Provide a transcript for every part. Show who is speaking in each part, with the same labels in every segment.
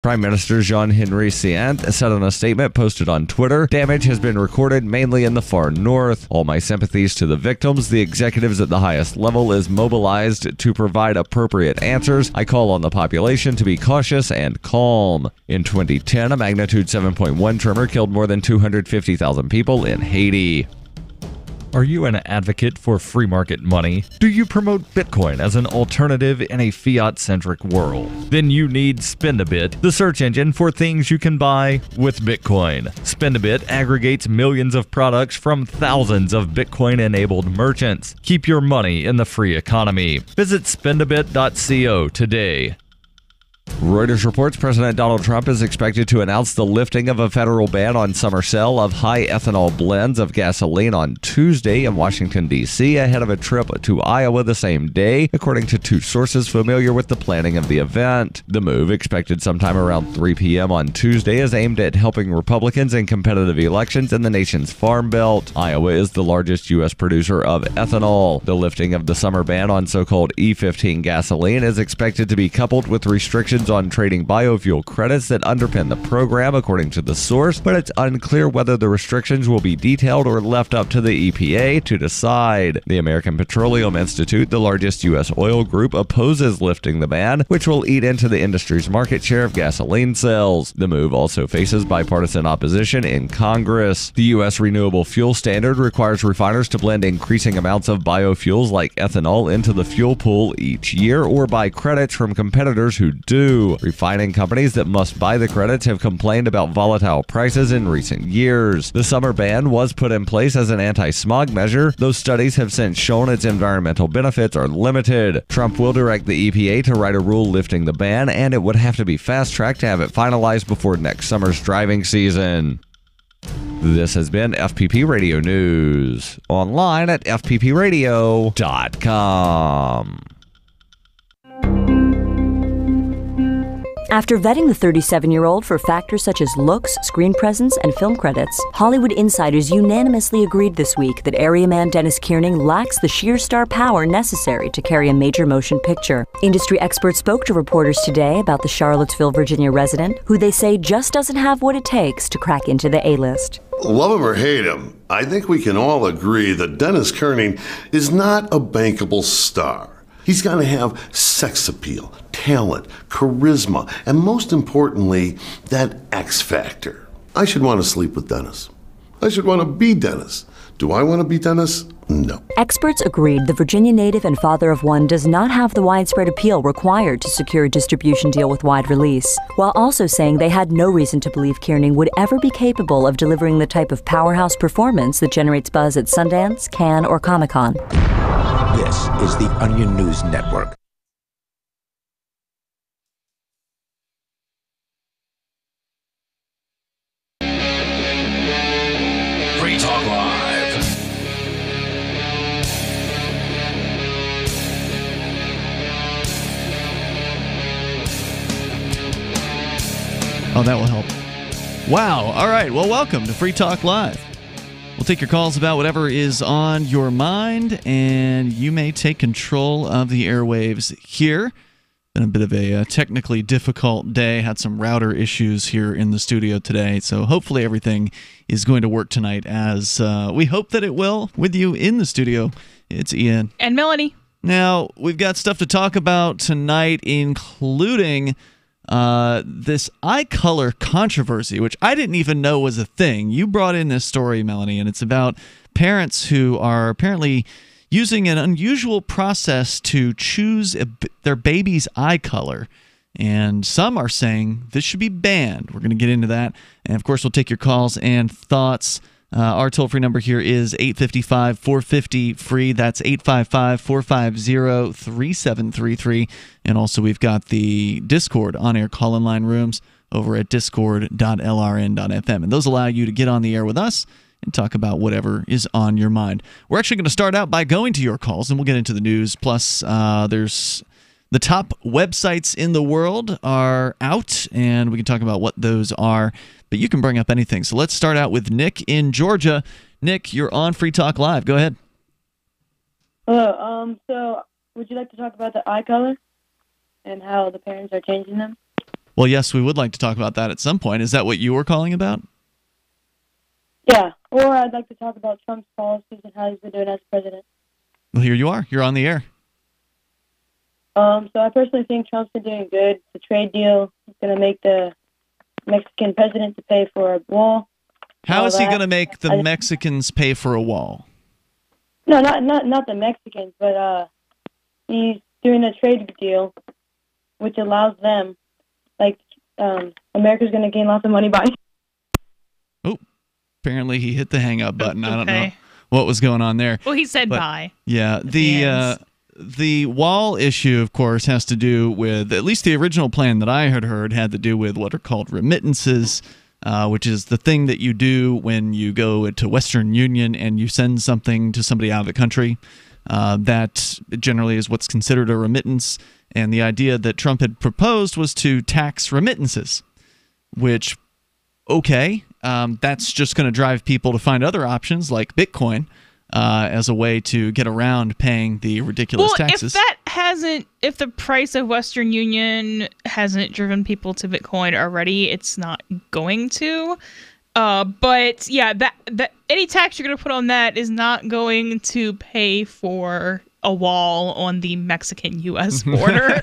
Speaker 1: Prime Minister Jean-Henri Séant said in a statement posted on Twitter, "Damage has been recorded mainly in the far north. All my sympathies to the victims. The executives at the highest level is mobilized to provide appropriate answers. I call on the population to be cautious and calm." In 2010, a magnitude 7.1 tremor killed more than 250,000 people in Haiti. Are you an advocate for free market money? Do you promote Bitcoin as an alternative in a fiat-centric world? Then you need Spendabit, the search engine for things you can buy with Bitcoin. Spendabit aggregates millions of products from thousands of Bitcoin-enabled merchants. Keep your money in the free economy. Visit spendabit.co today. Reuters reports President Donald Trump is expected to announce the lifting of a federal ban on summer sale of high ethanol blends of gasoline on Tuesday in Washington, D.C., ahead of a trip to Iowa the same day, according to two sources familiar with the planning of the event. The move, expected sometime around 3 p.m. on Tuesday, is aimed at helping Republicans in competitive elections in the nation's Farm Belt. Iowa is the largest U.S. producer of ethanol. The lifting of the summer ban on so-called E15 gasoline is expected to be coupled with restrictions on trading biofuel credits that underpin the program, according to the source, but it's unclear whether the restrictions will be detailed or left up to the EPA to decide. The American Petroleum Institute, the largest U.S. oil group, opposes lifting the ban, which will eat into the industry's market share of gasoline sales. The move also faces bipartisan opposition in Congress. The U.S. Renewable Fuel Standard requires refiners to blend increasing amounts of biofuels like ethanol into the fuel pool each year or buy credits from competitors who do. Refining companies that must buy the credits have complained about volatile prices in recent years. The summer ban was put in place as an anti-smog measure, though studies have since shown its environmental benefits are limited. Trump will direct the EPA to write a rule lifting the ban, and it would have to be fast-tracked to have it finalized before next summer's driving season. This has been FPP Radio News, online at fppradio.com.
Speaker 2: After vetting the 37-year-old for factors such as looks, screen presence, and film credits, Hollywood insiders unanimously agreed this week that area man Dennis Kiernan lacks the sheer star power necessary to carry a major motion picture. Industry experts spoke to reporters today about the Charlottesville, Virginia resident, who they say just doesn't have what it takes to crack into the A-list.
Speaker 3: Love him or hate him, I think we can all agree that Dennis Kiernan is not a bankable star. He's got to have sex appeal, talent, charisma, and most importantly, that X factor. I should want to sleep with Dennis. I should want to be Dennis. Do I want to be Dennis? No.
Speaker 2: Experts agreed the Virginia native and father of one does not have the widespread appeal required to secure a distribution deal with wide release, while also saying they had no reason to believe Kiernan would ever be capable of delivering the type of powerhouse performance that generates buzz at Sundance, Cannes, or Comic-Con.
Speaker 4: This is the Onion News Network.
Speaker 5: Free Talk Live.
Speaker 6: Oh, that will help. Wow. All right. Well, welcome to Free Talk Live. We'll take your calls about whatever is on your mind, and you may take control of the airwaves here. Been a bit of a technically difficult day. Had some router issues here in the studio today, so hopefully everything is going to work tonight as we hope that it will. With you in the studio, it's Ian.
Speaker 7: And Melanie.
Speaker 6: Now, we've got stuff to talk about tonight, including this eye color controversy, which I didn't even know was a thing. You brought in this story, Melanie, and it's about parents who are apparently using an unusual process to choose their baby's eye color. And some are saying this should be banned. We're going to get into that. And, of course, we'll take your calls and thoughts. Our toll-free number here is 855-450-FREE. That's 855-450-3733. And also we've got the Discord on-air call-in line rooms over at discord.lrn.fm. And those allow you to get on the air with us and talk about whatever is on your mind. We're actually going to start out by going to your calls, and we'll get into the news. Plus, there's the top websites in the world are out, and we can talk about what those are. But you can bring up anything. So let's start out with Nick in Georgia. Nick, you're on Free Talk Live. Go ahead.
Speaker 8: Hello. So would you like to talk about the eye color and how the parents are changing them?
Speaker 6: Well, yes, we would like to talk about that at some point. Is that what you were calling about?
Speaker 7: Yeah, or I'd like to talk about Trump's policies and how he's been doing as president.
Speaker 6: Well, here you are. You're on the air.
Speaker 7: So I personally think Trump's been doing good. The trade deal is going to make the Mexican president to pay for a wall.
Speaker 6: How is he going to make the Mexicans pay for a wall?
Speaker 7: No, not the Mexicans, but he's doing a trade deal, which allows them, like, America's going to gain lots of money by.
Speaker 6: Oh, apparently he hit the hang up button. I don't know what was going on there.
Speaker 8: Well, he said bye.
Speaker 6: Yeah, the wall issue, of course, has to do with, at least the original plan that I had heard had to do with what are called remittances, which is the thing that you do when you go to Western Union and you send something to somebody out of the country. That generally is what's considered a remittance. And the idea that Trump had proposed was to tax remittances, which, okay, that's just going to drive people to find other options like Bitcoin as a way to get around paying the ridiculous taxes.
Speaker 8: If the price of Western Union hasn't driven people to Bitcoin already, it's not going to. But yeah, that any tax you're going to put on that is not going to pay for a wall on the Mexican-U.S. border.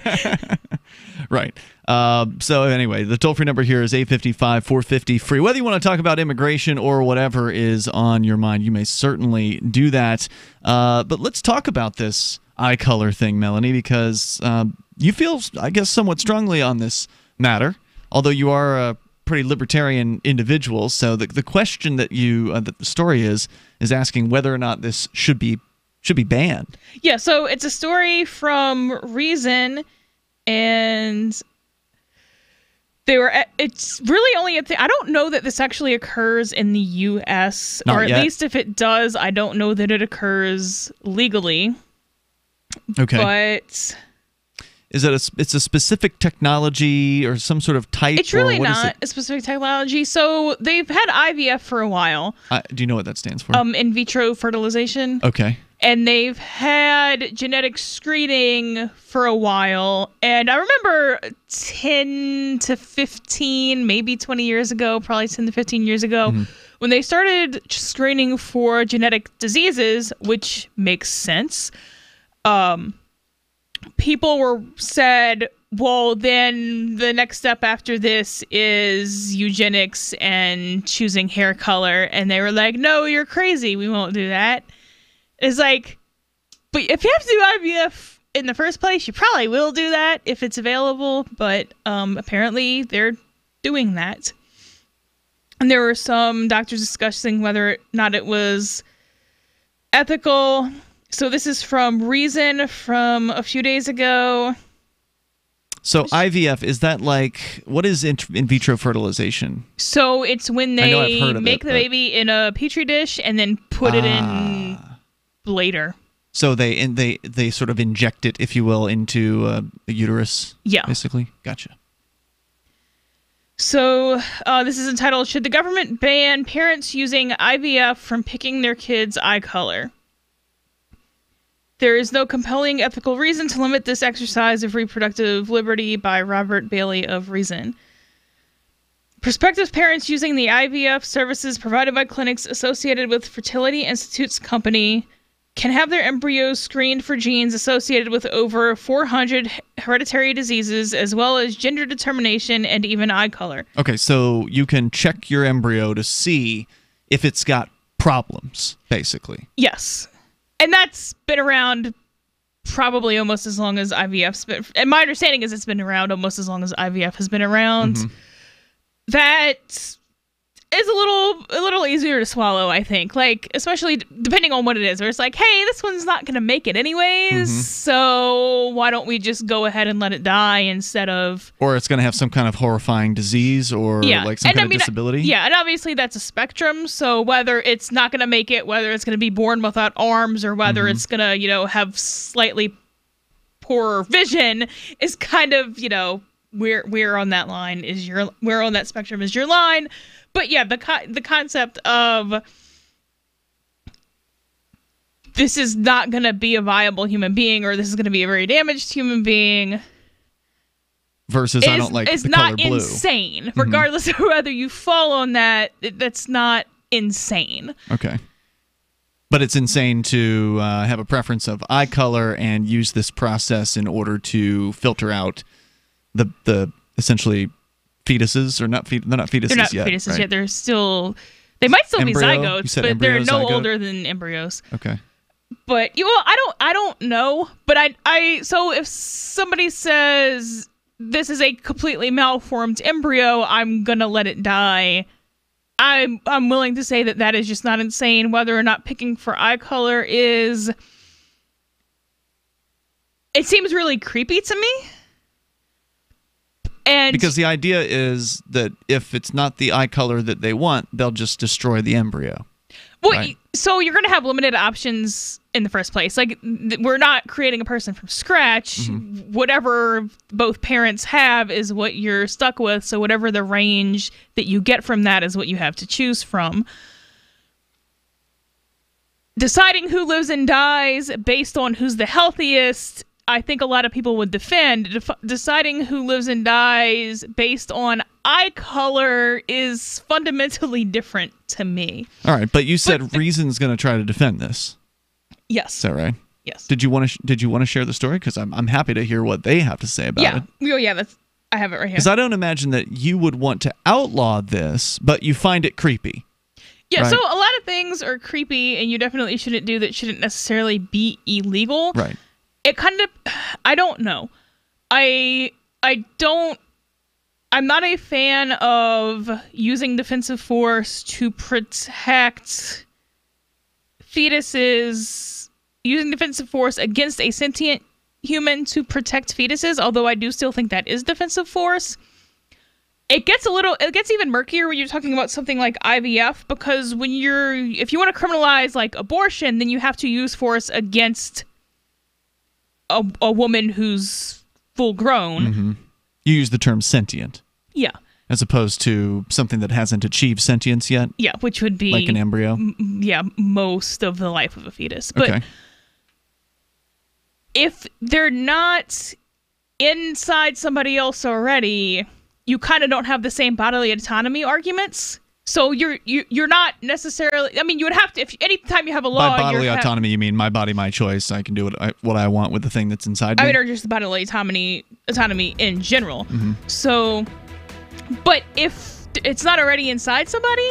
Speaker 6: Right. So anyway, the toll-free number here is 855-450-FREE. Whether you want to talk about immigration or whatever is on your mind, you may certainly do that. But let's talk about this eye color thing, Melanie, because you feel, I guess, somewhat strongly on this matter, although you are a pretty libertarian individual. So the question that the story is asking whether or not this should be banned.
Speaker 8: Yeah, so it's a story from Reason, and it's really only I don't know that this actually occurs in the U.S., or at least if it does, I don't know that it occurs legally.
Speaker 6: Okay.
Speaker 8: But
Speaker 6: is it it's a specific technology or some sort of type?
Speaker 8: It's really not a specific technology. So they've had IVF for a while.
Speaker 6: Do you know what that stands for?
Speaker 8: In vitro fertilization.
Speaker 6: Okay.
Speaker 8: And they've had genetic screening for a while. And I remember 10 to 15, maybe 20 years ago, probably 10 to 15 years ago, when they started screening for genetic diseases, which makes sense. People said, well, then the next step after this is eugenics and choosing hair color. And they were like, no, you're crazy. We won't do that. It's like, but if you have to do IVF in the first place, you probably will do that if it's available. But apparently they're doing that. And there were some doctors discussing whether or not it was ethical. So this is from Reason from a few days ago.
Speaker 6: So IVF, is that like, what is in vitro fertilization?
Speaker 8: So it's when they make the baby in a petri dish and then put it in later.
Speaker 6: So they sort of inject it, if you will, into a uterus.
Speaker 8: Yeah.
Speaker 6: Basically. Gotcha.
Speaker 8: So this is entitled, Should the Government Ban Parents Using IVF from Picking Their Kids' Eye Color? There is no compelling ethical reason to limit this exercise of reproductive liberty, by Robert Bailey of Reason. Prospective parents using the IVF services provided by clinics associated with Fertility Institute's company can have their embryos screened for genes associated with over 400 hereditary diseases, as well as gender determination and even eye color.
Speaker 6: Okay, so you can check your embryo to see if it's got problems, basically.
Speaker 8: Yes. And that's been around probably almost as long as IVF's been. And my understanding is it's been around almost as long as IVF has been around. That is a little easier to swallow, I think. Like, especially depending on what it is. Where it's like, hey, this one's not going to make it anyways, so why don't we just go ahead and let it die instead of...
Speaker 6: Or it's going to have some kind of horrifying disease or like some kind of disability.
Speaker 8: Yeah, and obviously that's a spectrum, so whether it's not going to make it, whether it's going to be born without arms, or whether it's going to, have slightly poorer vision is kind of, where on that line is where on that spectrum is your line. But yeah, the concept of this is not going to be a viable human being, or this is going to be a very damaged human being,
Speaker 6: versus I don't like the color blue.
Speaker 8: It's not insane. Regardless of whether you fall on that, that's not insane.
Speaker 6: Okay. But it's insane to have a preference of eye color and use this process in order to filter out the essentially fetuses, or not they're not fetuses yet.
Speaker 8: They're not fetuses yet. They're still, they might still be zygotes, but they're no older than embryos.
Speaker 6: Okay.
Speaker 8: But I don't know. But so if somebody says this is a completely malformed embryo, I'm gonna let it die. I'm willing to say that is just not insane. Whether or not picking for eye color is, it seems really creepy to me. And
Speaker 6: because the idea is that if it's not the eye color that they want, they'll just destroy the embryo.
Speaker 8: Well,
Speaker 6: right?
Speaker 8: So you're going to have limited options in the first place. Like, we're not creating a person from scratch. Whatever both parents have is what you're stuck with. So whatever the range that you get from that is what you have to choose from. Deciding who lives and dies based on who's the healthiest, I think a lot of people would defend. Deciding who lives and dies based on eye color is fundamentally different to me.
Speaker 6: All right, but you said Reason's going to try to defend this.
Speaker 8: Yes.
Speaker 6: Is that right?
Speaker 8: Yes.
Speaker 6: Did you want to share the story? Because I'm happy to hear what they have to say about it.
Speaker 8: Yeah, I have it right here.
Speaker 6: Because I don't imagine that you would want to outlaw this, but you find it creepy.
Speaker 8: Yeah,
Speaker 6: right?
Speaker 8: So a lot of things are creepy, and you definitely shouldn't do that. Shouldn't necessarily be illegal.
Speaker 6: Right.
Speaker 8: It kind of, I don't know. I'm not a fan of using defensive force to protect fetuses, using defensive force against a sentient human to protect fetuses, although I do still think that is defensive force. It gets even murkier when you're talking about something like IVF, because if you want to criminalize like abortion, then you have to use force against a woman who's full grown.
Speaker 6: You use the term sentient.
Speaker 8: Yeah.
Speaker 6: As opposed to something that hasn't achieved sentience yet.
Speaker 8: Yeah, which would be
Speaker 6: like an embryo.
Speaker 8: Most of the life of a fetus. But
Speaker 6: okay.
Speaker 8: If they're not inside somebody else already, you kind of don't have the same bodily autonomy arguments. So you're not necessarily. I mean, you would have to. If anytime you have a law,
Speaker 6: by bodily autonomy, you mean my body, my choice. I can do what I want with the thing that's inside me.
Speaker 8: I mean, or just bodily autonomy in general. So, but if it's not already inside somebody,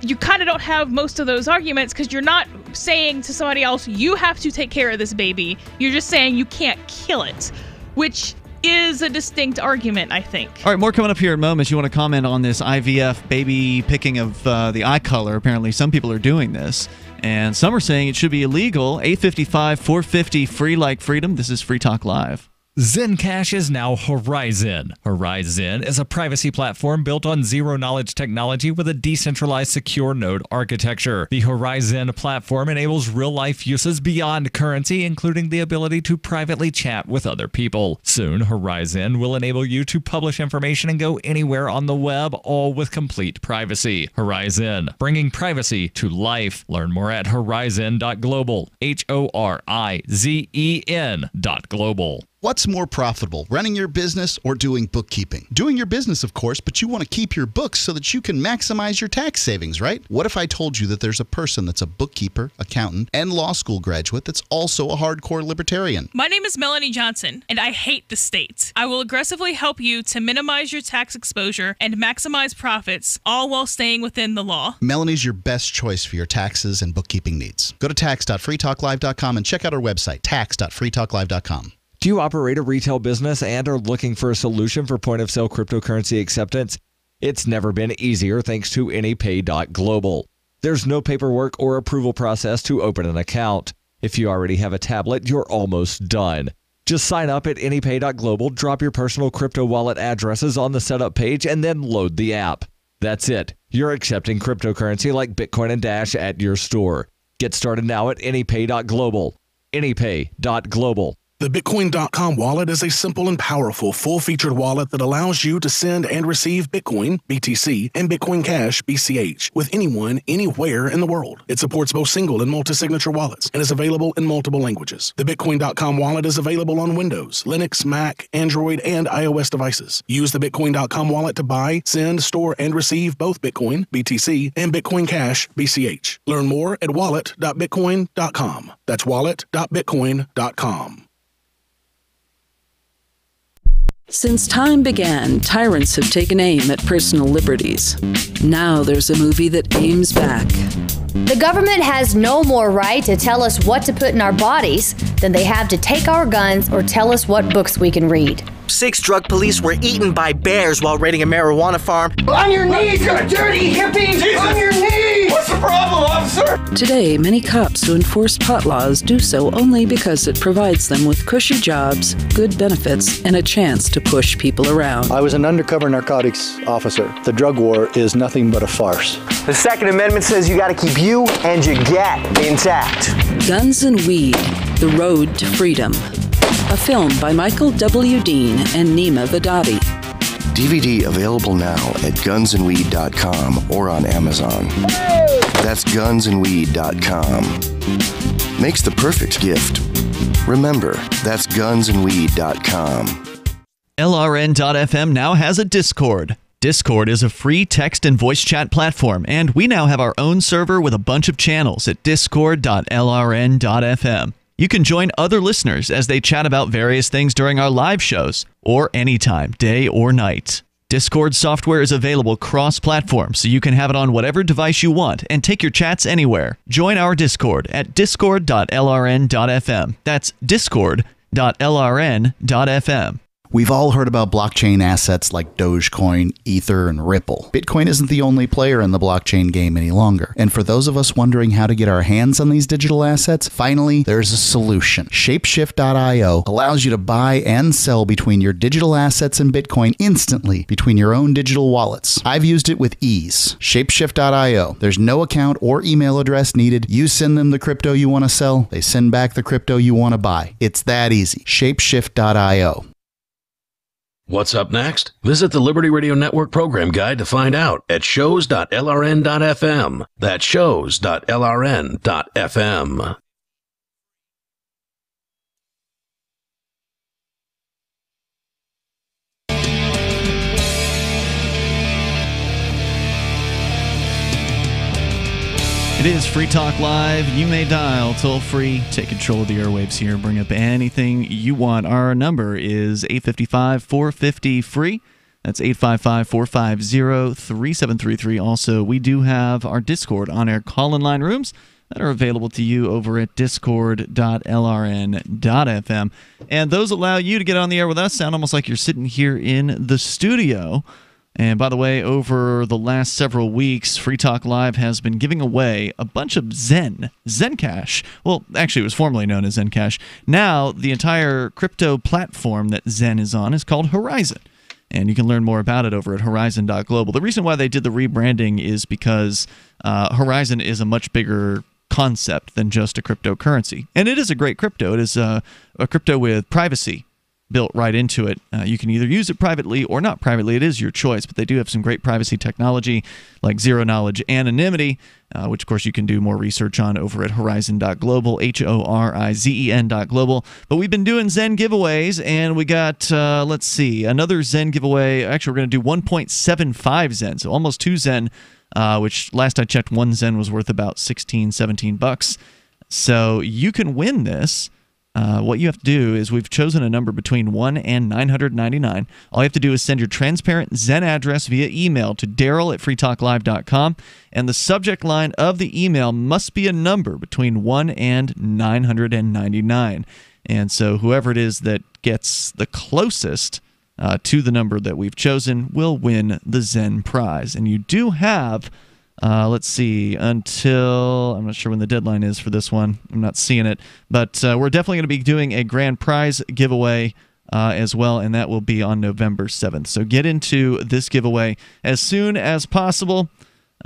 Speaker 8: you kind of don't have most of those arguments, because you're not saying to somebody else, you have to take care of this baby. You're just saying you can't kill it, which is a distinct argument, I think.
Speaker 6: All right, more coming up here in moments. You want to comment on this IVF baby picking of the eye color? Apparently, some people are doing this, and some are saying it should be illegal. 855-450, free like freedom. This is Free Talk Live.
Speaker 9: Zencash is now Horizon. Horizon is a privacy platform built on zero-knowledge technology with a decentralized secure node architecture. The Horizon platform enables real-life uses beyond currency, including the ability to privately chat with other people. Soon, Horizon will enable you to publish information and go anywhere on the web, all with complete privacy. Horizon, bringing privacy to life. Learn more at horizon.global. HORIZEN.global.
Speaker 10: What's more profitable, running your business or doing bookkeeping? Doing your business, of course, but you want to keep your books so that you can maximize your tax savings, right? What if I told you that there's a person that's a bookkeeper, accountant, and law school graduate that's also a hardcore libertarian?
Speaker 8: My name is Melanie Johnson, and I hate the state. I will aggressively help you to minimize your tax exposure and maximize profits, all while staying within the law.
Speaker 10: Melanie's your best choice for your taxes and bookkeeping needs. Go to tax.freetalklive.com and check out our website, tax.freetalklive.com.
Speaker 1: Do you operate a retail business and are looking for a solution for point-of-sale cryptocurrency acceptance? It's never been easier thanks to AnyPay.global. There's no paperwork or approval process to open an account. If you already have a tablet, you're almost done. Just sign up at AnyPay.global, drop your personal crypto wallet addresses on the setup page, and then load the app. That's it. You're accepting cryptocurrency like Bitcoin and Dash at your store. Get started now at AnyPay.global. AnyPay.global.
Speaker 11: The Bitcoin.com wallet is a simple and powerful, full-featured wallet that allows you to send and receive Bitcoin, BTC, and Bitcoin Cash, BCH, with anyone, anywhere in the world. It supports both single and multi-signature wallets and is available in multiple languages. The Bitcoin.com wallet is available on Windows, Linux, Mac, Android, and iOS devices. Use the Bitcoin.com wallet to buy, send, store, and receive both Bitcoin, BTC, and Bitcoin Cash, BCH. Learn more at wallet.bitcoin.com. That's wallet.bitcoin.com.
Speaker 12: Since time began, tyrants have taken aim at personal liberties. Now there's a movie that aims back.
Speaker 13: The government has no more right to tell us what to put in our bodies than they have to take our guns or tell us what books we can read.
Speaker 14: 6 drug police were eaten by bears while raiding a marijuana farm.
Speaker 15: On your knees, you dirty hippies! Jesus. On your knees! What's the problem, officer?
Speaker 12: Today, many cops who enforce pot laws do so only because it provides them with cushy jobs, good benefits, and a chance to push people around.
Speaker 16: I was an undercover narcotics officer. The drug war is nothing but a farce.
Speaker 14: The Second Amendment says you gotta keep you and your gat intact.
Speaker 12: Guns and Weed, The Road to Freedom. A film by Michael W. Dean and Nima Vadadi.
Speaker 17: DVD available now at gunsandweed.com or on Amazon. That's gunsandweed.com. Makes the perfect gift. Remember, that's gunsandweed.com.
Speaker 6: LRN.FM now has a Discord. Discord is a free text and voice chat platform, and we now have our own server with a bunch of channels at discord.lrn.fm. You can join other listeners as they chat about various things during our live shows, or anytime, day or night. Discord software is available cross-platform, so you can have it on whatever device you want and take your chats anywhere. Join our Discord at discord.lrn.fm. That's discord.lrn.fm.
Speaker 10: We've all heard about blockchain assets like Dogecoin, Ether, and Ripple. Bitcoin isn't the only player in the blockchain game any longer. And for those of us wondering how to get our hands on these digital assets, finally, there's a solution. Shapeshift.io allows you to buy and sell between your digital assets and Bitcoin instantly between your own digital wallets. I've used it with ease. Shapeshift.io. There's no account or email address needed. You send them the crypto you want to sell. They send back the crypto you want to buy. It's that easy. Shapeshift.io.
Speaker 5: What's up next? Visit the Liberty Radio Network program guide to find out at shows.lrn.fm. That's shows.lrn.fm.
Speaker 6: It is Free Talk Live. You may dial toll free. Take control of the airwaves here. Bring up anything you want. Our number is 855-450-FREE. That's 855-450-3733. Also, we do have our Discord on-air call-in line rooms that are available to you over at discord.lrn.fm. And those allow you to get on the air with us. Sound almost like you're sitting here in the studio. And by the way, over the last several weeks, Free Talk Live has been giving away a bunch of Zencash. Well, actually, it was formerly known as Zencash. Now, the entire crypto platform that Zen is on is called Horizon. And you can learn more about it over at horizon.global. The reason why they did the rebranding is because Horizon is a much bigger concept than just a cryptocurrency. And it is a great crypto. It is a crypto with privacy built right into it. You can either use it privately or not privately. It is your choice, but they do have some great privacy technology like zero-knowledge anonymity, which, of course, you can do more research on over at horizon.global, HORIZEN.global. But we've been doing Zen giveaways, and we got, let's see, another Zen giveaway. Actually, we're going to do 1.75 Zen, so almost 2 Zen, which last I checked, 1 Zen was worth about $16-17. So you can win this. What you have to do is we've chosen a number between 1 and 999. All you have to do is send your transparent Zen address via email to Daryl@freetalklive.com, and the subject line of the email must be a number between 1 and 999. And so whoever it is that gets the closest to the number that we've chosen will win the Zen prize. And you do have... let's see, until, I'm not sure when the deadline is for this one. I'm not seeing it. But we're definitely going to be doing a grand prize giveaway as well, and that will be on November 7th. So get into this giveaway as soon as possible.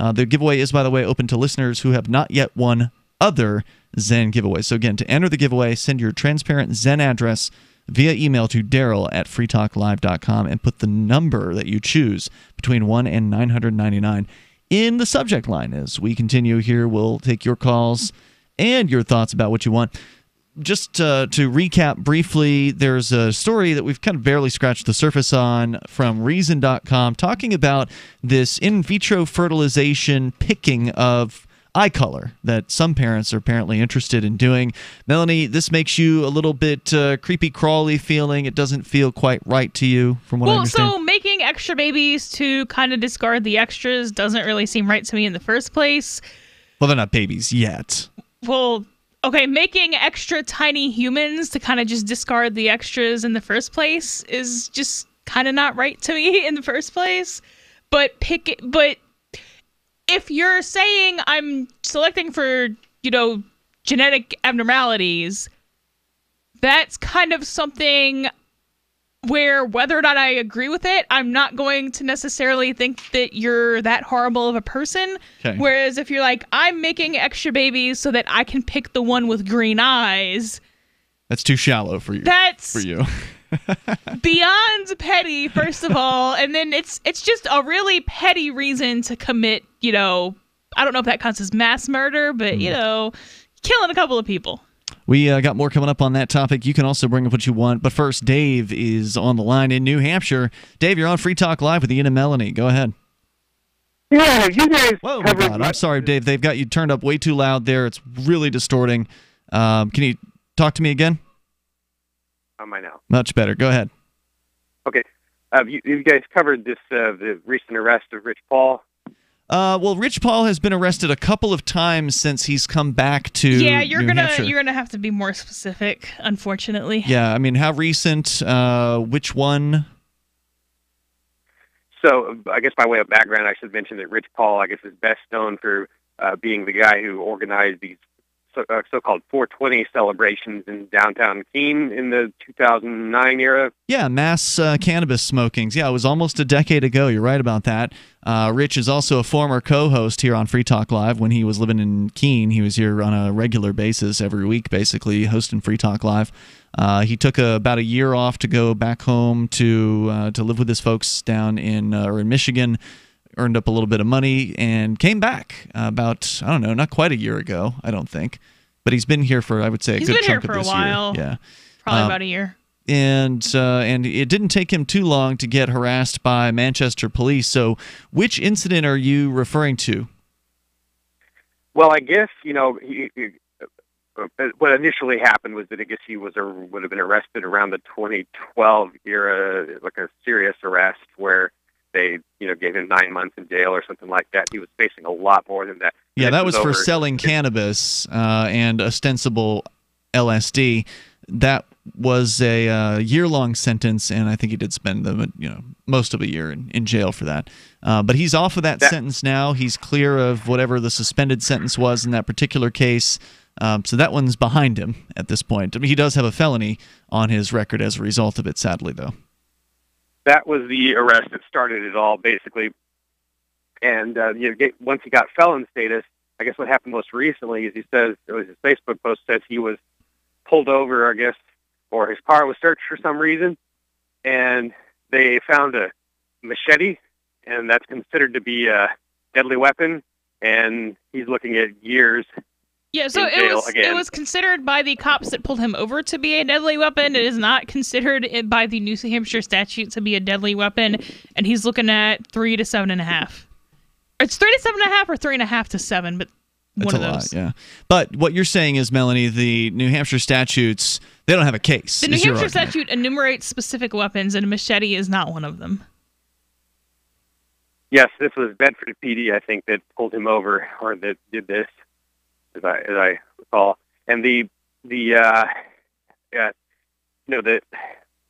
Speaker 6: The giveaway is, by the way, open to listeners who have not yet won other Zen giveaways. So again, to enter the giveaway, send your transparent Zen address via email to Daryl@freetalklive.com and put the number that you choose between 1 and 999 in the subject line. As we continue here, we'll take your calls and your thoughts about what you want. Just to recap briefly, there's a story that we've kind of barely scratched the surface on from Reason.com talking about this in vitro fertilization picking of eye color that some parents are apparently interested in doing. Melanie, this makes you a little bit creepy crawly feeling. It doesn't feel quite right to you, from what I understand.
Speaker 8: So making extra babies to kind of discard the extras doesn't really seem right to me in the first place.
Speaker 6: Well, they're not babies yet.
Speaker 8: Well, okay, making extra tiny humans to kind of just discard the extras in the first place is just kind of not right to me in the first place. But if you're saying I'm selecting for, genetic abnormalities, that's kind of something where whether or not I agree with it, I'm not going to necessarily think that you're that horrible of a person.
Speaker 6: Okay.
Speaker 8: Whereas if you're like, I'm making extra babies so that I can pick the one with green eyes.
Speaker 6: That's too shallow for you.
Speaker 8: That's
Speaker 6: for you.
Speaker 8: Beyond petty, first of all. And then it's just a really petty reason to commit, I don't know if that counts as mass murder, but, killing a couple of people.
Speaker 6: We got more coming up on that topic. You can also bring up what you want. But first, Dave is on the line in New Hampshire. Dave, you're on Free Talk Live with Ian and Melanie. Go ahead.
Speaker 18: Yeah, you guys.
Speaker 6: Whoa, my God. I'm sorry, Dave. They've got you turned up way too loud there. It's really distorting. Can you talk to me again?
Speaker 18: How am I now?
Speaker 6: Much better. Go ahead.
Speaker 18: Okay. You guys covered this the recent arrest of Rich Paul.
Speaker 6: Well, Rich Paul has been arrested a couple of times since he's come back to
Speaker 8: you're
Speaker 6: New Hampshire.
Speaker 8: gonna have to be more specific, unfortunately.
Speaker 6: Yeah, I mean, how recent? Which one?
Speaker 18: So, I guess by way of background, I should mention that Rich Paul, I guess, is best known for being the guy who organized these so-called 420 celebrations in downtown Keene in the 2009 era.
Speaker 6: Yeah, mass cannabis smokings. Yeah, it was almost a decade ago. You're right about that. Rich is also a former co-host here on Free Talk Live. When he was living in Keene, he was here on a regular basis every week, basically, hosting Free Talk Live. He took about a year off to go back home to live with his folks down in Michigan, earned up a little bit of money, and came back about, I don't know, not quite a year ago, I don't think. But he's been here for, I would say, a good chunk of this year.
Speaker 8: He's been here for a while.
Speaker 6: Yeah.
Speaker 8: Probably about a year.
Speaker 6: And it didn't take him too long to get harassed by Manchester police. So which incident are you referring to?
Speaker 18: Well, I guess, what initially happened was that I guess he would have been arrested around the 2012 era, like a serious arrest where they, gave him 9 months in jail or something like that. He was facing a lot more than that.
Speaker 6: Yeah, that was for selling cannabis and ostensible LSD. That was a year-long sentence, and I think he did spend most of a year in jail for that. But he's off of that sentence now. He's clear of whatever the suspended sentence was in that particular case. So that one's behind him at this point. I mean, he does have a felony on his record as a result of it, sadly, though.
Speaker 18: That was the arrest that started it all, basically. And once he got felon status, I guess what happened most recently is his Facebook post says he was pulled over, I guess, or his car was searched for some reason, and they found a machete, and that's considered to be a deadly weapon, and he's looking at years.
Speaker 8: Yeah, so it was considered by the cops that pulled him over to be a deadly weapon. It is not considered by the New Hampshire statute to be a deadly weapon, and he's looking at 3 to 7.5. It's 3 to 7.5 or 3.5 to 7, but
Speaker 6: That's
Speaker 8: one of
Speaker 6: a
Speaker 8: those.
Speaker 6: lot, yeah. But what you're saying is, Melanie, the New Hampshire statutes, they don't have a case.
Speaker 8: The New Hampshire statute enumerates specific weapons, and a machete is not one of them.
Speaker 18: Yes, this was Bedford PD, I think, that pulled him over, or that did this, as I recall. And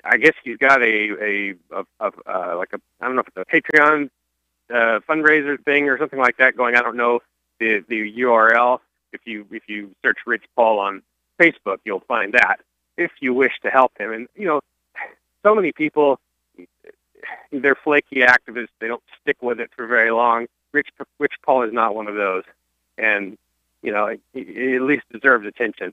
Speaker 18: I guess he's got I don't know if it's a Patreon fundraiser thing or something like that going. I don't know the URL. If you search Rich Paul on Facebook, you'll find that if you wish to help him. And so many people, they're flaky activists. They don't stick with it for very long. Rich Paul is not one of those. And he at least deserves attention.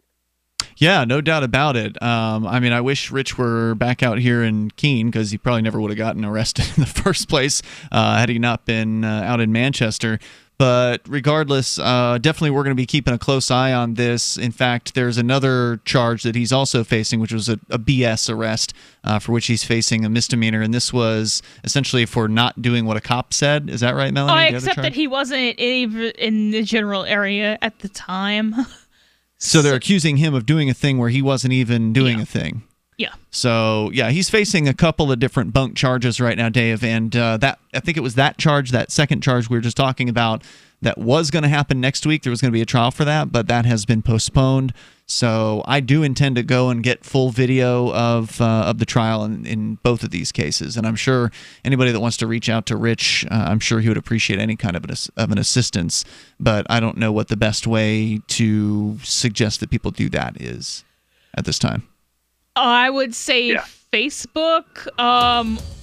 Speaker 6: Yeah, no doubt about it. I mean, I wish Rich were back out here in Keene, because he probably never would have gotten arrested in the first place had he not been out in Manchester. But regardless, definitely we're going to be keeping a close eye on this. In fact, there's another charge that he's also facing, which was a BS arrest, for which he's facing a misdemeanor. And this was essentially for not doing what a cop said. Is that right, Melanie?
Speaker 8: Except that he wasn't in the general area at the time.
Speaker 6: So they're accusing him of doing a thing where he wasn't even doing a thing.
Speaker 8: Yeah.
Speaker 6: So, yeah, he's facing a couple of different bunk charges right now, Dave. And that I think it was that charge, that second charge we were just talking about, that was going to happen next week. There was going to be a trial for that, but that has been postponed. So I do intend to go and get full video of the trial in both of these cases. And I'm sure anybody that wants to reach out to Rich, I'm sure he would appreciate any kind of an assistance. But I don't know what the best way to suggest that people do that is at this time.
Speaker 8: I would say Facebook,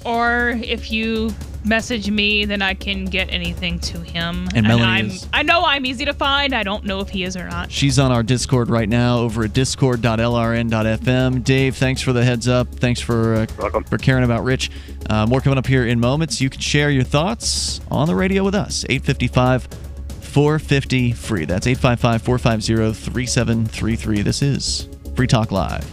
Speaker 8: or if you message me, then I can get anything to him.
Speaker 6: And Melanie
Speaker 8: I know I'm easy to find. I don't know if he is or not.
Speaker 6: She's on our Discord right now over at discord.lrn.fm. Dave, thanks for the heads up. Thanks for caring about Rich. More coming up here in moments. You can share your thoughts on the radio with us. 855-450-FREE. That's 855-450-3733. This is Free Talk Live.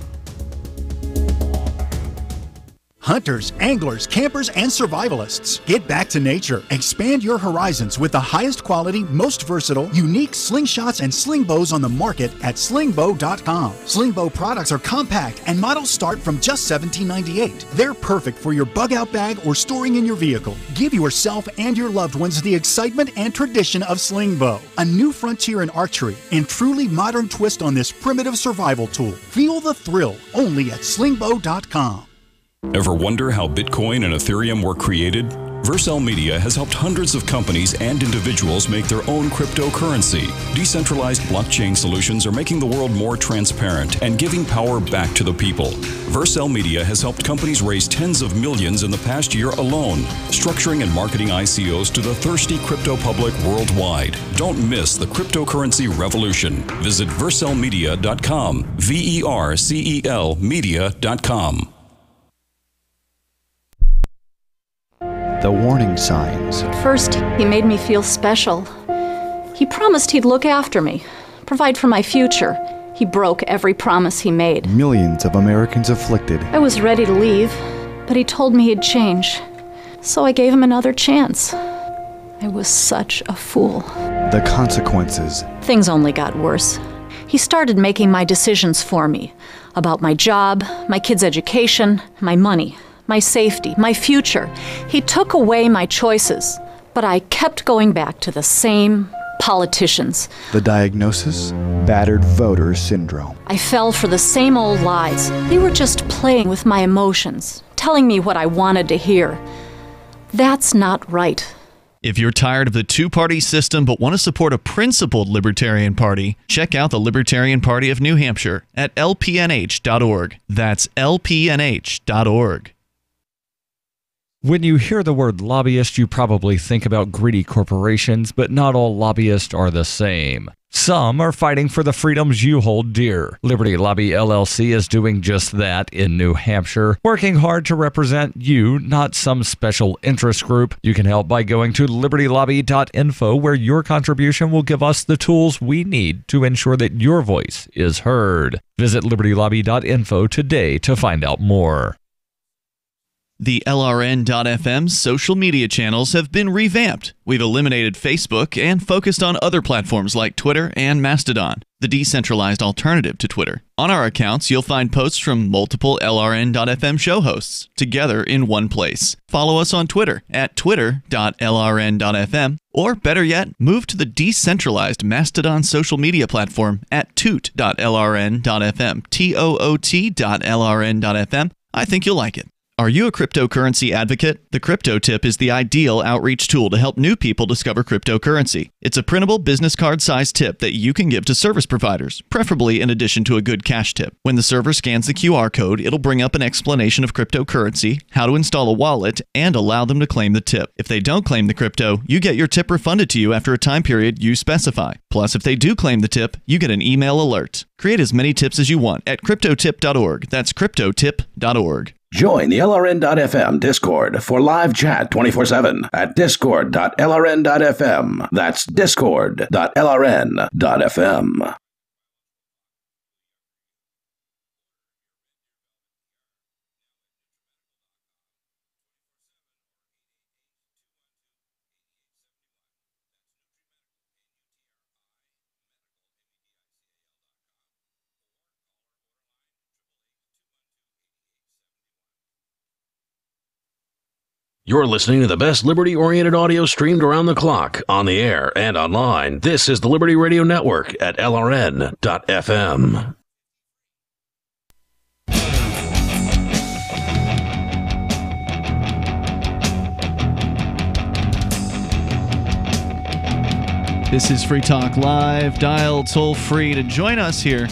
Speaker 19: Hunters, anglers, campers, and survivalists. Get back to nature. Expand your horizons with the highest quality, most versatile, unique slingshots and sling bows on the market at slingbow.com. Slingbow products are compact and models start from just $17.98. They're perfect for your bug out bag or storing in your vehicle. Give yourself and your loved ones the excitement and tradition of Slingbow, a new frontier in archery and truly modern twist on this primitive survival tool. Feel the thrill only at slingbow.com.
Speaker 20: Ever wonder how Bitcoin and Ethereum were created? Vercel Media has helped hundreds of companies and individuals make their own cryptocurrency. Decentralized blockchain solutions are making the world more transparent and giving power back to the people. Vercel Media has helped companies raise tens of millions in the past year alone, structuring and marketing ICOs to the thirsty crypto public worldwide. Don't miss the cryptocurrency revolution. Visit vercelmedia.com, VERCEL media.com.
Speaker 21: The warning signs.
Speaker 22: First, he made me feel special. He promised he'd look after me, provide for my future. He broke every promise he made.
Speaker 21: Millions of Americans afflicted.
Speaker 22: I was ready to leave, but he told me he'd change. So I gave him another chance. I was such a fool.
Speaker 21: The consequences.
Speaker 22: Things only got worse. He started making my decisions for me, about my job, my kids' education, my money, my safety, my future. He took away my choices, but I kept going back to the same politicians.
Speaker 21: The diagnosis? Battered voter syndrome.
Speaker 22: I fell for the same old lies. They were just playing with my emotions, telling me what I wanted to hear. That's not right.
Speaker 6: If you're tired of the two-party system but want to support a principled Libertarian Party, check out the Libertarian Party of New Hampshire at lpnh.org. That's lpnh.org.
Speaker 1: When you hear the word lobbyist, you probably think about greedy corporations, but not all lobbyists are the same. Some are fighting for the freedoms you hold dear. Liberty Lobby LLC is doing just that in New Hampshire, working hard to represent you, not some special interest group. You can help by going to libertylobby.info, where your contribution will give us the tools we need to ensure that your voice is heard. Visit libertylobby.info today to find out more.
Speaker 6: The LRN.FM social media channels have been revamped. We've eliminated Facebook and focused on other platforms like Twitter and Mastodon, the decentralized alternative to Twitter. On our accounts, you'll find posts from multiple LRN.FM show hosts together in one place. Follow us on Twitter at twitter.lrn.fm, or better yet, move to the decentralized Mastodon social media platform at toot.lrn.fm, toot.lrn.fm. I think you'll like it. Are you a cryptocurrency advocate? The Crypto Tip is the ideal outreach tool to help new people discover cryptocurrency. It's a printable business card-sized tip that you can give to service providers, preferably in addition to a good cash tip. When the server scans the QR code, it'll bring up an explanation of cryptocurrency, how to install a wallet, and allow them to claim the tip. If they don't claim the crypto, you get your tip refunded to you after a time period you specify. Plus, if they do claim the tip, you get an email alert. Create as many tips as you want at cryptotip.org. That's cryptotip.org.
Speaker 2: Join the LRN.FM Discord for live chat 24/7 at discord.lrn.fm. That's discord.lrn.fm.
Speaker 5: You're listening to the best liberty-oriented audio streamed around the clock, on the air, and online. This is the Liberty Radio Network at LRN.FM.
Speaker 6: This is Free Talk Live. Dial toll-free to join us here.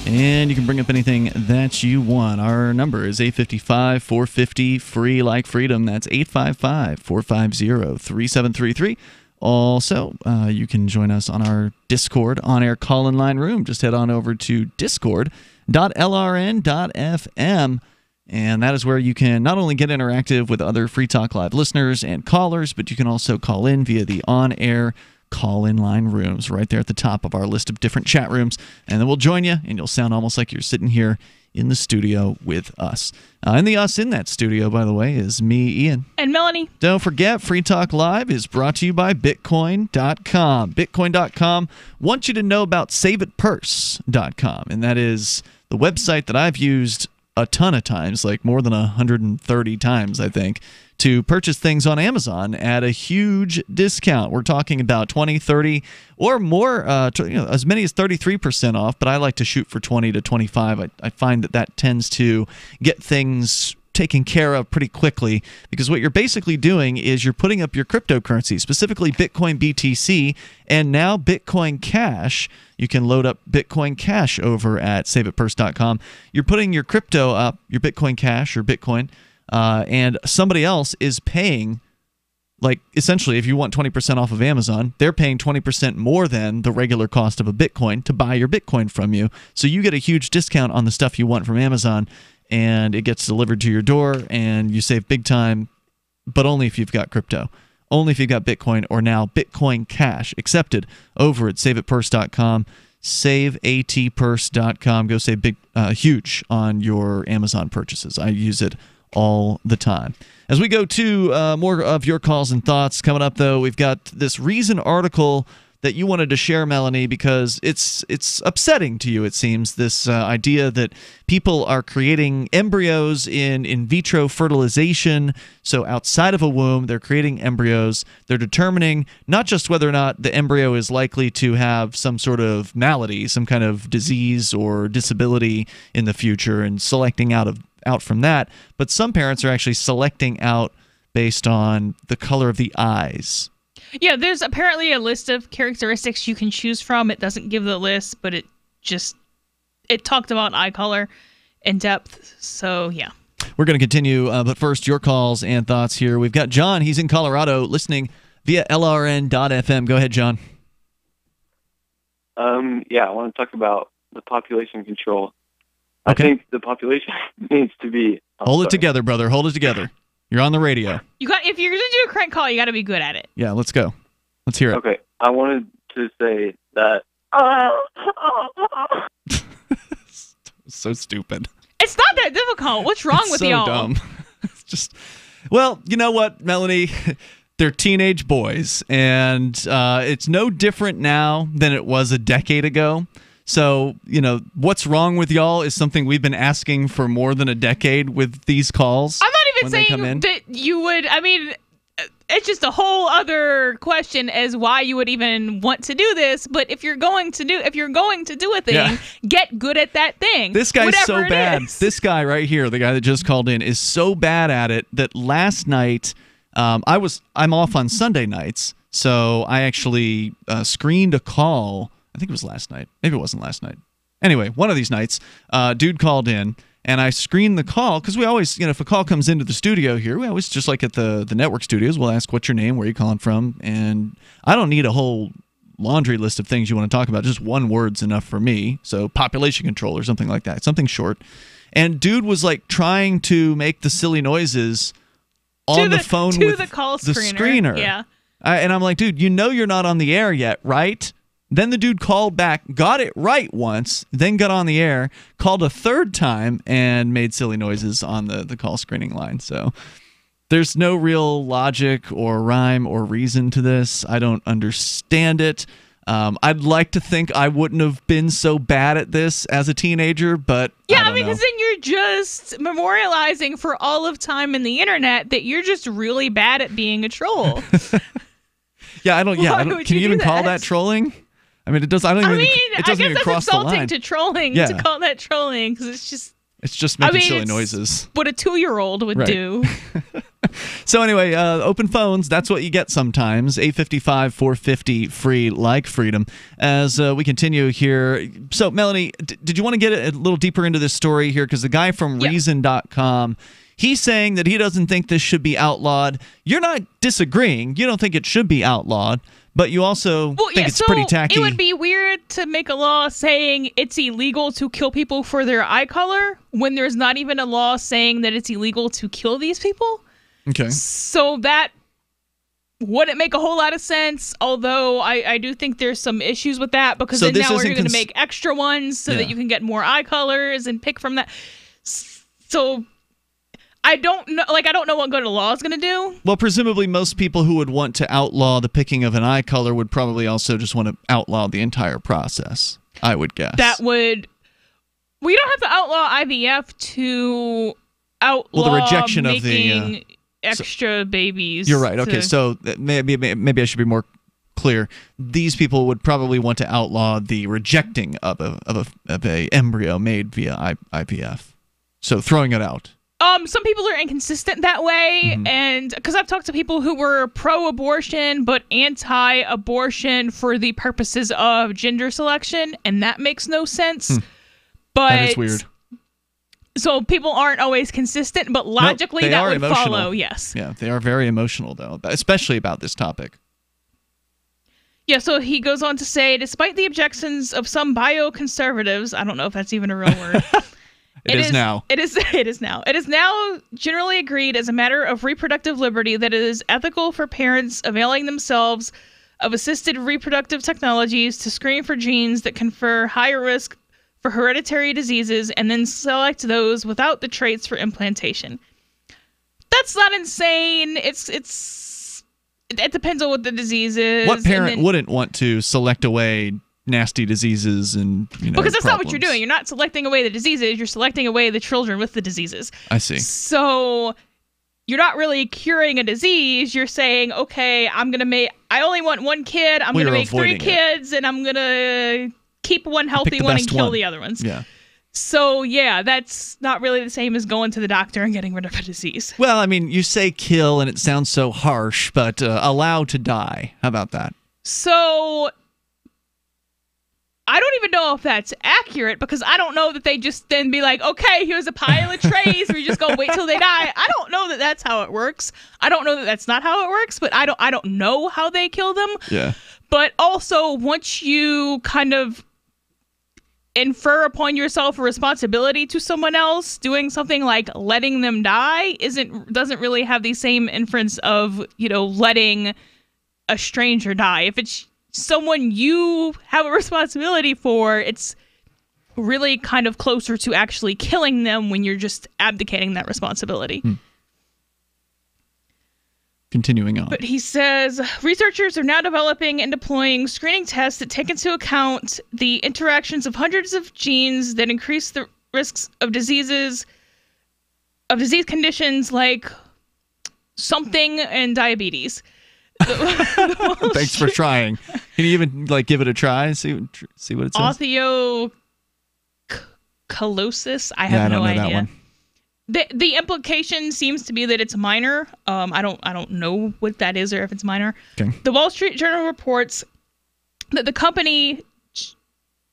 Speaker 6: And you can bring up anything that you want. Our number is 855-450-FREE like freedom. That's 855-450-3733. Also, you can join us on our Discord on-air call-in line room. Just head on over to discord.lrn.fm. And that is where you can not only get interactive with other Free Talk Live listeners and callers, but you can also call in via the on-air call-in line rooms right there at the top of our list of different chat rooms, and then we'll join you, and you'll sound almost like you're sitting here in the studio with us. And the us in that studio, by the way, is me, Ian.
Speaker 8: And Melanie.
Speaker 6: Don't forget, Free Talk Live is brought to you by Bitcoin.com. Bitcoin.com wants you to know about SaveItPurse.com, and that is the website that I've used a ton of times, like more than 130 times, I think, to purchase things on Amazon at a huge discount. We're talking about 20, 30, or more, as many as 33% off, but I like to shoot for 20 to 25. I find that tends to get things taken care of pretty quickly, because what you're basically doing is you're putting up your cryptocurrency, specifically Bitcoin BTC, and now Bitcoin Cash. You can load up Bitcoin Cash over at SaveItPurse.com. You're putting your crypto up, your Bitcoin Cash or Bitcoin, and somebody else is paying, like, essentially, if you want 20% off of Amazon, they're paying 20% more than the regular cost of a Bitcoin to buy your Bitcoin from you. So you get a huge discount on the stuff you want from Amazon, and it gets delivered to your door, and you save big time, but only if you've got crypto. Only if you've got Bitcoin, or now Bitcoin Cash, accepted over at SaveItPurse.com. SaveAtPurse.com. Go save huge on your Amazon purchases. I use it all the time. As we go to more of your calls and thoughts coming up, though, we've got this Reason article that you wanted to share, Melanie, because it's upsetting to you, it seems, this idea that people are creating embryos in vitro fertilization. So outside of a womb, they're creating embryos. They're determining not just whether or not the embryo is likely to have some sort of malady, some kind of disease or disability in the future, and selecting out from that, but some parents are actually selecting out based on the color of the eyes.
Speaker 8: Yeah, there's apparently a list of characteristics you can choose from. It doesn't give the list, but it talked about eye color in depth. So, yeah.
Speaker 6: We're going to continue, but first, your calls and thoughts here. We've got John. He's in Colorado listening via LRN.FM. Go ahead, John.
Speaker 3: Yeah, I want to talk about the population control.
Speaker 6: Okay.
Speaker 3: I think the population needs to be...
Speaker 6: Hold it together, brother. Hold it together. You're on the radio.
Speaker 8: If you're going to do a crank call, you got to be good at it.
Speaker 6: Yeah, let's go. Let's hear it.
Speaker 3: Okay, I wanted to say that...
Speaker 6: So stupid.
Speaker 8: It's not that difficult. What's wrong with y'all?
Speaker 6: Dumb. It's just... Well, you know what, Melanie? They're teenage boys, and it's no different now than it was a decade ago. So, what's wrong with y'all is something we've been asking for more than a decade with these calls.
Speaker 8: I'm not even saying that you would. I mean, just a whole other question as why you would even want to do this. But if you're going to do a thing, get good at that thing.
Speaker 6: This guy's
Speaker 8: whatever
Speaker 6: so bad.
Speaker 8: is.
Speaker 6: This guy right here, the guy that just called in, is so bad at it that last night, I'm off on Sunday nights, so I actually screened a call. I think it was last night. Maybe it wasn't last night. Anyway, one of these nights, dude called in. And I screened the call because we always, if a call comes into the studio here, we always, just like at the network studios, we'll ask what's your name, where are you calling from, and I don't need a whole laundry list of things you want to talk about. Just one word's enough for me. So population control or something like that, something short. And dude was like trying to make the silly noises on the phone with
Speaker 8: the call
Speaker 6: the screener.
Speaker 8: Yeah.
Speaker 6: And I'm like, dude, you're not on the air yet, right? Then the dude called back, got it right once, then got on the air, called a third time, and made silly noises on the call screening line. So there's no real logic or rhyme or reason to this. I don't understand it. I'd like to think I wouldn't have been so bad at this as a teenager, but I don't know.
Speaker 8: Because then you're just memorializing for all of time in the internet that you're just really bad at being a troll.
Speaker 6: Yeah, I don't. Can you even call that trolling? I mean, it does. It doesn't even cross the line.
Speaker 8: I guess that's insulting to trolling to call that trolling because it's just
Speaker 6: making silly noises.
Speaker 8: What a 2-year-old would do.
Speaker 6: So anyway, open phones, that's what you get sometimes. 855-450 free, like freedom. As we continue here. So Melanie, did you want to get a little deeper into this story here? Because the guy from Reason.com, he's saying that he doesn't think this should be outlawed. You're not disagreeing. You don't think it should be outlawed. But you also think it's pretty tacky.
Speaker 8: It would be weird to make a law saying it's illegal to kill people for their eye color when there's not even a law saying that it's illegal to kill these people.
Speaker 6: Okay.
Speaker 8: So that wouldn't make a whole lot of sense, although I do think there's some issues with that because then now we're going to make extra ones so that you can get more eye colors and pick from that. So I don't know. I don't know what good a law is going to do.
Speaker 6: Well, presumably most people who would want to outlaw the picking of an eye color would probably also just want to outlaw the entire process, I would guess.
Speaker 8: We don't have to outlaw IVF to outlaw
Speaker 6: the rejection
Speaker 8: making
Speaker 6: of the
Speaker 8: extra babies.
Speaker 6: You're right. Okay, so maybe I should be more clear. These people would probably want to outlaw the rejecting of a embryo made via IVF. So throwing it out.
Speaker 8: Some people are inconsistent that way, and because I've talked to people who were pro-abortion but anti-abortion for the purposes of gender selection, and that makes no sense. But
Speaker 6: that is weird.
Speaker 8: So people aren't always consistent, but logically that would follow, yes.
Speaker 6: Yeah, they are very emotional, though, especially about this topic.
Speaker 8: Yeah, so he goes on to say, despite the objections of some bioconservatives, I don't know if that's even a real word.
Speaker 6: It is now.
Speaker 8: It is now. It is now generally agreed as a matter of reproductive liberty that it is ethical for parents availing themselves of assisted reproductive technologies to screen for genes that confer higher risk for hereditary diseases and then select those without the traits for implantation. That's not insane. It depends on what the disease is.
Speaker 6: What parent wouldn't want to select away nasty diseases and
Speaker 8: because that's not what you're doing. You're not selecting away the diseases. You're selecting away the children with the diseases.
Speaker 6: I see.
Speaker 8: So you're not really curing a disease. You're saying, okay, I only want one kid. I'm going to make 3 kids, and I'm going to keep one healthy one and kill the other ones.
Speaker 6: Yeah.
Speaker 8: So yeah, that's not really the same as going to the doctor and getting rid of a disease.
Speaker 6: Well, I mean, you say kill and it sounds so harsh, but allow to die. How about that?
Speaker 8: So I don't even know if that's accurate because I don't know that they just then be like, okay, here's a pile of trays where you just go wait till they die. I don't know that that's how it works. I don't know that that's not how it works, but I don't know how they kill them.
Speaker 6: Yeah.
Speaker 8: But also, once you kind of infer upon yourself a responsibility to someone else, doing something like letting them die doesn't really have the same inference of, letting a stranger die. If it's someone you have a responsibility for, it's really kind of closer to actually killing them when you're just abdicating that responsibility.
Speaker 6: Continuing on.
Speaker 8: But he says, researchers are now developing and deploying screening tests that take into account the interactions of hundreds of genes that increase the risks of disease conditions like something and diabetes.
Speaker 6: Thanks for trying. Can you even give it a try? See what it says.
Speaker 8: Osteocalosis. I have no idea. That one. The implication seems to be that it's minor. I don't know what that is or if it's minor.
Speaker 6: Okay.
Speaker 8: The Wall Street Journal reports that the company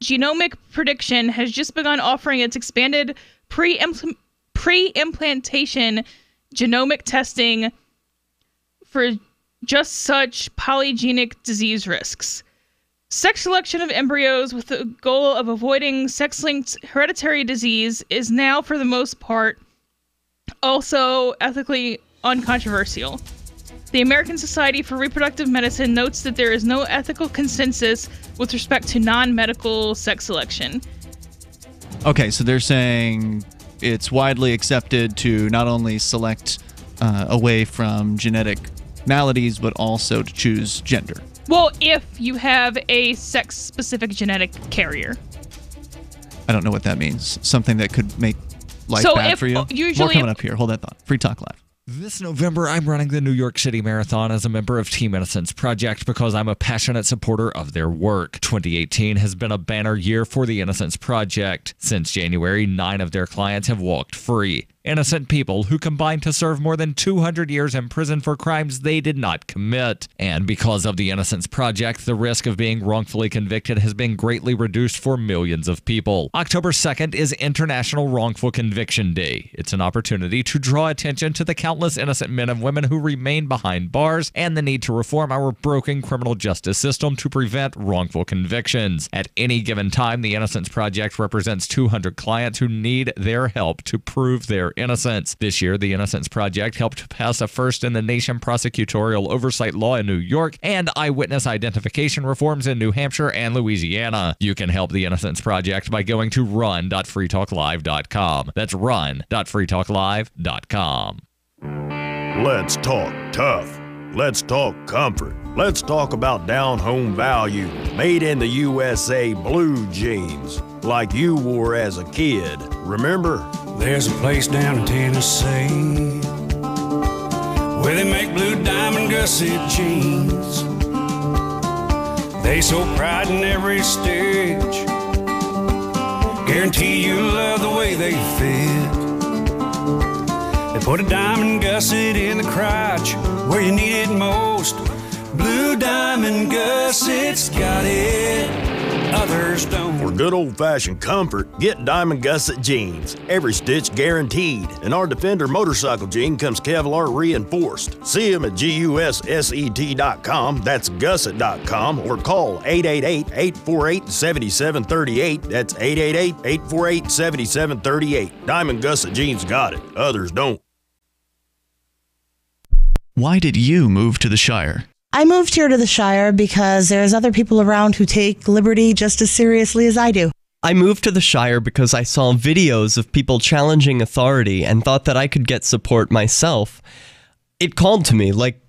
Speaker 8: Genomic Prediction has just begun offering its expanded pre-implantation genomic testing for just such polygenic disease risks. Sex selection of embryos with the goal of avoiding sex-linked hereditary disease is now, for the most part, also ethically uncontroversial. The American Society for Reproductive Medicine notes that there is no ethical consensus with respect to non-medical sex selection.
Speaker 6: Okay, so they're saying it's widely accepted to not only select away from genetic maladies, but also to choose gender.
Speaker 8: Well, if you have a sex-specific genetic carrier.
Speaker 6: I don't know what that means. Something that could make life bad for you? More coming up here. Hold that thought. Free Talk Live.
Speaker 9: This November, I'm running the New York City Marathon as a member of Team Innocence Project because I'm a passionate supporter of their work. 2018 has been a banner year for the Innocence Project. Since January, 9 of their clients have walked free. Innocent people who combined to serve more than 200 years in prison for crimes they did not commit. And because of the Innocence Project, the risk of being wrongfully convicted has been greatly reduced for millions of people. October 2nd is International Wrongful Conviction Day. It's an opportunity to draw attention to the countless innocent men and women who remain behind bars and the need to reform our broken criminal justice system to prevent wrongful convictions. At any given time, the Innocence Project represents 200 clients who need their help to prove their innocence. This year, the Innocence Project helped pass a first-in-the-nation prosecutorial oversight law in New York and eyewitness identification reforms in New Hampshire and Louisiana. You can help the Innocence Project by going to run.freetalklive.com. That's run.freetalklive.com.
Speaker 4: Let's talk tough. Let's talk comfort. Let's talk about down-home value. Made in the USA blue jeans, like you wore as a kid. Remember?
Speaker 7: There's a place down in Tennessee where they make blue diamond gusset jeans. They so pride in every stitch, guarantee you love the way they fit. They put a diamond gusset in the crotch where you need it most. Blue diamond gussets got it, others don't.
Speaker 4: For good old-fashioned comfort, get Diamond Gusset jeans. Every stitch guaranteed. And our Defender motorcycle jean comes Kevlar reinforced. See them at GUSSET.com, that's gusset.com, or call 888-848-7738. That's 888-848-7738. Diamond Gusset jeans got it, others don't.
Speaker 6: Why did you move to the Shire?
Speaker 23: I moved here to the Shire because there's other people around who take liberty just as seriously as I do.
Speaker 24: I moved to the Shire because I saw videos of people challenging authority and thought that I could get support myself. It called to me, like,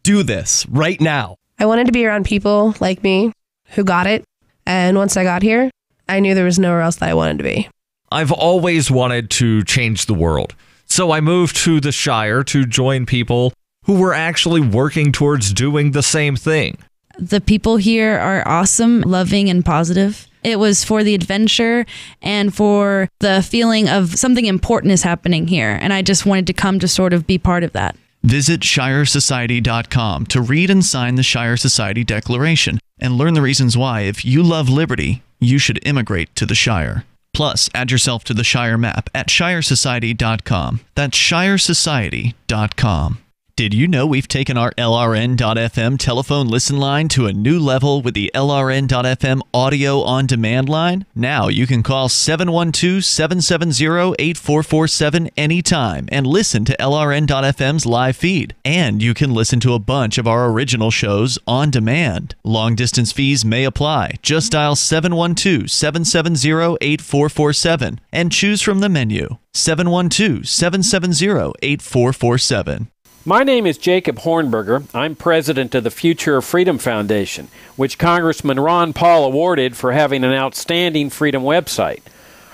Speaker 24: do this right now.
Speaker 25: I wanted to be around people like me who got it, and once I got here, I knew there was nowhere else that I wanted to be.
Speaker 1: I've always wanted to change the world, so I moved to the Shire to join people who were actually working towards doing the same thing.
Speaker 26: The people here are awesome, loving, and positive. It was for the adventure and for the feeling of something important is happening here, and I just wanted to come to sort of be part of that.
Speaker 6: Visit ShireSociety.com to read and sign the Shire Society Declaration and learn the reasons why, if you love liberty, you should immigrate to the Shire. Plus, add yourself to the Shire map at ShireSociety.com. That's ShireSociety.com. Did you know we've taken our LRN.FM telephone listen line to a new level with the LRN.FM audio on demand line? Now you can call 712-770-8447 anytime and listen to LRN.FM's live feed. And you can listen to a bunch of our original shows on demand. Long distance fees may apply. Just dial 712-770-8447 and choose from the menu. 712-770-8447.
Speaker 27: My name is Jacob Hornberger. I'm president of the Future of Freedom Foundation, which Congressman Ron Paul awarded for having an outstanding freedom website.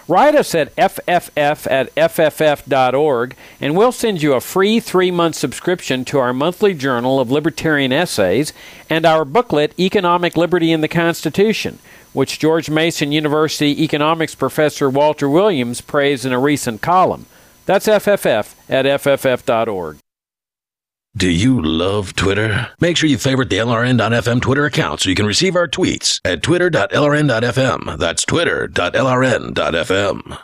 Speaker 27: Write us at fff@fff.org, and we'll send you a free 3-month subscription to our monthly journal of libertarian essays and our booklet, Economic Liberty in the Constitution, which George Mason University economics professor Walter Williams praised in a recent column. That's fff@fff.org.
Speaker 5: Do you love Twitter? Make sure you favorite the LRN.FM Twitter account so you can receive our tweets at twitter.lrn.fm. That's twitter.lrn.fm.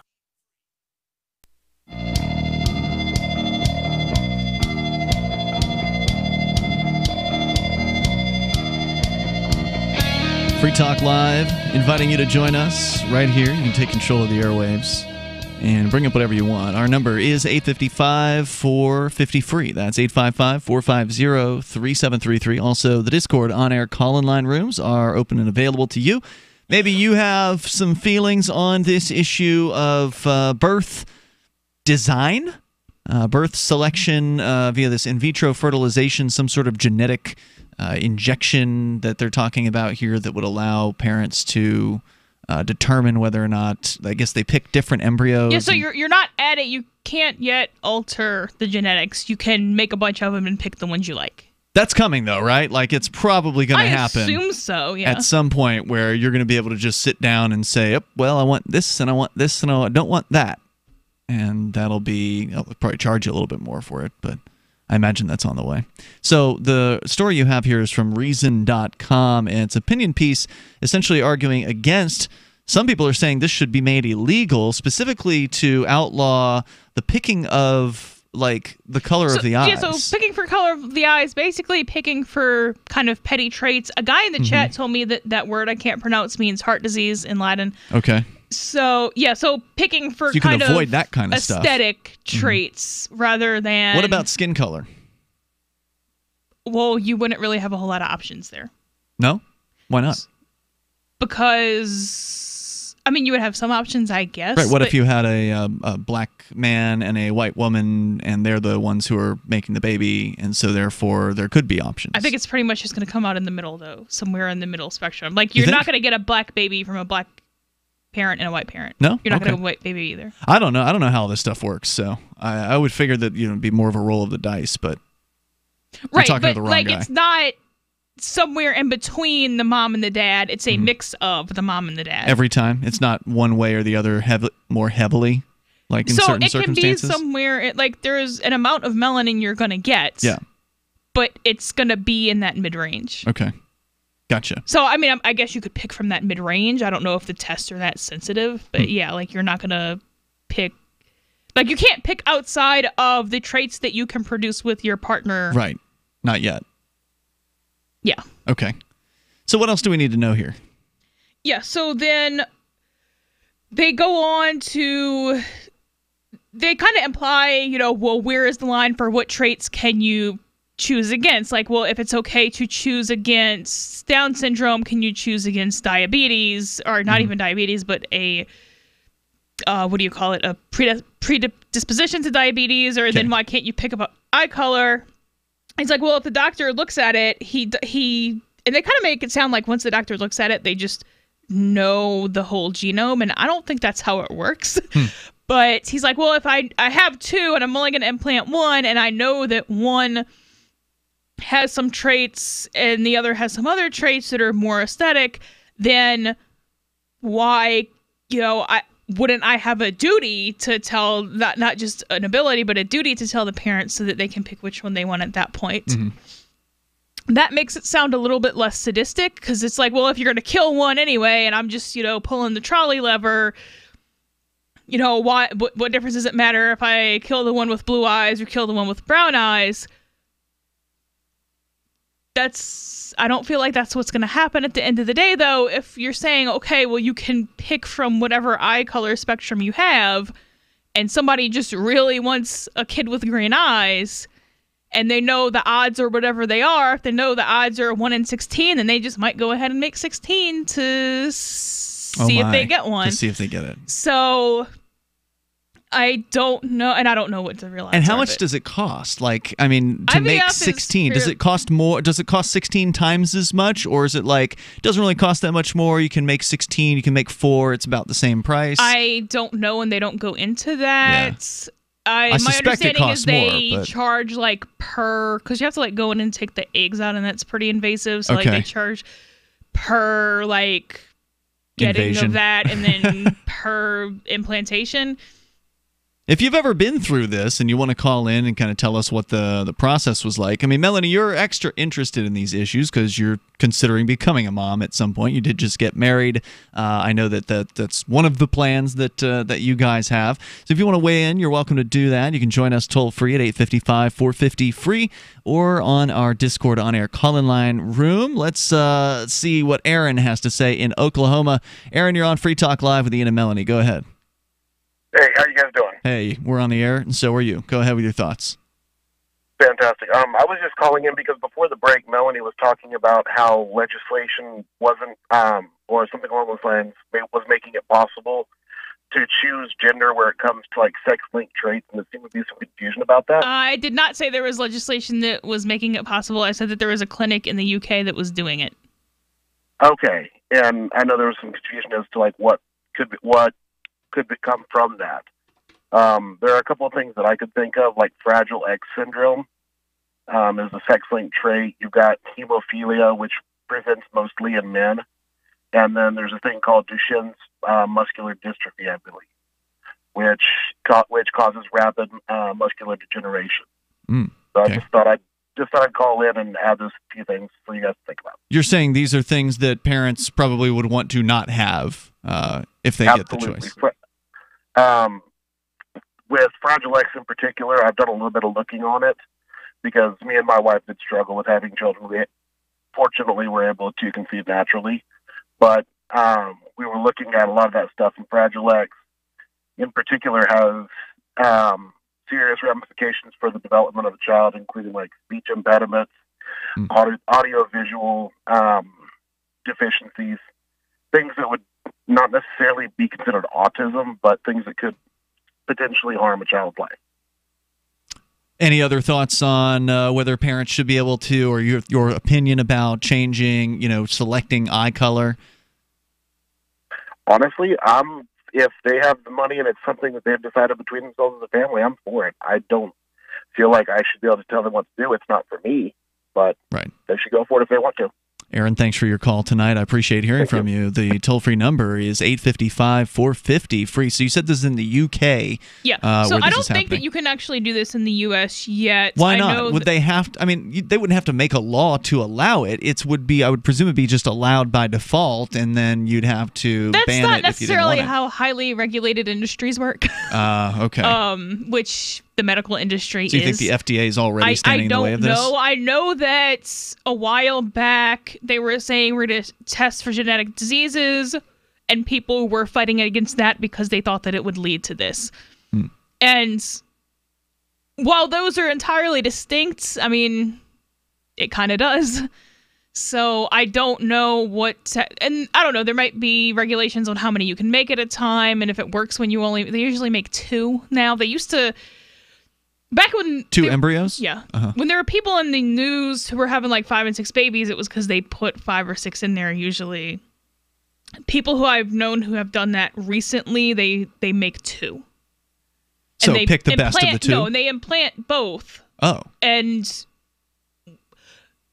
Speaker 6: Free Talk Live, inviting you to join us right here. You can take control of the airwaves and bring up whatever you want. Our number is 855-450-FREE. That's 855-450-3733. Also, the Discord on-air call-in line rooms are open and available to you. Maybe you have some feelings on this issue of birth design, birth selection via this in vitro fertilization, some sort of genetic injection that they're talking about here that would allow parents to determine whether or not, I guess they pick different embryos.
Speaker 8: Yeah, so you're not at it. You can't yet alter the genetics. You can make a bunch of them and pick the ones you like.
Speaker 6: That's coming, though, right? Like, it's probably going to happen.
Speaker 8: I assume so, yeah.
Speaker 6: At some point where you're going to be able to just sit down and say, oh, well, I want this, and I want this, and I don't want that. And that'll be, I'll probably charge you a little bit more for it, but I imagine that's on the way. So the story you have here is from Reason.com, and it's an opinion piece essentially arguing against. Some people are saying this should be made illegal, specifically to outlaw the picking of, like, the color of the eyes.
Speaker 8: Yeah, so picking for color of the eyes, basically picking for kind of petty traits. A guy in the chat told me that word I can't pronounce means heart disease in Latin.
Speaker 6: Okay.
Speaker 8: So, yeah, so picking for
Speaker 6: so you
Speaker 8: kind
Speaker 6: can avoid that kind of
Speaker 8: aesthetic traits rather than...
Speaker 6: What about skin color?
Speaker 8: Well, you wouldn't really have a whole lot of options there.
Speaker 6: No? Why not?
Speaker 8: Because, I mean, you would have some options, I guess.
Speaker 6: Right, what if you had a black man and a white woman, and they're the ones who are making the baby, and so therefore there could be options?
Speaker 8: I think it's pretty much just going to come out in the middle, though, somewhere in the middle spectrum. Like, you're not going to get a black baby from a black parent and a white parent.
Speaker 6: No?
Speaker 8: You're not going to get a white baby either.
Speaker 6: I don't know. I don't know how this stuff works, so I would figure that, it'd be more of a roll of the dice, but
Speaker 8: right,
Speaker 6: talking
Speaker 8: but
Speaker 6: to the wrong
Speaker 8: like
Speaker 6: guy.
Speaker 8: It's not somewhere in between the mom and the dad. It's a mix of the mom and the dad.
Speaker 6: Every time? It's not one way or the other more heavily, like in certain circumstances?
Speaker 8: So it can be somewhere, like there's an amount of melanin you're going to get.
Speaker 6: Yeah.
Speaker 8: But it's going to be in that mid-range.
Speaker 6: Okay. Gotcha.
Speaker 8: So, I mean, I guess you could pick from that mid-range. I don't know if the tests are that sensitive, but yeah, like you're not going to pick... Like, you can't pick outside of the traits that you can produce with your partner.
Speaker 6: Right. Not yet.
Speaker 8: Yeah.
Speaker 6: Okay. So what else do we need to know here?
Speaker 8: Yeah, so then they go on to... They kind of imply, well, where is the line for what traits can you choose against? Like, well, if it's okay to choose against Down syndrome, can you choose against diabetes? Or not even diabetes, but a... what do you call it? A predisposition to diabetes, or then why can't you pick up eye color? He's like, well, if the doctor looks at it, he and they kind of make it sound like once the doctor looks at it, they just know the whole genome, and I don't think that's how it works. But he's like, well, if I have two and I'm only going to implant one, and I know that one has some traits and the other has some other traits that are more aesthetic, then why, wouldn't I have a duty to tell, not just an ability, but a duty to tell the parents so that they can pick which one they want at that point? That makes it sound a little bit less sadistic, because it's like, well, if you're going to kill one anyway, and I'm just, pulling the trolley lever, what difference does it matter if I kill the one with blue eyes or kill the one with brown eyes? I don't feel like that's what's going to happen at the end of the day, though. If you're saying, okay, well, you can pick from whatever eye color spectrum you have, and somebody just really wants a kid with green eyes, and they know the odds are whatever they are, if they know the odds are 1 in 16, then they just might go ahead and make 16 to see if they get one.
Speaker 6: To see if they get it.
Speaker 8: So, I don't know, and I don't know what the real
Speaker 6: And how
Speaker 8: answer
Speaker 6: much
Speaker 8: of it.
Speaker 6: does it cost? Like, I mean, to make
Speaker 8: IVF is
Speaker 6: 16, does
Speaker 8: fair-
Speaker 6: it cost more? Does it cost 16 times as much, or is it like it doesn't really cost that much more? You can make 16, you can make 4. It's about the same price.
Speaker 8: I don't know, and they don't go into that.
Speaker 6: I
Speaker 8: my
Speaker 6: suspect it
Speaker 8: understanding
Speaker 6: costs
Speaker 8: is they
Speaker 6: more, but-
Speaker 8: charge like per, because you have to like go in and take the eggs out, and that's pretty invasive. So like
Speaker 6: Okay.
Speaker 8: they charge per like getting
Speaker 6: Invasion.
Speaker 8: of that, and then per implantation.
Speaker 6: If you've ever been through this and you want to call in and kind of tell us what the process was like, I mean, Melanie, you're extra interested in these issues because you're considering becoming a mom at some point. You did just get married. I know that's one of the plans that you guys have. So if you want to weigh in, you're welcome to do that. You can join us toll free at 855-450-FREE or on our Discord on-air call-in line room. Let's see what Aaron has to say in Oklahoma. Aaron, you're on Free Talk Live with Ian and Melanie. Go ahead.
Speaker 11: Hey, how you guys doing?
Speaker 6: Hey, we're on the air, and so are you. Go ahead with your thoughts.
Speaker 11: Fantastic. I was just calling in because before the break, Melanie was talking about how legislation wasn't, or something along those lines, was making it possible to choose gender where it comes to like sex-linked traits, and there seemed to be some confusion about that.
Speaker 8: I did not say there was legislation that was making it possible. I said that there was a clinic in the UK that was doing it.
Speaker 11: Okay, and I know there was some confusion as to like what could come from that. There are a couple of things that I could think of, like Fragile X syndrome is a sex-linked trait. You've got hemophilia, which presents mostly in men, and then there's a thing called Duchenne's muscular dystrophy, I believe, which causes rapid muscular degeneration. So I just thought I'd call in and add those few things for you guys to think about.
Speaker 6: You're saying these are things that parents probably would want to not have if they get the choice.
Speaker 11: With Fragile X in particular, I've done a little bit of looking on it because me and my wife did struggle with having children. We fortunately were able to conceive naturally, but we were looking at a lot of that stuff, and Fragile X in particular has serious ramifications for the development of a child, including like speech impediments, audio-visual deficiencies, things that would not necessarily be considered autism, but things that could potentially harm a child's life.
Speaker 6: Any other thoughts on whether parents should be able to, or your opinion about changing, selecting eye color?
Speaker 11: Honestly, if they have the money and it's something that they've decided between themselves as a family, I'm for it. I don't feel like I should be able to tell them what to do. It's not for me, but they should go for it if they want to.
Speaker 6: Aaron, thanks for your call tonight. I appreciate hearing from you. The toll-free number is 855-450-FREE. So you said this is in the UK.
Speaker 8: Yeah. So I don't think that you can actually do this in the U.S. yet.
Speaker 6: Why not? Would they have to, they wouldn't have to make a law to allow it. I would presume it'd be just allowed by default, and then you'd have to ban it if you didn't want it.
Speaker 8: That's not necessarily how highly regulated industries work.
Speaker 6: Okay.
Speaker 8: Which the medical industry is.
Speaker 6: So you think the FDA is already standing in the way of this?
Speaker 8: I don't know. I know that a while back they were saying we're going to test for genetic diseases, and people were fighting against that because they thought that it would lead to this. And while those are entirely distinct, it kind of does. So I don't know and I don't know, there might be regulations on how many you can make at a time, and if it works when they usually make 2 now. They used to, back when...
Speaker 6: 2 embryos?
Speaker 8: Yeah. When there were people in the news who were having like 5 and 6 babies, it was because they put 5 or 6 in there usually. People who I've known who have done that recently, they make 2.
Speaker 6: So they pick the best of the 2?
Speaker 8: No, and they implant both.
Speaker 6: Oh.
Speaker 8: And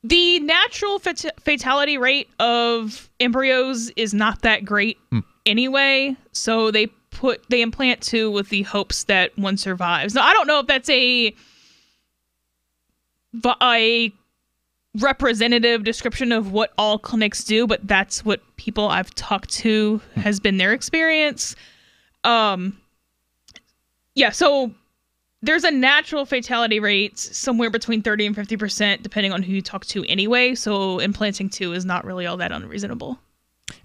Speaker 8: the natural fatality rate of embryos is not that great anyway, so they implant 2 with the hopes that one survives. Now, I don't know if that's a representative description of what all clinics do, but that's what people I've talked to has been their experience. So there's a natural fatality rate somewhere between 30 and 50%, depending on who you talk to anyway, so implanting 2 is not really all that unreasonable.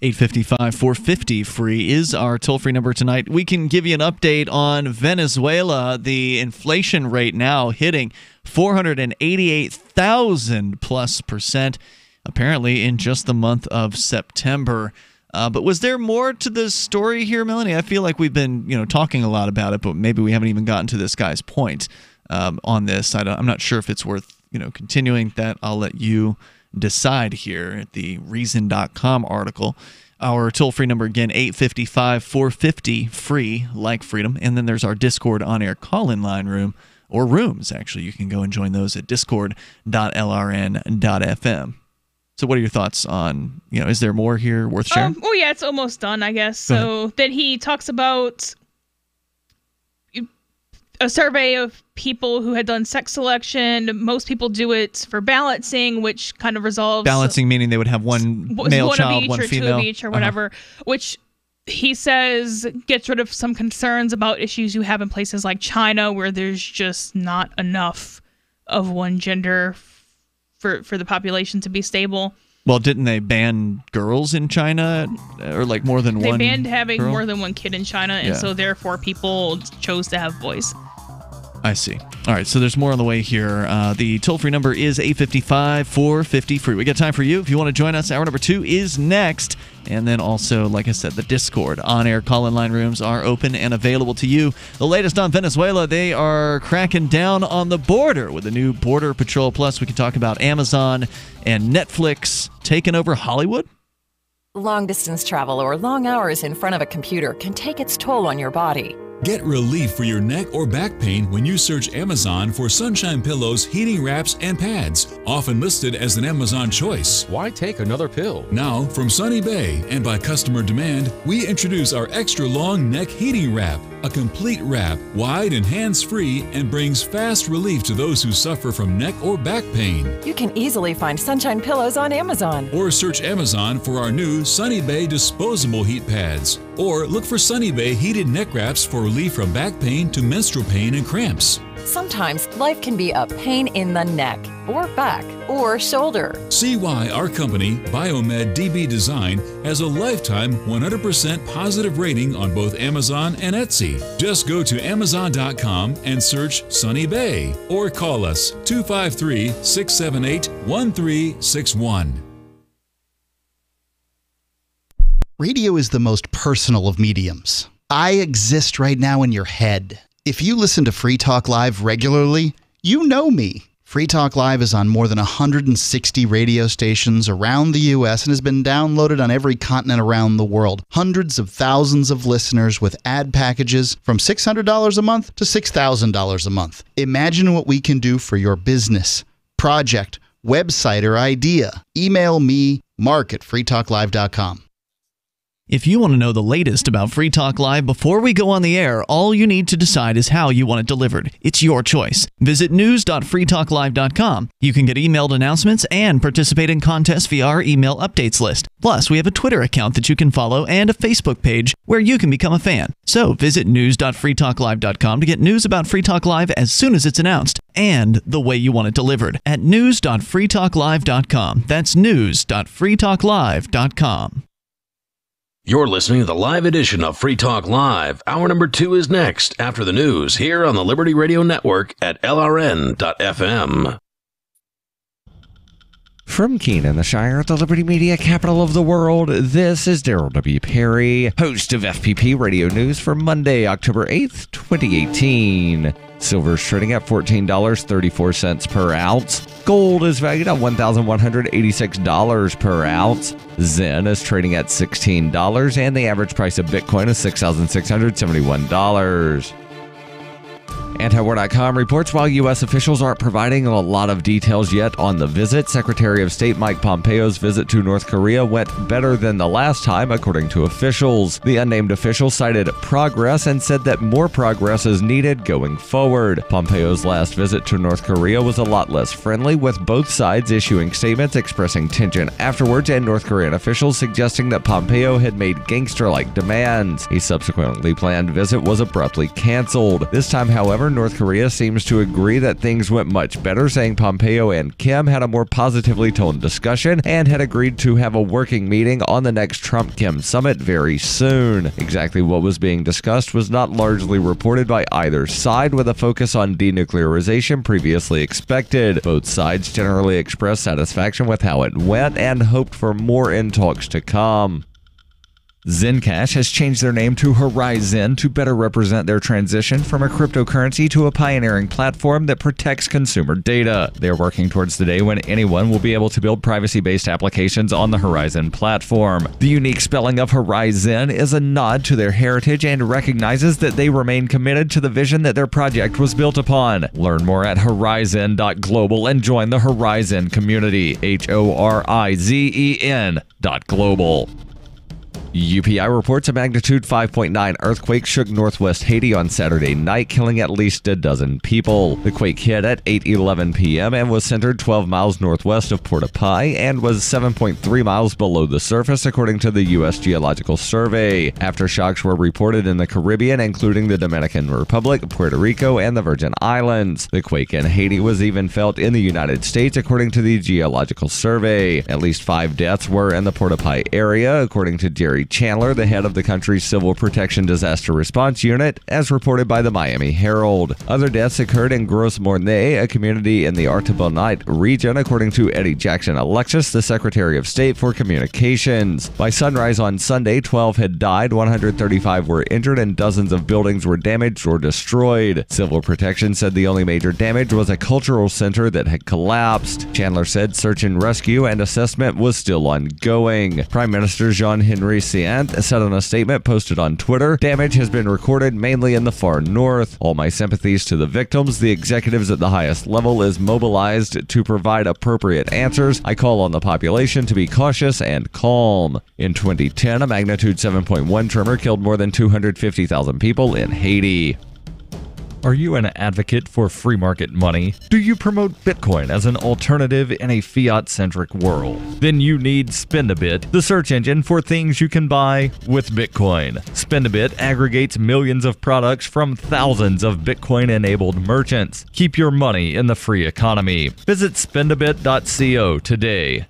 Speaker 6: 855-450-FREE is our toll-free number tonight. We can give you an update on Venezuela. The inflation rate now hitting 488,000+%, apparently in just the month of September. But was there more to the story here, Melanie? I feel like we've been, talking a lot about it, but maybe we haven't even gotten to this guy's point on this. I'm not sure if it's worth, continuing that. I'll let you decide here at the Reason.com article. Our toll-free number, again, 855-450-FREE, like freedom. And then there's our Discord on-air call-in line room, or rooms, actually. You can go and join those at discord.lrn.fm. So what are your thoughts on, is there more here worth sharing?
Speaker 8: Well, yeah, it's almost done, I guess. So then he talks about a survey of people who had done sex selection. Most people do it for balancing, which kind of resolves...
Speaker 6: Balancing meaning they would have one male child, one female.
Speaker 8: Two of each or whatever, which he says gets rid of some concerns about issues you have in places like China where there's just not enough of one gender for the population to be stable.
Speaker 6: Well, didn't they ban girls in China, or like more than one?
Speaker 8: They banned having
Speaker 6: girl?
Speaker 8: more than one kid in China, and so therefore people chose to have boys.
Speaker 6: I see. All right, so there's more on the way here. The toll-free number is 855-450-FREE. We got time for you. If you want to join us, hour number 2 is next. And then also, like I said, the Discord on-air call-in line rooms are open and available to you. The latest on Venezuela, they are cracking down on the border with the new Border Patrol Plus. We can talk about Amazon and Netflix taking over Hollywood.
Speaker 10: Long-distance travel or long hours in front of a computer can take its toll on your body.
Speaker 12: Get relief for your neck or back pain when you search Amazon for Sunshine Pillows, heating wraps, and pads, often listed as an Amazon choice.
Speaker 13: Why take another pill?
Speaker 12: Now, from Sunny Bay and by customer demand, we introduce our extra long neck heating wrap, a complete wrap, wide and hands-free, and brings fast relief to those who suffer from neck or back pain.
Speaker 10: You can easily find Sunshine Pillows on Amazon.
Speaker 12: Or search Amazon for our new Sunny Bay disposable heat pads. Or look for Sunny Bay heated neck wraps for relief from back pain to menstrual pain and cramps.
Speaker 10: Sometimes life can be a pain in the neck, or back, or shoulder.
Speaker 12: See why our company, Biomed DB Design, has a lifetime 100% positive rating on both Amazon and Etsy. Just go to Amazon.com and search Sunny Bay, or call us 253-678-1361.
Speaker 14: Radio is the most personal of mediums. I exist right now in your head. If you listen to Free Talk Live regularly, you know me. Free Talk Live is on more than 160 radio stations around the U.S. and has been downloaded on every continent around the world. Hundreds of thousands of listeners with ad packages from $600 a month to $6,000 a month. Imagine what we can do for your business, project, website, or idea. Email me, mark@freetalklive.com.
Speaker 6: If you want to know the latest about Free Talk Live before we go on the air, all you need to decide is how you want it delivered. It's your choice. Visit news.freetalklive.com. You can get emailed announcements and participate in contests via our email updates list. Plus, we have a Twitter account that you can follow and a Facebook page where you can become a fan. So visit news.freetalklive.com to get news about Free Talk Live as soon as it's announced and the way you want it delivered at news.freetalklive.com. That's news.freetalklive.com.
Speaker 5: You're listening to the live edition of Free Talk Live. Hour number 2 is next after the news here on the Liberty Radio Network at LRN.FM.
Speaker 1: From Keene in the Shire, the Liberty Media capital of the world, this is Daryl W. Perry, host of FPP Radio News for Monday, October 8th, 2018. Silver's trading at $14.34 per ounce. Gold is valued at $1,186 per ounce. Zen is trading at $16, and the average price of Bitcoin is $6,671. Antiwar.com reports while U.S. officials aren't providing a lot of details yet on the visit, Secretary of State Mike Pompeo's visit to North Korea went better than the last time, according to officials. The unnamed official cited progress and said that more progress is needed going forward. Pompeo's last visit to North Korea was a lot less friendly, with both sides issuing statements expressing tension afterwards and North Korean officials suggesting that Pompeo had made gangster-like demands. A subsequently planned visit was abruptly canceled. This time, however, North Korea seems to agree that things went much better, saying Pompeo and Kim had a more positively toned discussion and had agreed to have a working meeting on the next Trump-Kim summit very soon. Exactly what was being discussed was not largely reported by either side, with a focus on denuclearization previously expected. Both sides generally expressed satisfaction with how it went and hoped for more in talks to come. Zencash has changed their name to Horizon to better represent their transition from a cryptocurrency to a pioneering platform that protects consumer data. They are working towards the day when anyone will be able to build privacy-based applications on the Horizon platform. The unique spelling of Horizon is a nod to their heritage and recognizes that they remain committed to the vision that their project was built upon. Learn more at horizon.global and join the Horizon community. HORIZEN.global. UPI reports a magnitude 5.9 earthquake shook northwest Haiti on Saturday night, killing at least a dozen people. The quake hit at 8:11 p.m. and was centered 12 miles northwest of Port-au-Prince and was 7.3 miles below the surface, according to the U.S. Geological Survey. Aftershocks were reported in the Caribbean, including the Dominican Republic, Puerto Rico, and the Virgin Islands. The quake in Haiti was even felt in the United States, according to the Geological Survey. At least 5 deaths were in the Port-au-Prince area, according to Jerry Chandler, the head of the country's Civil Protection Disaster Response Unit, as reported by the Miami Herald. Other deaths occurred in Gros Mornay, a community in the Artibonite region, according to Eddie Jackson Alexis, the Secretary of State for Communications. By sunrise on Sunday, 12 had died, 135 were injured, and dozens of buildings were damaged or destroyed. Civil Protection said the only major damage was a cultural center that had collapsed. Chandler said search and rescue and assessment was still ongoing. Prime Minister Jean-Henri said in a statement posted on Twitter, "Damage has been recorded mainly in the far north. All my sympathies to the victims. The executives at the highest level is mobilized to provide appropriate answers. I call on the population to be cautious and calm." In 2010, a magnitude 7.1 tremor killed more than 250,000 people in Haiti. Are you an advocate for free market money? Do you promote Bitcoin as an alternative in a fiat-centric world? Then you need Spendabit, the search engine for things you can buy with Bitcoin. Spendabit aggregates millions of products from thousands of Bitcoin-enabled merchants. Keep your money in the free economy. Visit spendabit.co today.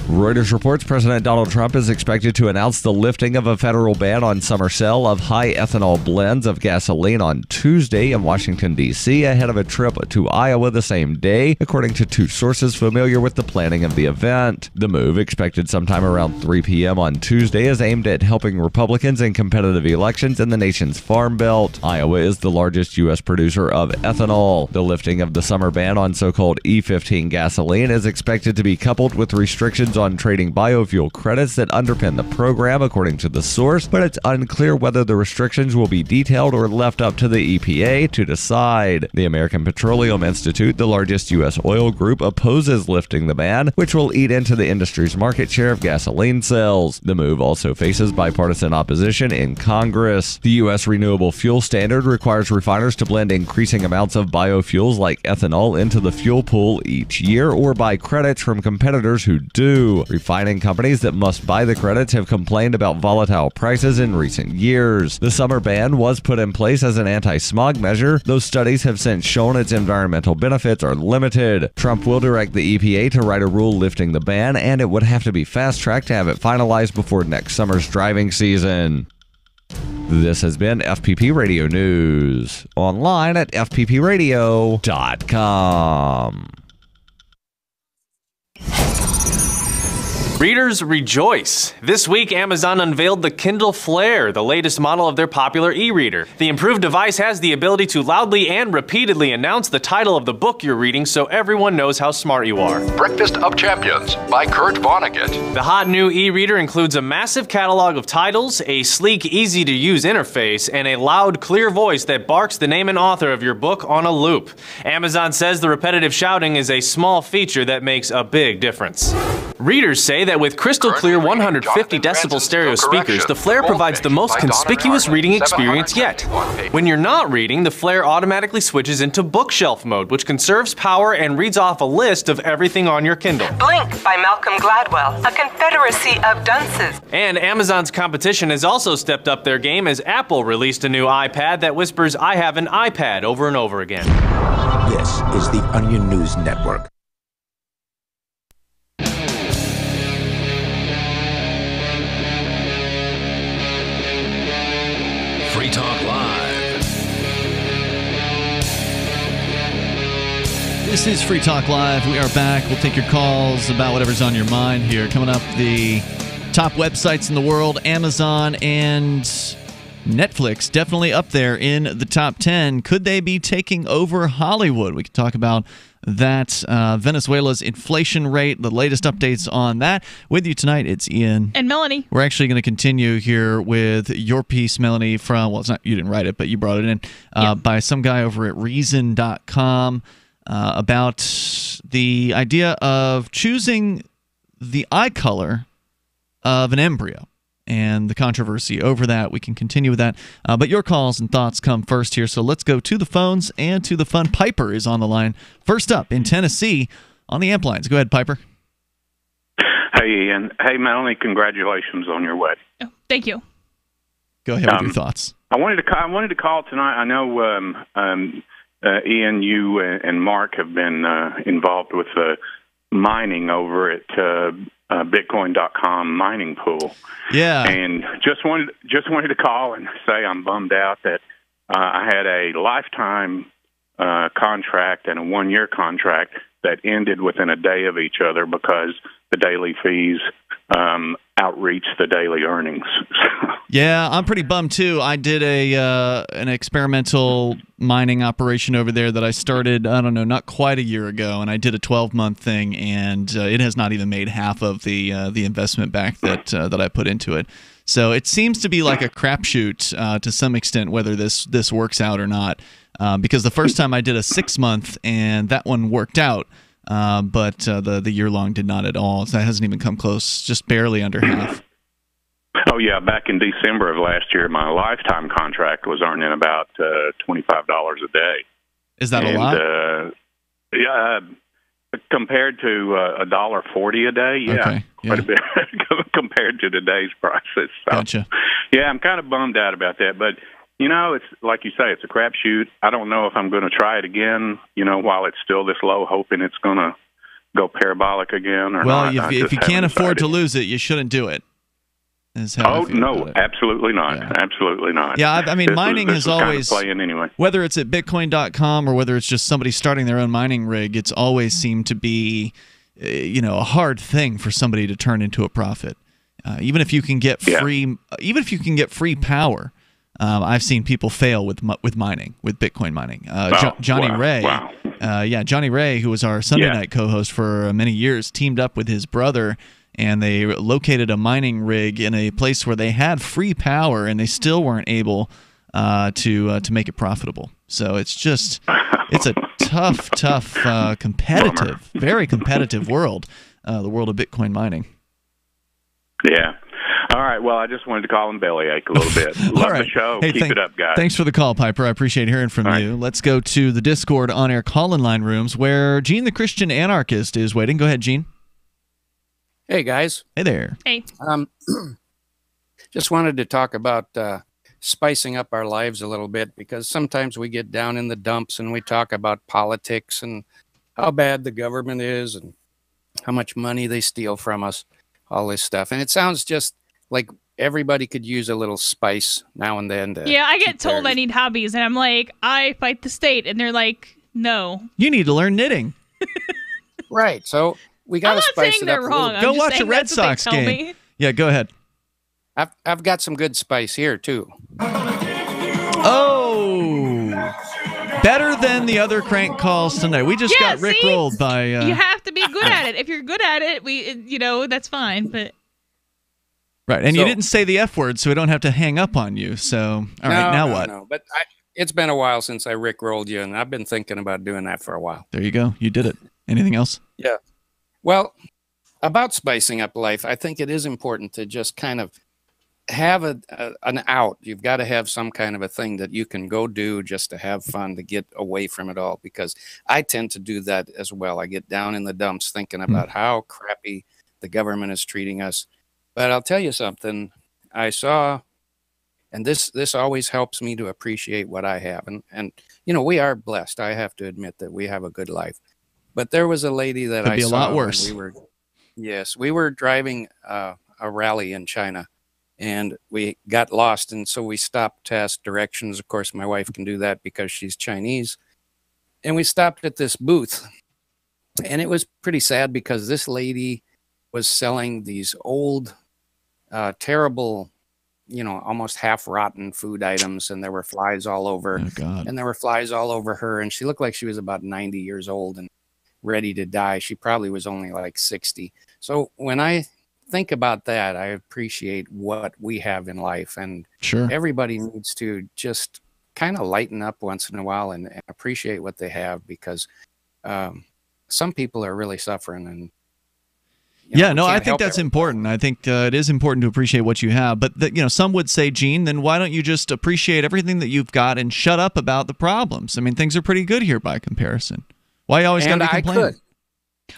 Speaker 1: Reuters reports President Donald Trump is expected to announce the lifting of a federal ban on summer sale of high ethanol blends of gasoline on Tuesday in Washington, D.C., ahead of a trip to Iowa the same day, according to 2 sources familiar with the planning of the event. The move, expected sometime around 3 p.m. on Tuesday, is aimed at helping Republicans in competitive elections in the nation's Farm Belt. Iowa is the largest U.S. producer of ethanol. The lifting of the summer ban on so-called E15 gasoline is expected to be coupled with restrictions on trading biofuel credits that underpin the program, according to the source, but it's unclear whether the restrictions will be detailed or left up to the EPA to decide. The American Petroleum Institute, the largest U.S. oil group, opposes lifting the ban, which will eat into the industry's market share of gasoline sales. The move also faces bipartisan opposition in Congress. The U.S. Renewable Fuel Standard requires refiners to blend increasing amounts of biofuels like ethanol into the fuel pool each year or buy credits from competitors who do. Refining companies that must buy the credits have complained about volatile prices in recent years. The summer ban was put in place as an anti-smog measure, though studies have since shown its environmental benefits are limited. Trump will direct the EPA to write a rule lifting the ban, and it would have to be fast-tracked to have it finalized before next summer's driving season. This has been FPP Radio News, online at fppradio.com.
Speaker 13: Readers rejoice! This week, Amazon unveiled the Kindle Flair, the latest model of their popular e-reader. The improved device has the ability to loudly and repeatedly announce the title of the book you're reading so everyone knows how smart you are.
Speaker 15: Breakfast of Champions by Kurt Vonnegut.
Speaker 13: The hot new e-reader includes a massive catalog of titles, a sleek, easy-to-use interface, and a loud, clear voice that barks the name and author of your book on a loop. Amazon says the repetitive shouting is a small feature that makes a big difference. Readers say that with crystal clear 150 decibel stereo speakers, the Flair provides the most conspicuous reading experience yet. When you're not reading, the Flair automatically switches into bookshelf mode, which conserves power and reads off a list of everything on your Kindle.
Speaker 16: Blink by Malcolm Gladwell, a confederacy of dunces.
Speaker 13: And Amazon's competition has also stepped up their game as Apple released a new iPad that whispers, "I have an iPad," over and over again.
Speaker 17: This is the Onion News Network.
Speaker 5: Free Talk Live.
Speaker 6: This is Free Talk Live. We are back. We'll take your calls about whatever's on your mind here. Coming up, the Top websites in the world, Amazon and Netflix definitely up there in the top 10. Could they be taking over Hollywood? We could talk about that. Venezuela's inflation rate, the latest updates on that. With you tonight, it's Ian.
Speaker 8: And Melanie.
Speaker 6: We're actually going to continue here with your piece, Melanie, from, well, it's not, you didn't write it, but you brought it in, by some guy over at Reason.com about the idea of choosing the eye color of an embryo and the controversy over that. We can continue with that. But your calls and thoughts come first here. So let's go to the phones and to the fun. Piper is on the line. First up in Tennessee on the amp lines. Go ahead, Piper.
Speaker 2: Hey, Ian. Hey, Melanie, congratulations on your wedding.
Speaker 8: Oh, thank you.
Speaker 6: Go ahead with your thoughts.
Speaker 2: I wanted to call tonight. I know, Ian, you and Mark have been involved with mining over at Bitcoin.com mining pool.
Speaker 6: Yeah.
Speaker 2: And just wanted to call and say I'm bummed out that I had a lifetime contract and a 1-year contract that ended within a day of each other because the daily fees outreached the daily earnings.
Speaker 6: Yeah, I'm pretty bummed too. I did an experimental mining operation over there that I started, I don't know, not quite a year ago, and I did a 12-month thing, and it has not even made half of the investment back that I put into it. So it seems to be like a crapshoot to some extent whether this works out or not. Because the first time I did a 6-month, and that one worked out. But the year-long did not at all. So that hasn't even come close, just barely under half.
Speaker 2: Oh, yeah. Back in December of last year, my lifetime contract was earning about $25 a day.
Speaker 6: Is that a lot?
Speaker 2: Yeah. Compared to $1.40 a day, yeah.
Speaker 6: Okay.
Speaker 2: Quite a bit compared to today's prices. So,
Speaker 6: gotcha.
Speaker 2: Yeah, I'm kind of bummed out about that. But, you know, it's like you say, it's a crapshoot. I don't know if I'm going to try it again, you know, while it's still this low, hoping it's going to go parabolic again or not.
Speaker 6: Well, if you can't afford to lose it, you shouldn't do it.
Speaker 2: No, absolutely not. Yeah. Absolutely not.
Speaker 6: Yeah, I mean, mining has always,
Speaker 2: kind of playing anyway.
Speaker 6: Whether it's at Bitcoin.com or whether it's just somebody starting their own mining rig, it's always seemed to be, a hard thing for somebody to turn into a profit. Even if you can get free power. I've seen people fail with mining, with Bitcoin mining. Johnny Ray, Johnny Ray, who was our Sunday night co-host for many years, teamed up with his brother, and they located a mining rig in a place where they had free power, and they still weren't able to make it profitable. So it's a tough, competitive, very competitive world, the world of Bitcoin mining.
Speaker 2: Yeah. All right. Well, I just wanted to call him bellyache a little bit. Love the show.
Speaker 6: Hey,
Speaker 2: Keep it up, guys.
Speaker 6: Thanks for the call, Piper. I appreciate hearing from you. Let's go to the Discord on-air call-in line rooms where Gene the Christian Anarchist is waiting. Go ahead, Gene.
Speaker 3: Hey, guys.
Speaker 6: Hey there.
Speaker 8: Hey.
Speaker 3: Just wanted to talk about spicing up our lives a little bit, because sometimes we get down in the dumps and we talk about politics and how bad the government is and how much money they steal from us, all this stuff. And it sounds just like everybody could use a little spice now and then.
Speaker 8: Yeah, I get told I need hobbies, and I'm like, I fight the state, and they're like, no.
Speaker 6: You need to learn knitting.
Speaker 3: Right, so we got to spice it up.
Speaker 8: I'm not saying they're wrong.
Speaker 6: Go watch a Red Sox game. Yeah, go ahead.
Speaker 3: I've got some good spice here, too.
Speaker 6: Oh, better than the other crank calls tonight. We just got rickrolled by...
Speaker 8: You have to be good at it. If you're good at it, that's fine, but...
Speaker 6: Right, and you didn't say the F word, so we don't have to hang up on you. So, all right, now what?
Speaker 3: No, but it's been a while since I rickrolled you, and I've been thinking about doing that for a while.
Speaker 6: There you go. You did it. Anything else?
Speaker 3: Yeah. Well, about spicing up life, I think it is important to just kind of have an out. You've got to have some kind of a thing that you can go do just to have fun, to get away from it all, because I tend to do that as well. I get down in the dumps thinking about how crappy the government is treating us. But I'll tell you something I saw, and this always helps me to appreciate what I have. And we are blessed. I have to admit that we have a good life. But there was a lady that I saw.
Speaker 6: Could be a lot worse.
Speaker 3: We were driving a rally in China, and we got lost. And so we stopped to ask directions. Of course, my wife can do that because she's Chinese. And we stopped at this booth. And it was pretty sad because this lady was selling these old terrible, almost half rotten food items, and there were flies all over.
Speaker 6: Oh, God.
Speaker 3: And there were flies all over her, and she looked like she was about 90 years old and ready to die. She probably was only like 60. So when I think about that, I appreciate what we have in life, and
Speaker 6: Sure.
Speaker 3: everybody needs to just kind of lighten up once in a while and appreciate what they have, because some people are really suffering. And
Speaker 6: I think that's important. I think it is important to appreciate what you have. But some would say, Gene, then why don't you just appreciate everything that you've got and shut up about the problems? I mean, things are pretty good here by comparison. Why you always got to be complaining?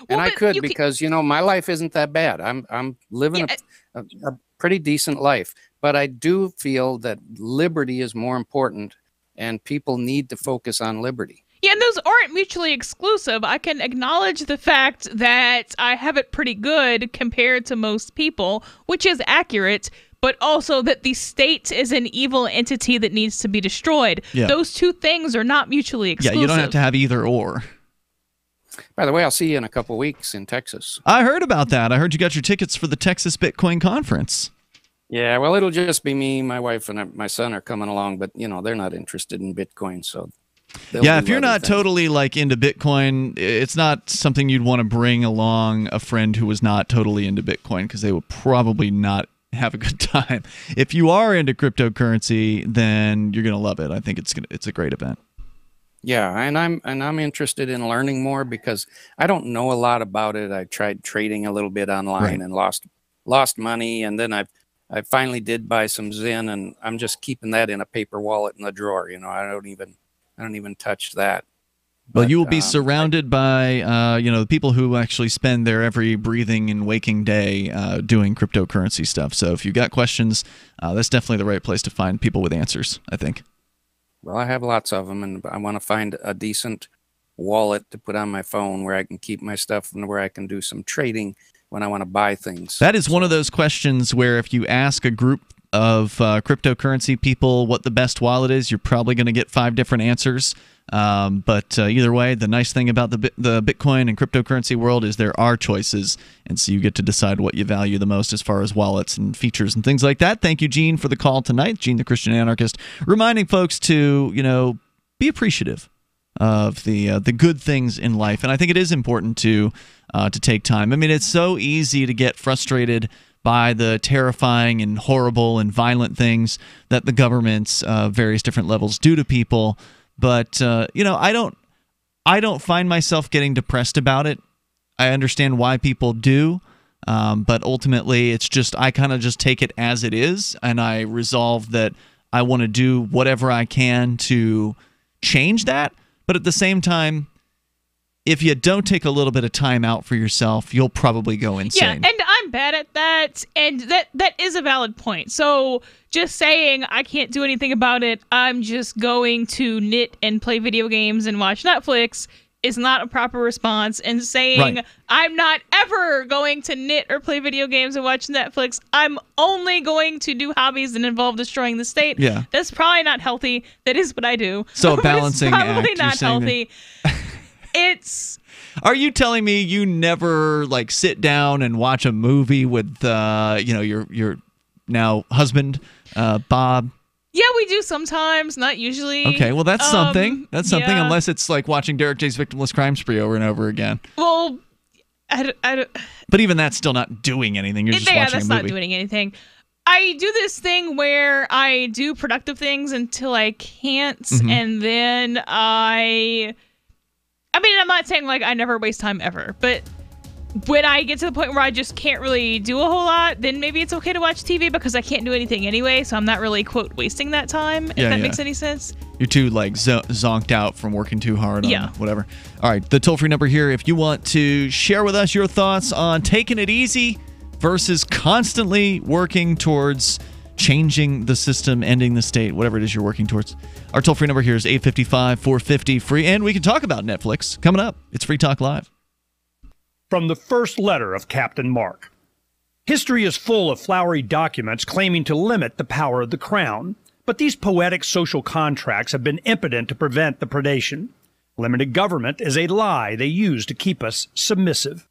Speaker 3: I could because my life isn't that bad. I'm living a pretty decent life, but I do feel that liberty is more important, and people need to focus on liberty.
Speaker 8: Yeah, and those aren't mutually exclusive. I can acknowledge the fact that I have it pretty good compared to most people, which is accurate, but also that the state is an evil entity that needs to be destroyed.
Speaker 6: Yeah.
Speaker 8: Those two things are not mutually exclusive.
Speaker 6: Yeah, you don't have to have either or.
Speaker 3: By the way, I'll see you in a couple weeks in Texas.
Speaker 6: I heard about that. I heard you got your tickets for the Texas Bitcoin Conference.
Speaker 3: Yeah, well, it'll just be me, my wife, and my son are coming along, but, they're not interested in Bitcoin, so...
Speaker 6: Yeah, if you're not totally into Bitcoin, it's not something you'd want to bring along a friend who was not totally into Bitcoin, because they would probably not have a good time. If you are into cryptocurrency, then you're going to love it. I think it's a great event.
Speaker 3: Yeah, and I'm interested in learning more, because I don't know a lot about it. I tried trading a little bit online and lost money, and then I finally did buy some Zen, and I'm just keeping that in a paper wallet in the drawer. I don't even touch that.
Speaker 6: Well, you will be surrounded by, the people who actually spend their every breathing and waking day doing cryptocurrency stuff. So if you've got questions, that's definitely the right place to find people with answers, I think.
Speaker 3: Well, I have lots of them, and I want to find a decent wallet to put on my phone where I can keep my stuff and where I can do some trading when I want to buy things.
Speaker 6: That is one of those questions where if you ask a group of cryptocurrency people what the best wallet is, you're probably going to get 5 different answers. But either way, the nice thing about the Bitcoin and cryptocurrency world is there are choices, and so you get to decide what you value the most as far as wallets and features and things like that. Thank you, Gene, for the call tonight. Gene, the Christian Anarchist, reminding folks to be appreciative of the good things in life, and I think it is important to take time. I mean, it's so easy to get frustrated by the terrifying and horrible and violent things that the government's various different levels do to people. But I don't find myself getting depressed about it. I understand why people do, but ultimately it's just I kind of just take it as it is, and I resolve that I want to do whatever I can to change that. But at the same time, if you don't take a little bit of time out for yourself, you'll probably go insane.
Speaker 8: Yeah, and I'm bad at that, and that is a valid point. So just saying I can't do anything about it, I'm just going to knit and play video games and watch Netflix is not a proper response. And saying I'm not ever going to knit or play video games and watch Netflix, I'm only going to do hobbies that involve destroying the state.
Speaker 6: Yeah.
Speaker 8: That's probably not healthy. That is what I do.
Speaker 6: So a balancing
Speaker 8: it's probably
Speaker 6: act,
Speaker 8: not healthy.
Speaker 6: Are you telling me you never sit down and watch a movie with your now husband, Bob?
Speaker 8: Yeah, we do sometimes, not usually.
Speaker 6: Okay, well that's something. That's something,
Speaker 8: yeah.
Speaker 6: unless it's like watching Derek J's Victimless Crime Spree over and over again.
Speaker 8: Well, I don't.
Speaker 6: But even that's still not doing anything. You're just watching a movie.
Speaker 8: That's not doing anything. I do this thing where I do productive things until I can't, and then I'm not saying I never waste time ever, but when I get to the point where I just can't really do a whole lot, then maybe it's okay to watch TV because I can't do anything anyway, so I'm not really, quote, wasting that time, if that makes any sense.
Speaker 6: You're too, zonked out from working too hard on whatever. All right, the toll-free number here, if you want to share with us your thoughts on taking it easy versus constantly working towards changing the system, ending the state, whatever it is you're working towards. Our toll-free number here is 855-450-FREE, and we can talk about Netflix. Coming up, it's Free Talk Live.
Speaker 7: From the first letter of Captain Mark. History is full of flowery documents claiming to limit the power of the crown, but these poetic social contracts have been impotent to prevent the predation. Limited government is a lie they use to keep us submissive.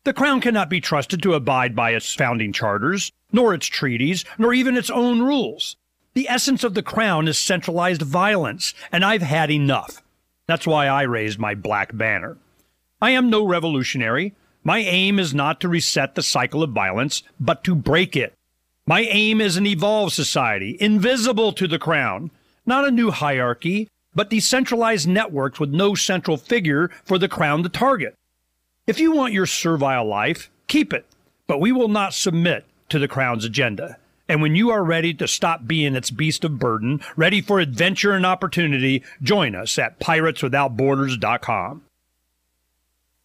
Speaker 7: The Crown cannot be trusted to abide by its founding charters, nor its treaties, nor even its own rules. The essence of the Crown is centralized violence, and I've had enough. That's why I raised my black banner. I am no revolutionary. My aim is not to reset the cycle of violence, but to break it. My aim is an evolved society, invisible to the Crown, not a new hierarchy, but decentralized networks with no central figure for the Crown to target. If you want your servile life, keep it, but we will not submit to the Crown's agenda. And when you are ready to stop being its beast of burden, ready for adventure and opportunity, join us at pirateswithoutborders.com.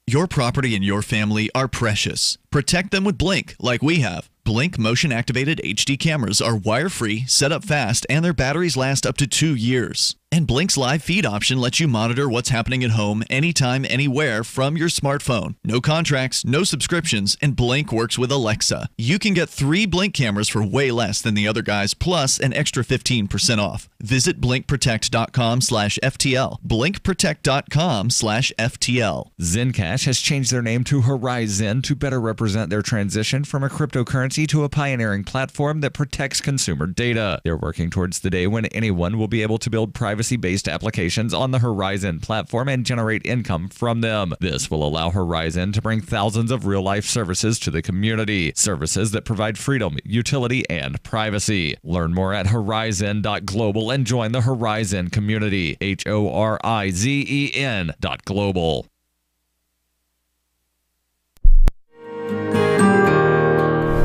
Speaker 6: Your property and your family are precious. Protect them with Blink, like we have. Blink motion-activated HD cameras are wire-free, set up fast, and their batteries last up to 2 years. And Blink's live feed option lets you monitor what's happening at home anytime, anywhere from your smartphone. No contracts, no subscriptions, and Blink works with Alexa. You can get 3 Blink cameras for way less than the other guys, plus an extra 15% off. Visit blinkprotect.com/FTL. blinkprotect.com/FTL.
Speaker 1: Zencash has changed their name to Horizon to better represent their transition from a cryptocurrency to a pioneering platform that protects consumer data. They're working towards the day when anyone will be able to build privacy-based applications on the Horizon platform and generate income from them. This will allow Horizon to bring thousands of real-life services to the community, services that provide freedom, utility, and privacy. Learn more at horizon.global and join the Horizon community. HORIZEN.global.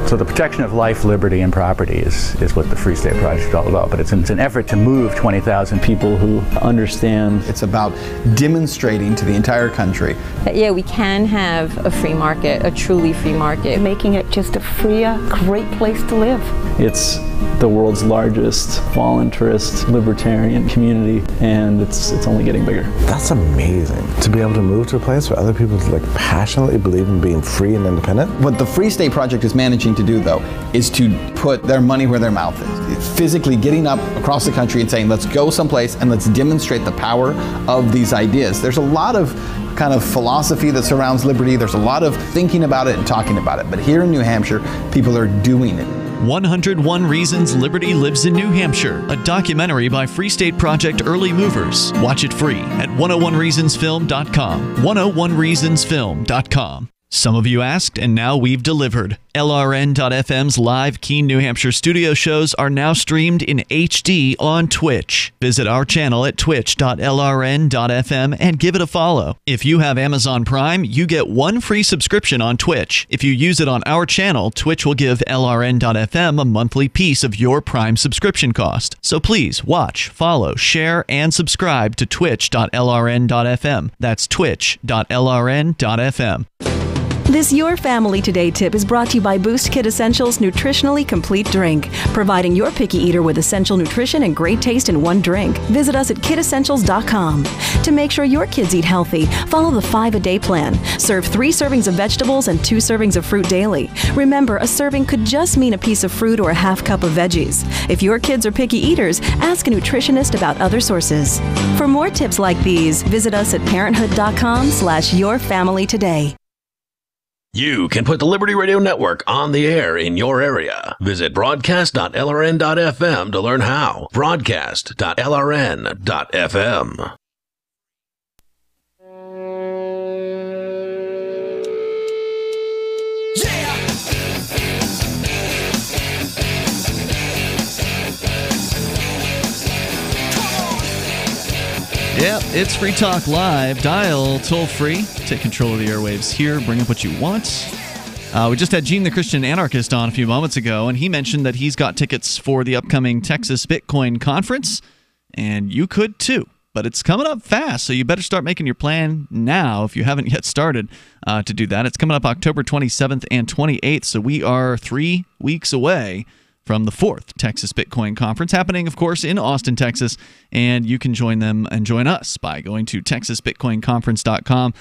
Speaker 4: So the protection of life, liberty, and property is what the Free State Project is all about. But it's an effort to move 20,000 people who understand.
Speaker 9: It's about demonstrating to the entire country
Speaker 18: that, yeah, we can have a free market, a truly free market. Making it just a freer, great place to live.
Speaker 4: It's the world's largest voluntarist libertarian community, and it's only getting bigger.
Speaker 19: That's amazing, to be able to move to a place where other people passionately believe in being free and independent.
Speaker 9: What the Free State Project is managing to do, though, is to put their money where their mouth is. Physically getting up across the country and saying, let's go someplace and let's demonstrate the power of these ideas. There's a lot of kind of philosophy that surrounds liberty. There's a lot of thinking about it and talking about it. But here in New Hampshire, people are doing it.
Speaker 6: 101 Reasons Liberty Lives in New Hampshire, a documentary by Free State Project Early Movers. Watch it free at 101reasonsfilm.com. 101reasonsfilm.com. Some of you asked, and now we've delivered. LRN.FM's live Keene, New Hampshire studio shows are now streamed in HD on Twitch. Visit our channel at twitch.lrn.fm and give it a follow. If you have Amazon Prime, you get 1 free subscription on Twitch. If you use it on our channel, Twitch will give LRN.FM a monthly piece of your Prime subscription cost. So please watch, follow, share, and subscribe to twitch.lrn.fm. That's twitch.lrn.fm.
Speaker 20: This Your Family Today tip is brought to you by Boost Kid Essentials Nutritionally Complete Drink, providing your picky eater with essential nutrition and great taste in one drink. Visit us at kidessentials.com. To make sure your kids eat healthy, follow the 5-a-day plan. Serve 3 servings of vegetables and 2 servings of fruit daily. Remember, a serving could just mean a piece of fruit or a half cup of veggies. If your kids are picky eaters, ask a nutritionist about other sources. For more tips like these, visit us at parenthood.com/yourfamilytoday.
Speaker 5: You can put the Liberty Radio Network on the air in your area. Visit broadcast.lrn.fm to learn how. Broadcast.lrn.fm.
Speaker 6: Yep, it's Free Talk Live. Dial toll free. Take control of the airwaves here. Bring up what you want. We just had Gene the Christian Anarchist on a few moments ago, and he mentioned that he's got tickets for the upcoming Texas Bitcoin Conference, and you could too. But it's coming up fast, so you better start making your plan now if you haven't yet started to do that. It's coming up October 27th and 28th, so we are 3 weeks away from the 4th Texas Bitcoin Conference, happening, of course, in Austin, Texas, and you can join them and join us by going to texasbitcoinconference.com.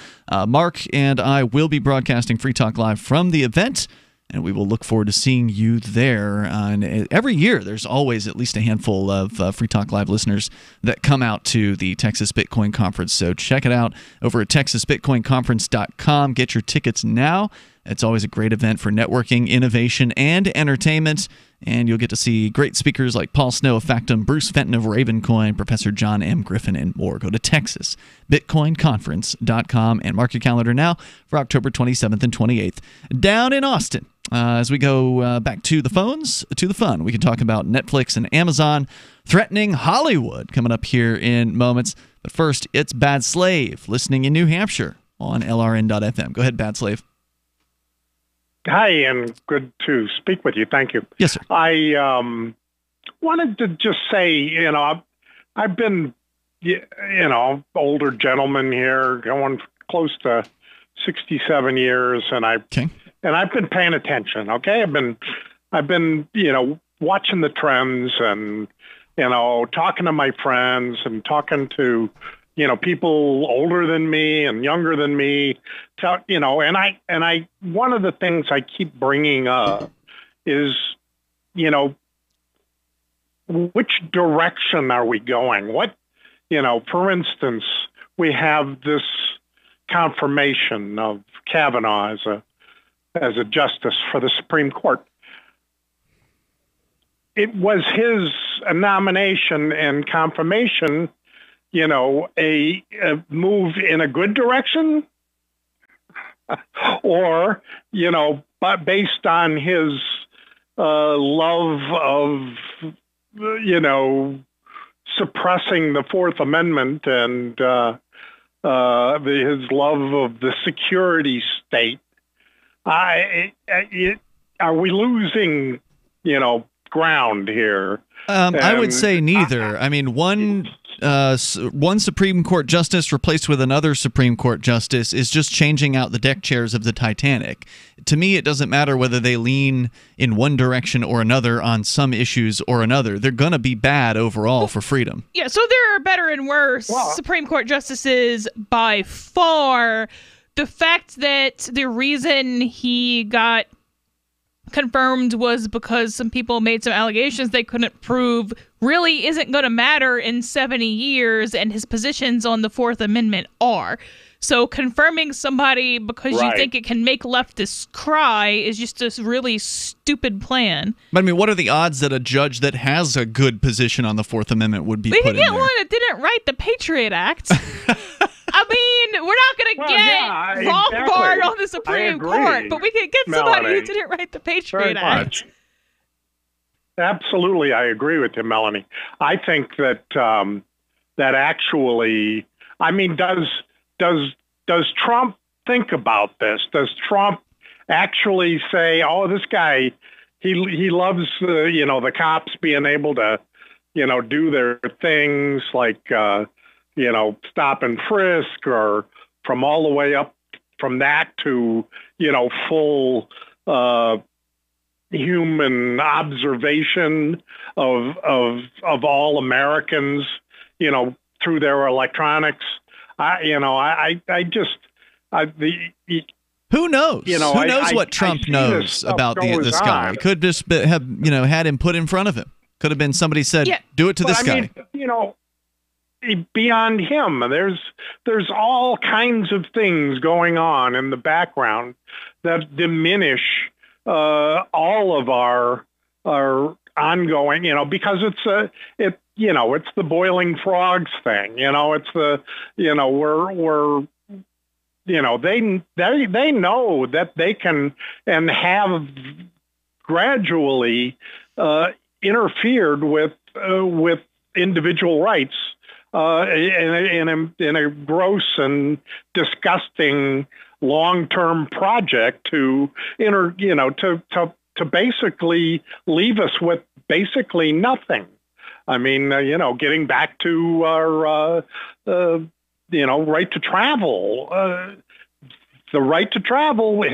Speaker 6: Mark and I will be broadcasting Free Talk Live from the event, and we will look forward to seeing you there. And every year, there's always at least a handful of Free Talk Live listeners that come out to the Texas Bitcoin Conference. So check it out over at TexasBitcoinConference.com. Get your tickets now. It's always a great event for networking, innovation, and entertainment. And you'll get to see great speakers like Paul Snow of Factum, Bruce Fenton of Ravencoin, Professor John M. Griffin, and more. Go to TexasBitcoinConference.com and mark your calendar now for October 27th and 28th down in Austin. As we go back to the phones, to the fun, we can talk about Netflix and Amazon threatening Hollywood coming up here in moments. But first, it's Bad Slave listening in New Hampshire on LRN.FM. Go ahead, Bad Slave.
Speaker 21: Hi, and good to speak with you. Thank you.
Speaker 6: Yes, sir.
Speaker 21: I wanted to just say, I've been, older gentleman here, going close to 67 years, and I've been paying attention. Okay, I've been, watching the trends, and talking to my friends, and talking to people older than me and younger than me, and I one of the things I keep bringing up is, which direction are we going? What, for instance, we have this confirmation of Kavanaugh as a justice for the Supreme Court. It was his nomination and confirmation, a move in a good direction, or, but based on his love of, suppressing the Fourth Amendment and his love of the security state. Are we losing, ground here?
Speaker 6: I would say neither. I mean, one Supreme Court justice replaced with another Supreme Court justice is just changing out the deck chairs of the Titanic. To me, it doesn't matter whether they lean in one direction or another on some issues or another. They're going to be bad overall for freedom.
Speaker 8: Yeah, so there are better and worse Supreme Court justices by far. The fact that the reason he got confirmed was because some people made some allegations they couldn't prove really isn't going to matter in 70 years, and his positions on the Fourth Amendment are. So confirming somebody because you think it can make leftists cry is just a really stupid plan.
Speaker 6: But I mean, what are the odds that a judge that has a good position on the Fourth Amendment would be
Speaker 8: we
Speaker 6: put
Speaker 8: could get
Speaker 6: in there?
Speaker 8: one that didn't write the Patriot Act. I mean, we're not going to get Rothbard on the Supreme Court, but we could get somebody who didn't write the Patriot Act.
Speaker 21: Absolutely, I agree with you, Melanie. I think that that actually, I mean, does Trump think about this? Does Trump actually say, "Oh, this guy, he loves the cops being able to, do their things like." Stop and frisk, or from all the way up from that to, full human observation of all Americans, through their electronics.
Speaker 6: Who knows? Who knows what Trump knows about this guy? It could just have, had him put in front of him. Could have been somebody said, do it to this guy.
Speaker 21: Beyond him, there's all kinds of things going on in the background that diminish all of our ongoing, because it's the boiling frogs thing, it's the, they know that they can and have gradually interfered with individual rights in a gross and disgusting long-term project to basically leave us with basically nothing. I mean, getting back to our right to travel. The right to travel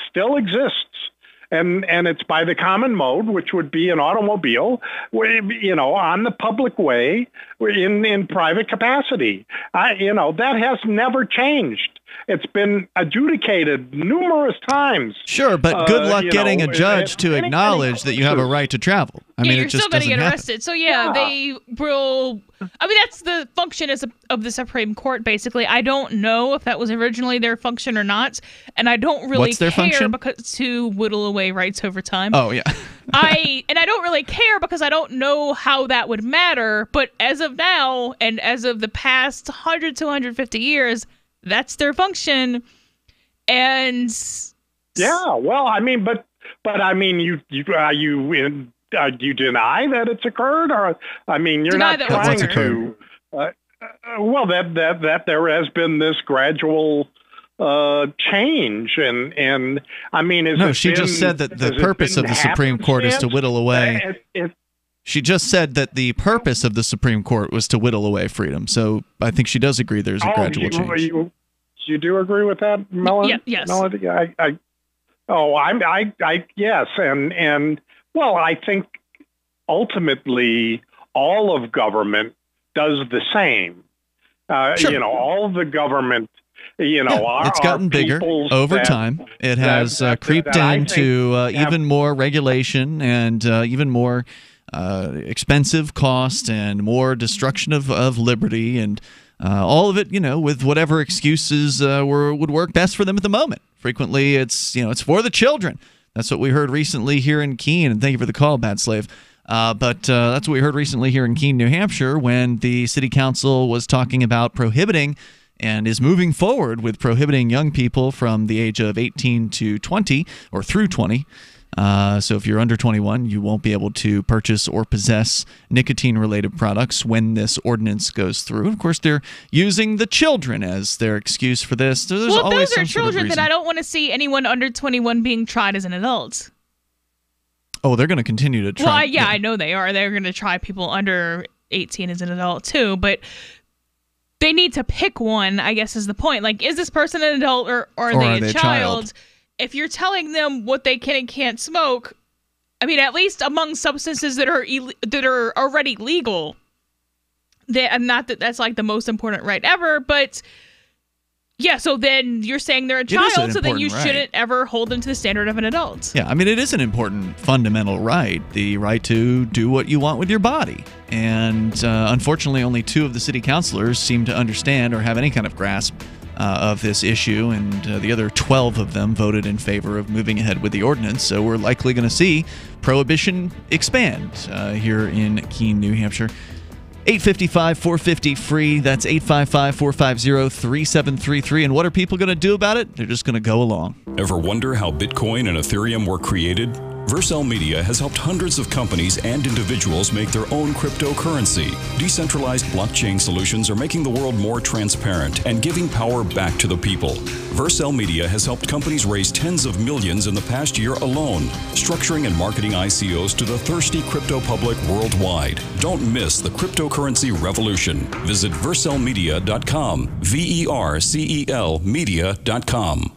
Speaker 21: still exists. And it's by the common mode, which would be an automobile, on the public way, in private capacity. That has never changed. It's been adjudicated numerous times.
Speaker 6: Sure, but good luck getting a judge to acknowledge that you have a right to travel. I mean,
Speaker 8: you're
Speaker 6: it just
Speaker 8: still going to
Speaker 6: doesn't
Speaker 8: get
Speaker 6: happen.
Speaker 8: arrested. So they will. I mean, that's the function of the Supreme Court. Basically, I don't know if that was originally their function or not, and I don't really
Speaker 6: What's their
Speaker 8: care
Speaker 6: function?
Speaker 8: because to whittle away rights over time.
Speaker 6: Oh yeah.
Speaker 8: I don't really care because I don't know how that would matter. But as of now, and as of the past 100 to 150 years, that's their function. And
Speaker 21: yeah, well, I mean, but I mean, you deny that it's occurred, or I mean, you're
Speaker 8: Deny
Speaker 21: not
Speaker 8: that what's
Speaker 21: trying to. Well, that there has been this gradual change, and I mean,
Speaker 6: No, she just said that the purpose of the Supreme Court is to whittle away. She just said that the purpose of the Supreme Court was to whittle away freedom. So I think she does agree there's a gradual change.
Speaker 21: You do agree with that, Melanie?
Speaker 8: Yes.
Speaker 21: Melody? Yes, and well, I think ultimately all of government does the same.
Speaker 6: Sure.
Speaker 21: You know, all of the government. You know,
Speaker 6: it's gotten bigger over time. It has creeped into even more regulation and even more expensive cost and more destruction of liberty and all of it, you know, with whatever excuses would work best for them at the moment. Frequently, it's for the children. That's what we heard recently here in Keene. And thank you for the call, Bad Slave. But that's what we heard recently here in Keene, New Hampshire, when the city council was talking about prohibiting and is moving forward with prohibiting young people from the age of 18 to 20 or through 20. So if you're under 21, you won't be able to purchase or possess nicotine-related products when this ordinance goes through. Of course, they're using the children as their excuse for this. So there's always
Speaker 8: those are
Speaker 6: some sort of
Speaker 8: children, then
Speaker 6: reason.
Speaker 8: I don't want to see anyone under 21 being tried as an adult.
Speaker 6: Oh, they're going to continue to try.
Speaker 8: Well, I know they are. They're going to try people under 18 as an adult too, but they need to pick one, I guess is the point. Like, is this person an adult or are they a child? If you're telling them what they can and can't smoke, I mean, at least among substances that are already legal, not that that's like the most important right ever, but yeah, so then you're saying they're a child, so then you shouldn't ever hold them to the standard of an adult.
Speaker 6: Yeah, I mean, it is an important fundamental right, the right to do what you want with your body. And unfortunately, only 2 of the city councilors seem to understand or have any kind of grasp of this issue, and the other 12 of them voted in favor of moving ahead with the ordinance. So we're likely going to see prohibition expand here in Keene, New Hampshire. 855-450-FREE. That's 855-450-3733. And what are people going to do about it? They're just going to go along.
Speaker 11: Ever wonder how Bitcoin and Ethereum were created? Vercel Media has helped hundreds of companies and individuals make their own cryptocurrency. Decentralized blockchain solutions are making the world more transparent and giving power back to the people. Vercel Media has helped companies raise tens of millions in the past year alone, structuring and marketing ICOs to the thirsty crypto public worldwide. Don't miss the cryptocurrency revolution. Visit vercelmedia.com, VERCEL media.com.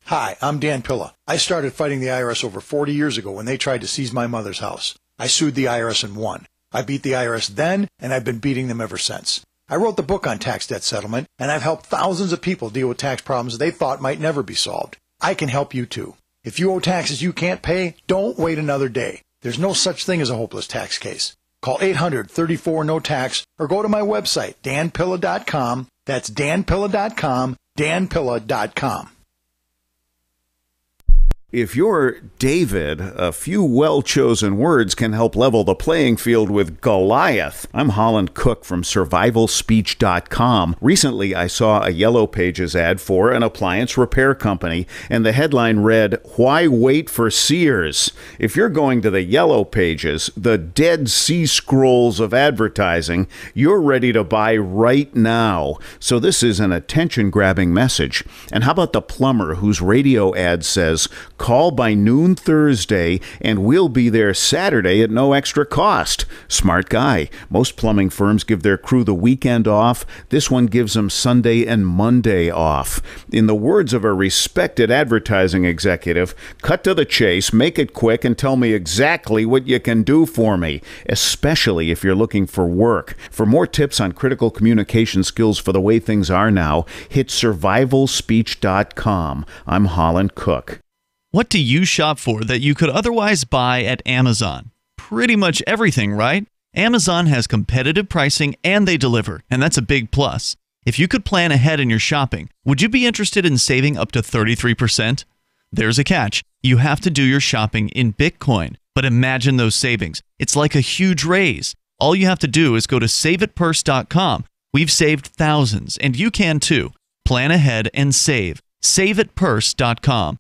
Speaker 22: Hi, I'm Dan Pilla. I started fighting the IRS over 40 years ago when they tried to seize my mother's house. I sued the IRS and won. I beat the IRS then, and I've been beating them ever since. I wrote the book on tax debt settlement, and I've helped thousands of people deal with tax problems they thought might never be solved. I can help you too. If you owe taxes you can't pay, don't wait another day. There's no such thing as a hopeless tax case. Call 800-34-NO-TAX or go to my website, danpilla.com. That's danpilla.com, danpilla.com.
Speaker 23: If you're David, a few well-chosen words can help level the playing field with Goliath. I'm Holland Cook from survivalspeech.com. Recently, I saw a Yellow Pages ad for an appliance repair company, and the headline read, "Why wait for Sears?" If you're going to the Yellow Pages, the Dead Sea Scrolls of advertising, you're ready to buy right now. So this is an attention-grabbing message. And how about the plumber whose radio ad says, Call by noon Thursday, and we'll be there Saturday at no extra cost. Smart guy. Most plumbing firms give their crew the weekend off. This one gives them Sunday and Monday off. In the words of a respected advertising executive, cut to the chase, make it quick, and tell me exactly what you can do for me, especially if you're looking for work. For more tips on critical communication skills for the way things are now, hit survivalspeech.com. I'm Holland Cook.
Speaker 6: What do you shop for that you could otherwise buy at Amazon? Pretty much everything, right? Amazon has competitive pricing and they deliver, and that's a big plus. If you could plan ahead in your shopping, would you be interested in saving up to 33%? There's a catch. You have to do your shopping in Bitcoin. But imagine those savings. It's like a huge raise. All you have to do is go to saveitpurse.com. We've saved thousands, and you can too. Plan ahead and save. Saveitpurse.com.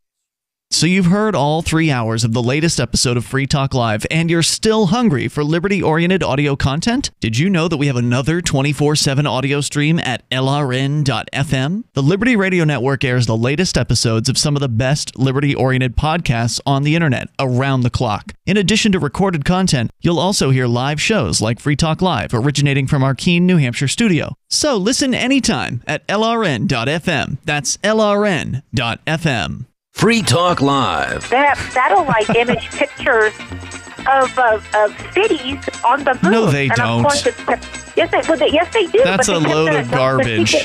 Speaker 6: So you've heard all 3 hours of the latest episode of Free Talk Live, and you're still hungry for liberty-oriented audio content? Did you know that we have another 24/7 audio stream at LRN.FM? The Liberty Radio Network airs the latest episodes of some of the best liberty-oriented podcasts on the internet around the clock. In addition to recorded content, you'll also hear live shows like Free Talk Live, originating from our Keene, New Hampshire studio. So listen anytime at LRN.FM. That's LRN.FM.
Speaker 5: Free Talk Live.
Speaker 10: They have satellite image pictures of cities on the moon.
Speaker 6: No, they don't.
Speaker 10: Yes, they do.
Speaker 6: That's a load of garbage.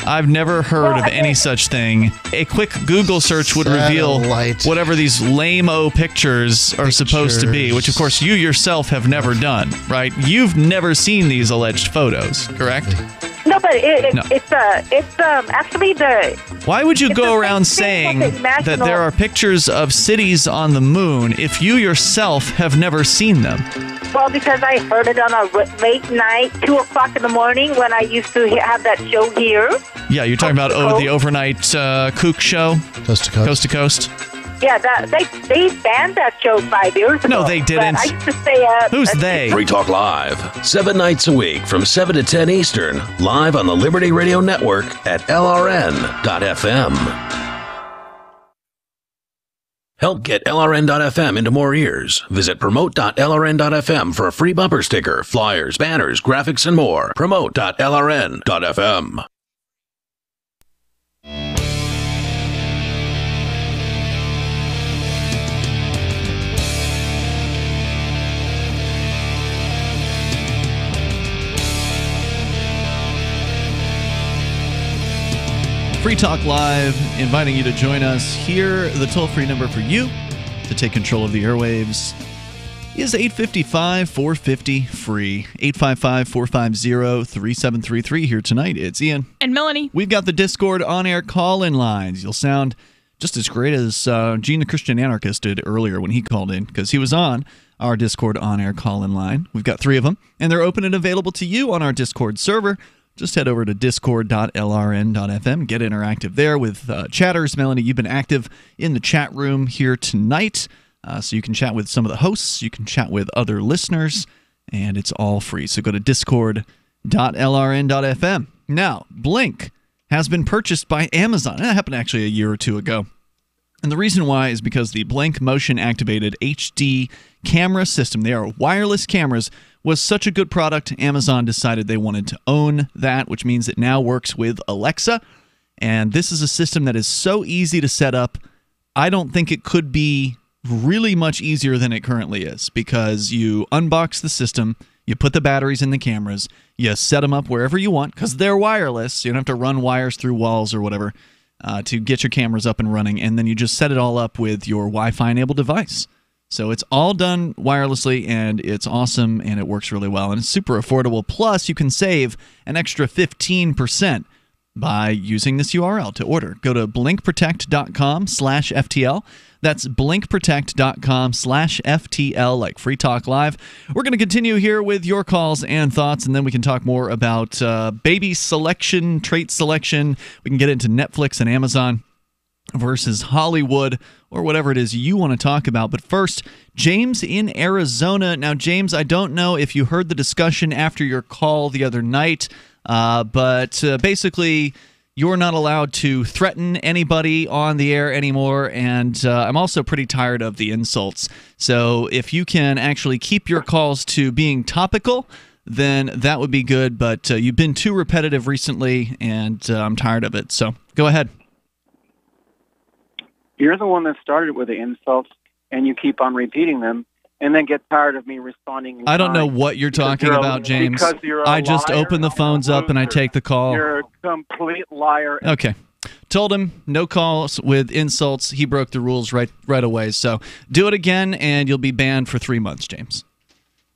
Speaker 6: I've never heard of any such thing. A quick Google search would reveal whatever these lame-o pictures are supposed to be, which, of course, you yourself have never done, right? You've never seen these alleged photos, correct?
Speaker 10: No, but it's actually the...
Speaker 6: Why would you go around saying that there are pictures of cities on the moon if you yourself have never seen them?
Speaker 10: Well, because I heard it on a late night, 2 o'clock in the morning when I used to have that show here.
Speaker 6: Yeah, you're talking about the overnight kook show?
Speaker 12: Coast to Coast.
Speaker 6: Coast to Coast.
Speaker 10: Yeah, they banned that show 5 years ago.
Speaker 6: No, they didn't.
Speaker 10: I used to stay up.
Speaker 6: Who's they?
Speaker 5: Free Talk Live, 7 nights a week from 7 to 10 Eastern, live on the Liberty Radio Network at LRN.FM. Help get LRN.FM into more ears. Visit promote.lrn.fm for a free bumper sticker, flyers, banners, graphics, and more. Promote.lrn.fm.
Speaker 6: Free Talk Live, inviting you to join us here. The toll-free number for you to take control of the airwaves is 855-450-FREE. 855-450-3733. Here tonight, it's Ian.
Speaker 8: And Melanie.
Speaker 6: We've got the Discord on-air call-in lines. You'll sound just as great as Gene the Christian Anarchist did earlier when he called in, because he was on our Discord on-air call-in line. We've got 3 of them, and they're open and available to you on our Discord server. Just head over to discord.lrn.fm. Get interactive there with chatters. Melanie, you've been active in the chat room here tonight. So you can chat with some of the hosts. You can chat with other listeners. And it's all free. So go to discord.lrn.fm. Now, Blink has been purchased by Amazon. That happened actually a year or 2 ago. And the reason why is because the Blink motion-activated HD camera system, they are wireless cameras, was such a good product, Amazon decided they wanted to own that, which means it now works with Alexa. And this is a system that is so easy to set up, I don't think it could be really much easier than it currently is, because you unbox the system, you put the batteries in the cameras, you set them up wherever you want, because they're wireless, you don't have to run wires through walls or whatever to get your cameras up and running, and then you just set it all up with your Wi-Fi enabled device. So it's all done wirelessly, and it's awesome, and it works really well, and it's super affordable. Plus, you can save an extra 15% by using this URL to order. Go to blinkprotect.com/FTL. That's blinkprotect.com/FTL, like Free Talk Live. We're going to continue here with your calls and thoughts, and then we can talk more about baby selection, trait selection. We can get into Netflix and Amazon versus Hollywood, or whatever it is you want to talk about. But first, James in Arizona. Now, James, I don't know if you heard the discussion after your call the other night, but basically, you're not allowed to threaten anybody on the air anymore, and I'm also pretty tired of the insults. So if you can actually keep your calls to being topical, then that would be good, but you've been too repetitive recently, and I'm tired of it. So go ahead.
Speaker 12: You're the one that started with the insults, and you keep on repeating them, and then get tired of me responding.
Speaker 6: I don't know what you're talking about, James. I just open the phones up and I take the call.
Speaker 12: You're a complete liar.
Speaker 6: Okay. Told him no calls with insults. He broke the rules right away. So do it again, and you'll be banned for 3 months, James.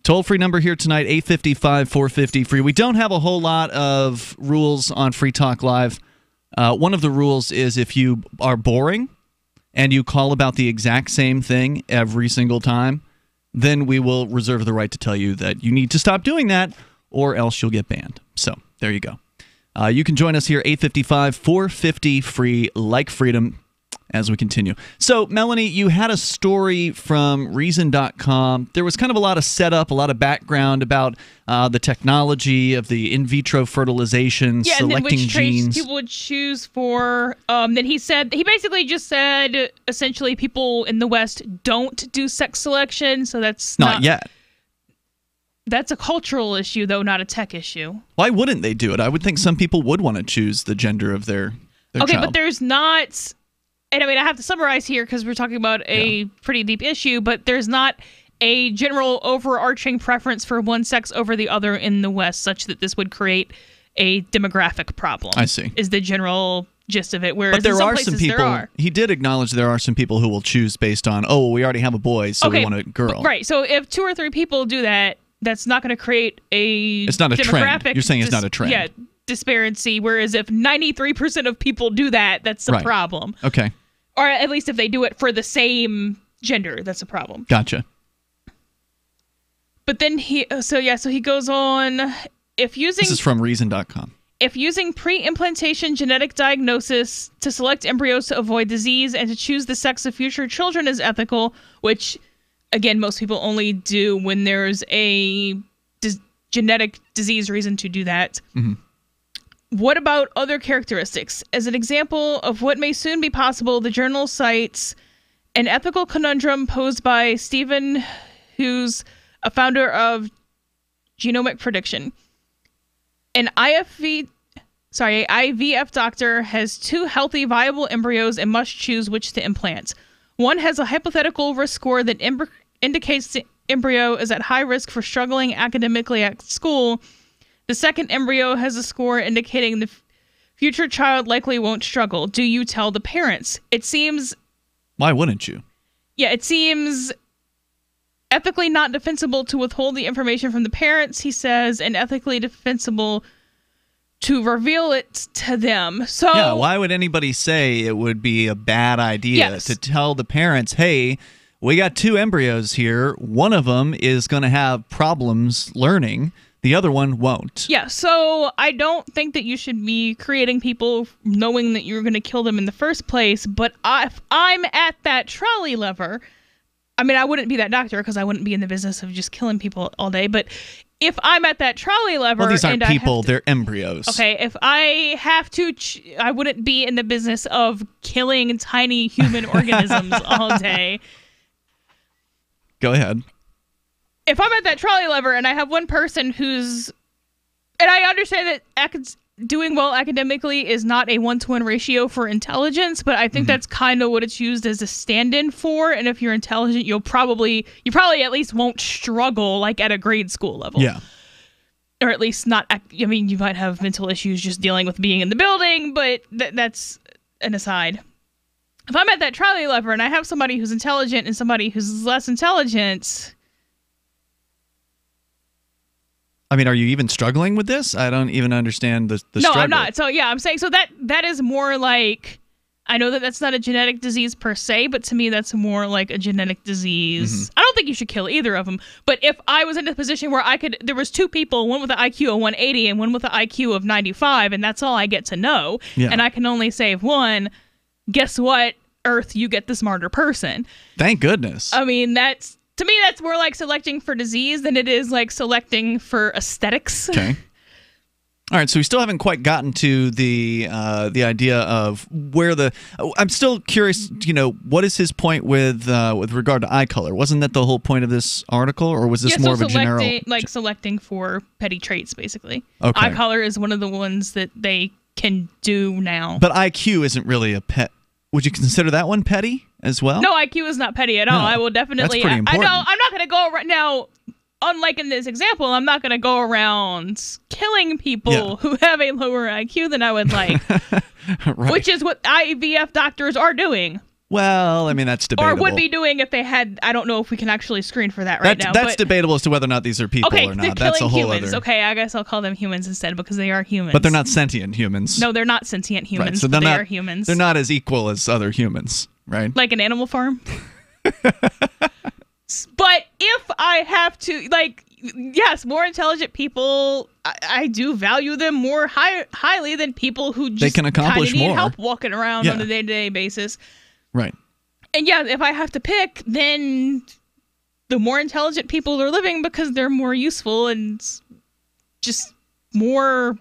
Speaker 6: Toll-free number here tonight, 855-450-FREE. We don't have a whole lot of rules on Free Talk Live. One of the rules is if you are boring and you call about the exact same thing every single time, then we will reserve the right to tell you that you need to stop doing that, or else you'll get banned. So there you go. You can join us here, 855-450-FREE, like freedom, as we continue. So, Melanie, you had a story from Reason.com. There was kind of a lot of setup, a lot of background about the technology of the in vitro fertilization, selecting
Speaker 8: and then which
Speaker 6: genes.
Speaker 8: traits people would choose for. Then he basically just said, essentially, people in the West don't do sex selection, so that's
Speaker 6: not yet.
Speaker 8: That's a cultural issue, though, not a tech issue.
Speaker 6: Why wouldn't they do it? I would think some people would want to choose the gender of their
Speaker 8: okay,
Speaker 6: child.
Speaker 8: But there's not... And I mean, I have to summarize here because we're talking about a pretty deep issue, but there's not a general overarching preference for one sex over the other in the West, such that this would create a demographic problem.
Speaker 6: I see.
Speaker 8: Is the general gist of it. Whereas
Speaker 6: but there
Speaker 8: in some
Speaker 6: are
Speaker 8: places,
Speaker 6: some people, he did acknowledge there are some people who will choose based on, oh, we already have a boy, so we want a girl.
Speaker 8: Right. So if 2 or 3 people do that, that's not going to create a
Speaker 6: It's not a trend. You're saying it's not a trend.
Speaker 8: Yeah, disparity. Whereas if 93% of people do that, that's the problem.
Speaker 6: Okay.
Speaker 8: Or at least if they do it for the same gender, that's a problem.
Speaker 6: Gotcha.
Speaker 8: But then he goes on, if using...
Speaker 6: This is from Reason.com.
Speaker 8: If using pre-implantation genetic diagnosis to select embryos to avoid disease and to choose the sex of future children is ethical, which, again, most people only do when there's a genetic disease reason to do that.
Speaker 6: Mm-hmm.
Speaker 8: What about other characteristics? As an example of what may soon be possible, the journal cites an ethical conundrum posed by Stephen, who's a founder of Genomic Prediction. An IVF doctor has 2 healthy, viable embryos and must choose which to implant. One has a hypothetical risk score that indicates the embryo is at high risk for struggling academically at school. The second embryo has a score indicating the future child likely won't struggle. Do you tell the parents? It seems...
Speaker 6: Why wouldn't you?
Speaker 8: Yeah, it seems ethically not defensible to withhold the information from the parents, he says, and ethically defensible to reveal it to them. So
Speaker 6: yeah, why would anybody say it would be a bad idea to tell the parents, hey, we got 2 embryos here. One of them is going to have problems learning. The other one won't.
Speaker 8: Yeah, so I don't think that you should be creating people knowing that you're going to kill them in the first place, but if I'm at that trolley lever, I mean, I wouldn't be that doctor because I wouldn't be in the business of just killing people all day, but if I'm at that trolley lever...
Speaker 6: Well, these aren't people, they're embryos.
Speaker 8: Okay, if I have to... I wouldn't be in the business of killing tiny human organisms all day.
Speaker 6: Go ahead.
Speaker 8: If I'm at that trolley lever and I have one person who's... And I understand that doing well academically is not a 1-to-1 ratio for intelligence, but I think that's kind of what it's used as a stand-in for. And if you're intelligent, you probably at least won't struggle like at a grade school level.
Speaker 6: Yeah.
Speaker 8: Or at least not... I mean, you might have mental issues just dealing with being in the building, but that's an aside. If I'm at that trolley lever and I have somebody who's intelligent and somebody who's less intelligent...
Speaker 6: I mean, are you even struggling with this? I don't even understand the struggle.
Speaker 8: No, I'm not. So, yeah, I'm saying, so that is more like, I know that that's not a genetic disease per se, but to me, that's more like a genetic disease. I don't think you should kill either of them. But if I was in a position where there was 2 people, one with an IQ of 180 and one with an IQ of 95, and that's all I get to know, and I can only save one, guess what? Earth, you get the smarter person.
Speaker 6: Thank goodness.
Speaker 8: I mean, to me, that's more like selecting for disease than it is like selecting for aesthetics.
Speaker 6: Okay. All right, so we still haven't quite gotten to the idea of where the. I'm still curious. What is his point with regard to eye color? Wasn't that the whole point of this article, or was this more of a general?
Speaker 8: Selecting for petty traits, basically.
Speaker 6: Okay.
Speaker 8: Eye color is one of the ones that they can do now.
Speaker 6: But IQ isn't really a pet. Would you consider that one petty as well?
Speaker 8: No, IQ is not petty at all. I will definitely.
Speaker 6: That's pretty important.
Speaker 8: I know. I'm not going to go right now. Unlike in this example, I'm not going to go around killing people who have a lower IQ than I would like,
Speaker 6: right.
Speaker 8: Which is what IVF doctors are doing.
Speaker 6: Well, I mean, that's debatable.
Speaker 8: Or would be doing if they had. I don't know if we can actually screen for that now.
Speaker 6: That's debatable as to whether or not these are people or not.
Speaker 8: They're
Speaker 6: That's a
Speaker 8: killing
Speaker 6: whole
Speaker 8: humans.
Speaker 6: other.
Speaker 8: Okay, I guess I'll call them humans instead because they are humans.
Speaker 6: But they're not sentient humans.
Speaker 8: No, they're not sentient humans.
Speaker 6: Right, so
Speaker 8: but they are humans.
Speaker 6: They're not as equal as other humans, right?
Speaker 8: Like an Animal Farm. But if I have to, yes, more intelligent people, I do value them more highly than people who just
Speaker 6: they can accomplish
Speaker 8: need
Speaker 6: more.
Speaker 8: help walking around on a day-to-day basis.
Speaker 6: Right.
Speaker 8: And yeah, if I have to pick, then the more intelligent people are living because they're more useful and just more.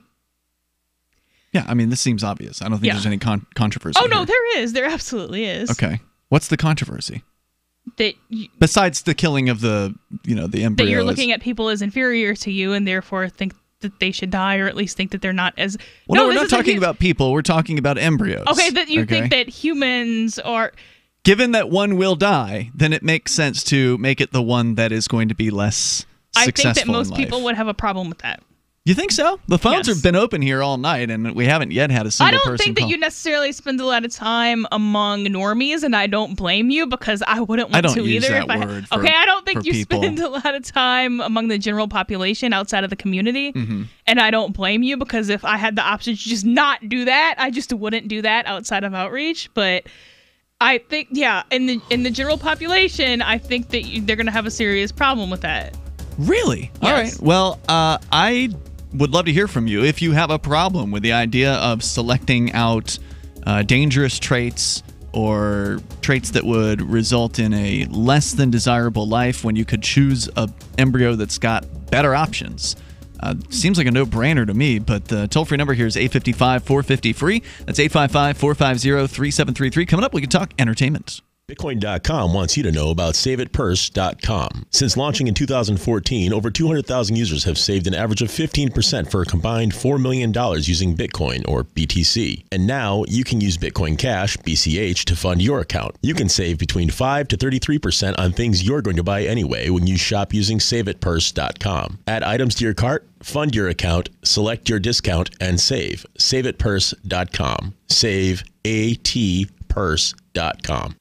Speaker 6: Yeah, I mean, this seems obvious. I don't think there's any controversy.
Speaker 8: Oh, no,
Speaker 6: here.
Speaker 8: there is. There absolutely is.
Speaker 6: Okay. What's the controversy?
Speaker 8: That
Speaker 6: besides the killing of the embryos.
Speaker 8: That you're looking at people as inferior to you and therefore think that they should die, or at least think that they're not as.
Speaker 6: Well, no, we're not talking about people. We're talking about embryos.
Speaker 8: Okay, that you think that humans are.
Speaker 6: Given that one will die, then it makes sense to make it the one that is going to be less successful.
Speaker 8: I think that most people would have a problem with that.
Speaker 6: You think so? The phones have been open here all night, and we haven't yet had a single person
Speaker 8: I don't think that
Speaker 6: call.
Speaker 8: you necessarily spend a lot of time among normies, and I don't blame you because I wouldn't want to either.
Speaker 6: I don't use that word.
Speaker 8: I don't think you
Speaker 6: people.
Speaker 8: spend a lot of time among the general population outside of the community, and I don't blame you because if I had the option to just not do that, I just wouldn't do that outside of outreach. But I think, in the general population, I think that they're going to have a serious problem with that.
Speaker 6: Really?
Speaker 8: Yes.
Speaker 6: All right. Well, I would love to hear from you if you have a problem with the idea of selecting out dangerous traits or traits that would result in a less than desirable life when you could choose an embryo that's got better options. Seems like a no-brainer to me, but the toll-free number here is 855-450-FREE. That's 855-450-3733. Coming up, we can talk entertainment.
Speaker 14: Bitcoin.com wants you to know about SaveItPurse.com. Since launching in 2014, over 200,000 users have saved an average of 15% for a combined $4 million using Bitcoin, or BTC. And now you can use Bitcoin Cash, BCH, to fund your account. You can save between 5 to 33% on things you're going to buy anyway when you shop using SaveItPurse.com. Add items to your cart, fund your account, select your discount, and save. SaveItPurse.com. Save ATPurse.com.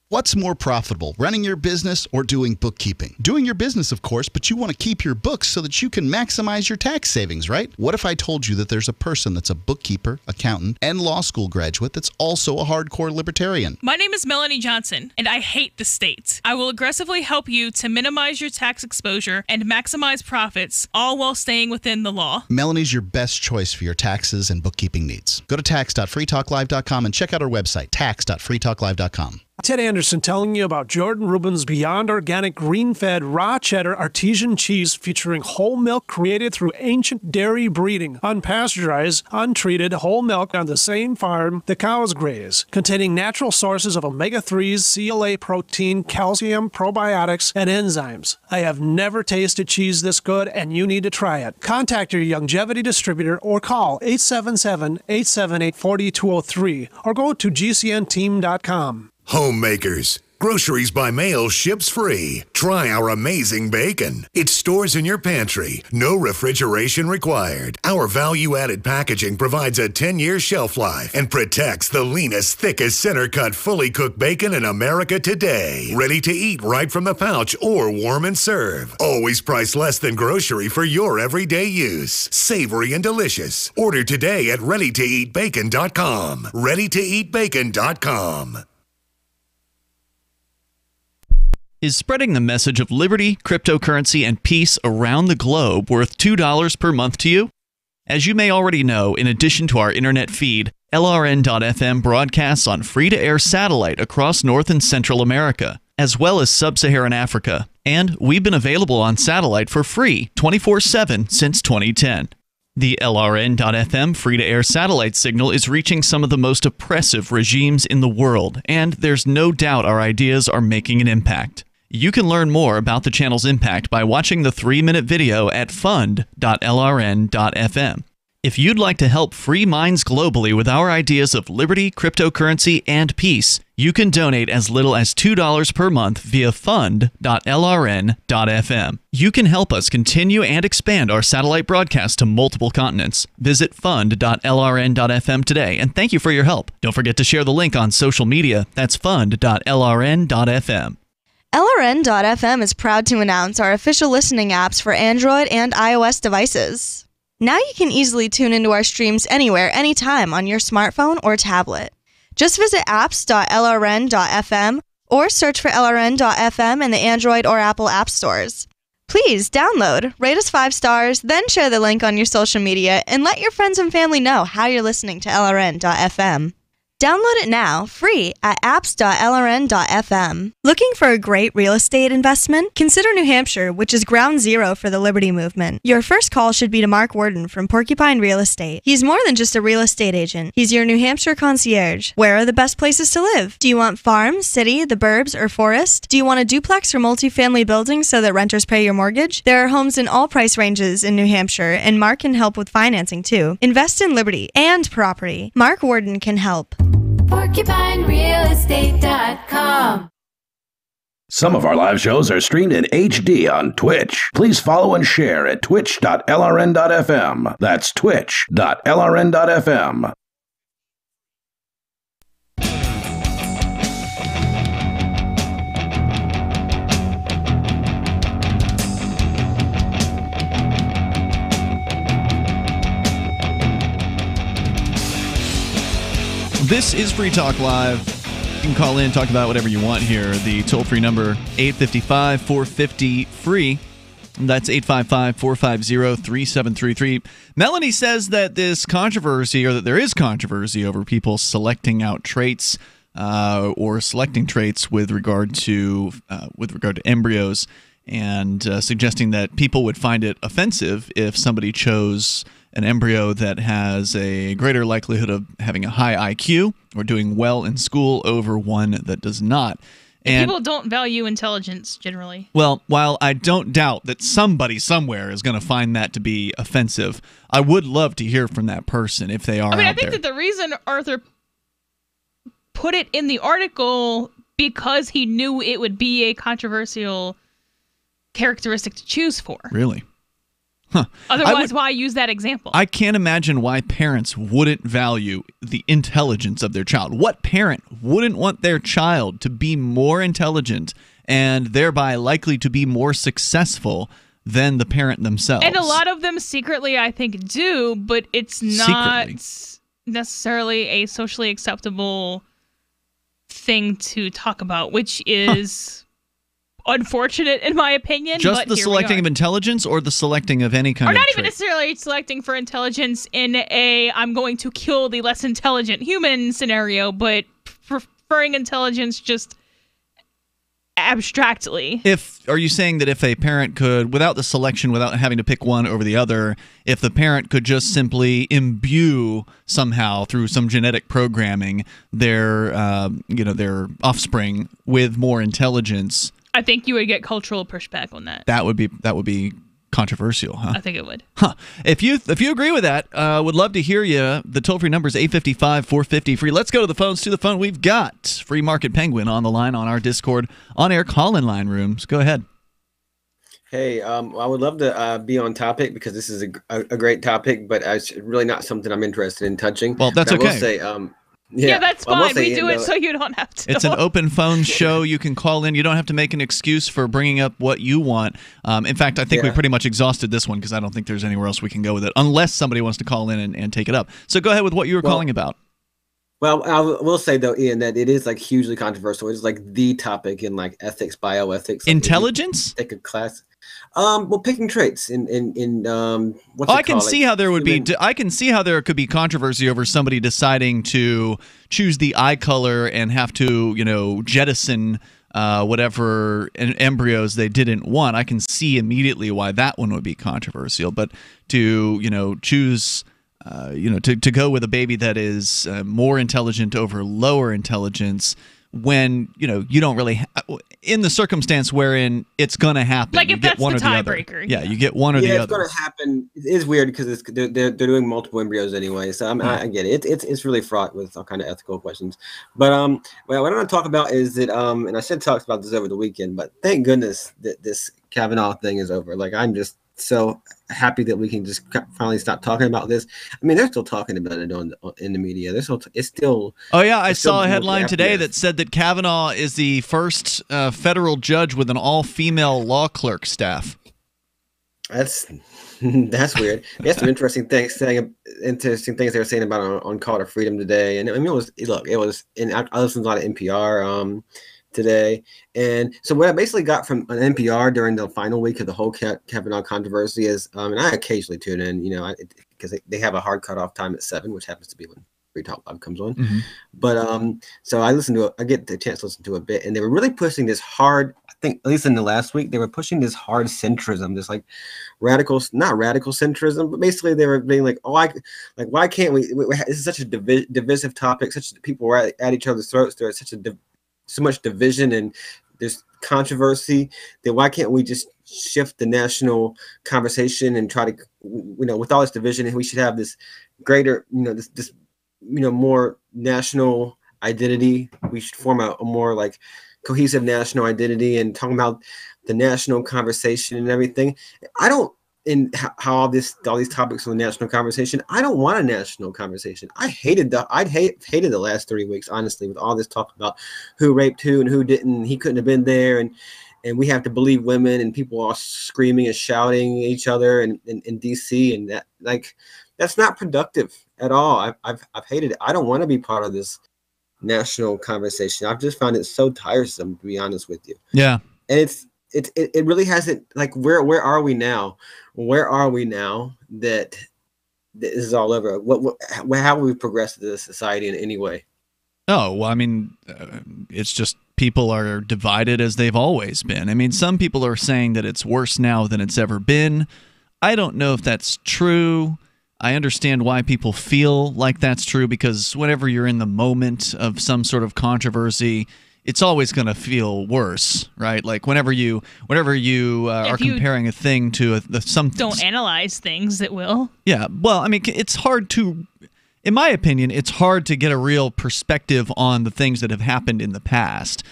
Speaker 15: What's more profitable, running your business or doing bookkeeping? Doing your business, of course, but you want to keep your books so that you can maximize your tax savings, right? What if I told you that there's a person that's a bookkeeper, accountant, and law school graduate that's also a hardcore libertarian?
Speaker 8: My name is Melanie Johnson, and I hate the state. I will aggressively help you to minimize your tax exposure and maximize profits, all while staying within the law.
Speaker 15: Melanie's your best choice for your taxes and bookkeeping needs. Go to tax.freetalklive.com and check out our website, tax.freetalklive.com.
Speaker 16: Ted Anderson telling you about Jordan Rubin's Beyond Organic Green-Fed Raw Cheddar Artesian Cheese featuring whole milk created through ancient dairy breeding, unpasteurized, untreated whole milk on the same farm the cows graze, containing natural sources of omega-3s, CLA protein, calcium, probiotics, and enzymes. I have never tasted cheese this good, and you need to try it. Contact your Youngevity distributor or call 877-878-4203 or go to gcnteam.com.
Speaker 24: Homemakers. Groceries by mail ships free. Try our amazing bacon. It stores in your pantry. No refrigeration required. Our value-added packaging provides a 10-year shelf life and protects the leanest, thickest, center-cut, fully cooked bacon in America today. Ready to eat right from the pouch or warm and serve. Always priced less than grocery for your everyday use. Savory and delicious. Order today at ReadyToEatBacon.com. ReadyToEatBacon.com.
Speaker 6: Is spreading the message of liberty, cryptocurrency, and peace around the globe worth $2 per month to you? As you may already know, in addition to our internet feed, LRN.FM broadcasts on free-to-air satellite across North and Central America, as well as Sub-Saharan Africa. And we've been available on satellite for free 24/7 since 2010. The LRN.FM free-to-air satellite signal is reaching some of the most oppressive regimes in the world, and there's no doubt our ideas are making an impact. You can learn more about the channel's impact by watching the 3-minute video at fund.lrn.fm. If you'd like to help free minds globally with our ideas of liberty, cryptocurrency, and peace, you can donate as little as $2 per month via fund.lrn.fm. You can help us continue and expand our satellite broadcast to multiple continents. Visit fund.lrn.fm today, and thank you for your help. Don't forget to share the link on social media. That's fund.lrn.fm.
Speaker 2: LRN.FM is proud to announce our official listening apps for Android and iOS devices. Now you can easily tune into our streams anywhere, anytime on your smartphone or tablet. Just visit apps.lrn.fm or search for LRN.FM in the Android or Apple app stores. Please download, rate us 5 stars, then share the link on your social media and let your friends and family know how you're listening to LRN.FM. Download it now, free, at apps.lrn.fm. Looking for a great real estate investment? Consider New Hampshire, which is ground zero for the Liberty Movement. Your first call should be to Mark Worden from Porcupine Real Estate. He's more than just a real estate agent. He's your New Hampshire concierge. Where are the best places to live? Do you want farm, city, the burbs, or forest? Do you want a duplex or multifamily building so that renters pay your mortgage? There are homes in all price ranges in New Hampshire, and Mark can help with financing too. Invest in liberty and property. Mark Worden can help.
Speaker 3: PorcupineRealEstate.com.
Speaker 5: Some of our live shows are streamed in HD on Twitch. Please follow and share at twitch.lrn.fm. That's twitch.lrn.fm.
Speaker 6: This is Free Talk Live. You can call in, talk about whatever you want here. The toll-free number, 855-450-FREE. That's 855-450-3733. Melanie says that this controversy, or that there is controversy over people selecting out traits or selecting traits with regard to embryos, and suggesting that people would find it offensive if somebody chose an embryo that has a greater likelihood of having a high IQ or doing well in school over one that does not. And
Speaker 8: people don't value intelligence generally.
Speaker 6: Well, while I don't doubt that somebody somewhere is going to find that to be offensive, I would love to hear from that person if they are out there.
Speaker 8: I think that the reason Arthur put it in the article because he knew it would be a controversial characteristic to choose for.
Speaker 6: Really? Huh.
Speaker 8: Otherwise, why use that example?
Speaker 6: I can't imagine why parents wouldn't value the intelligence of their child. What parent wouldn't want their child to be more intelligent and thereby likely to be more successful than the parent themselves?
Speaker 8: And a lot of them secretly, I think, do, but it's not necessarily a socially acceptable thing to talk about, which is... unfortunate in my opinion.
Speaker 6: Just
Speaker 8: but
Speaker 6: the selecting of intelligence or the selecting of any kind of
Speaker 8: Or not
Speaker 6: trait?
Speaker 8: even necessarily selecting for intelligence in a I'm going to kill the less intelligent human scenario, but preferring intelligence just abstractly.
Speaker 6: Are you saying that if a parent could, without the selection, without having to pick one over the other, if the parent could just simply imbue somehow through some genetic programming their offspring with more intelligence,
Speaker 8: I think you would get cultural pushback on that.
Speaker 6: That would be controversial, huh?
Speaker 8: I think it would.
Speaker 6: Huh. If you agree with that, would love to hear you. The toll-free number is 855-450-FREE. Let's go to the phones. To the phone, we've got Free Market Penguin on the line on our Discord on-air call-in line rooms. Go ahead.
Speaker 13: Hey, I would love to be on topic because this is a great topic, but it's really not something I'm interested in touching.
Speaker 6: Well, that's okay.
Speaker 13: I will say,
Speaker 8: yeah, that's fine. We do it so you don't have to.
Speaker 6: It's an open phone show. You can call in. You don't have to make an excuse for bringing up what you want. In fact, I think we pretty much exhausted this one because I don't think there's anywhere else we can go with it unless somebody wants to call in and take it up. So go ahead with what you were calling about.
Speaker 13: Well, I will say, though, Ian, that it is like hugely controversial. It's like the topic in like ethics, bioethics. Like,
Speaker 6: intelligence?
Speaker 13: Take a class. Well, picking traits in
Speaker 6: I can see how there would be. I can see how there could be controversy over somebody deciding to choose the eye color and have to, jettison whatever embryos they didn't want. I can see immediately why that one would be controversial. But to choose to go with a baby that is more intelligent over lower intelligence, when you don't really in the circumstance wherein it's going to happen,
Speaker 8: like if that's
Speaker 6: one
Speaker 8: the
Speaker 6: or the other.
Speaker 8: tiebreaker.
Speaker 6: Yeah, you get one or the
Speaker 13: Yeah,
Speaker 6: other.
Speaker 13: it's going to happen. It is weird because they're doing multiple embryos anyway. So I get it. It's really fraught with all kind of ethical questions. But what I want to talk about is that and I should talk about this over the weekend. But thank goodness that this Kavanaugh thing is over. Like, I'm just so happy that we can just finally stop talking about this. I mean, they're still talking about it in the media. It's still.
Speaker 6: Oh yeah, I saw a headline today that said that Kavanaugh is the first federal judge with an all-female law clerk staff.
Speaker 13: That's weird. There's some interesting things they were saying about on Call to Freedom today. And I mean, it was I listened to a lot of NPR today. And so what I basically got from an NPR during the final week of the whole Kavanaugh controversy is, and I occasionally tune in, because they have a hard cutoff time at 7, which happens to be when Free Talk Live comes on.
Speaker 6: Mm-hmm.
Speaker 13: But so I get the chance to listen to a bit, and they were really pushing this hard. I think at least in the last week, they were pushing this hard centrism, this like not radical centrism, but basically they were being like, why can't we this is such a divisive topic, people were at each other's throats. There's so much division and there's controversy that why can't we just shift the national conversation and try to, with all this division, and we should have this greater, this more national identity. We should form a more like cohesive national identity and talking about the national conversation and everything. I don't, in how all these topics in the national conversation, I don't want a national conversation. I hated the last 3 weeks, honestly, with all this talk about who raped who and who didn't. He couldn't have been there, and we have to believe women, and people all screaming and shouting at each other in DC, and that's not productive at all. I've hated it. I don't want to be part of this national conversation. I've just found it so tiresome, to be honest with you.
Speaker 6: Yeah,
Speaker 13: and it really hasn't, like, where are we now? Where are we now that this is all over? How have we progressed as a society in any way?
Speaker 6: Oh, well, I mean, it's just people are divided as they've always been. I mean, some people are saying that it's worse now than it's ever been. I don't know if that's true. I understand why people feel like that's true, because whenever you're in the moment of some sort of controversy, it's always going to feel worse, right? Like whenever you are comparing a thing to some.
Speaker 8: Don't analyze things, it will.
Speaker 6: Yeah, well, I mean, it's hard to, in my opinion, it's hard to get a real perspective on the things that have happened in the past.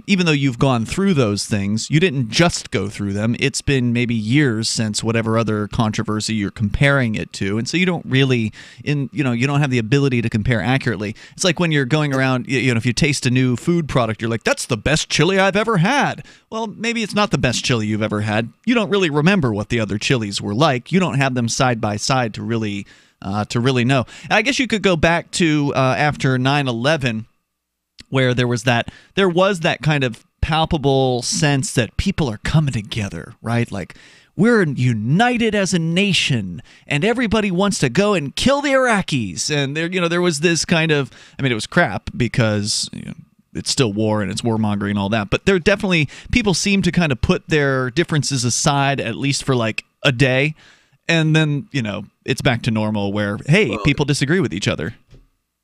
Speaker 6: Even though you've gone through those things, you didn't just go through them. It's been maybe years since whatever other controversy you're comparing it to, and so you don't really, you don't have the ability to compare accurately. It's like when you're going around, if you taste a new food product, you're like, "That's the best chili I've ever had." Well, maybe it's not the best chili you've ever had. You don't really remember what the other chilies were like. You don't have them side by side to really know. I guess you could go back to after 9/11. Where there was that kind of palpable sense that people are coming together, right? Like, we're united as a nation, and everybody wants to go and kill the Iraqis. And there was this kind of, I mean, it was crap because it's still war and it's warmongering and all that. But there definitely, people seem to kind of put their differences aside, at least for like a day, and then it's back to normal where, hey, people disagree with each other.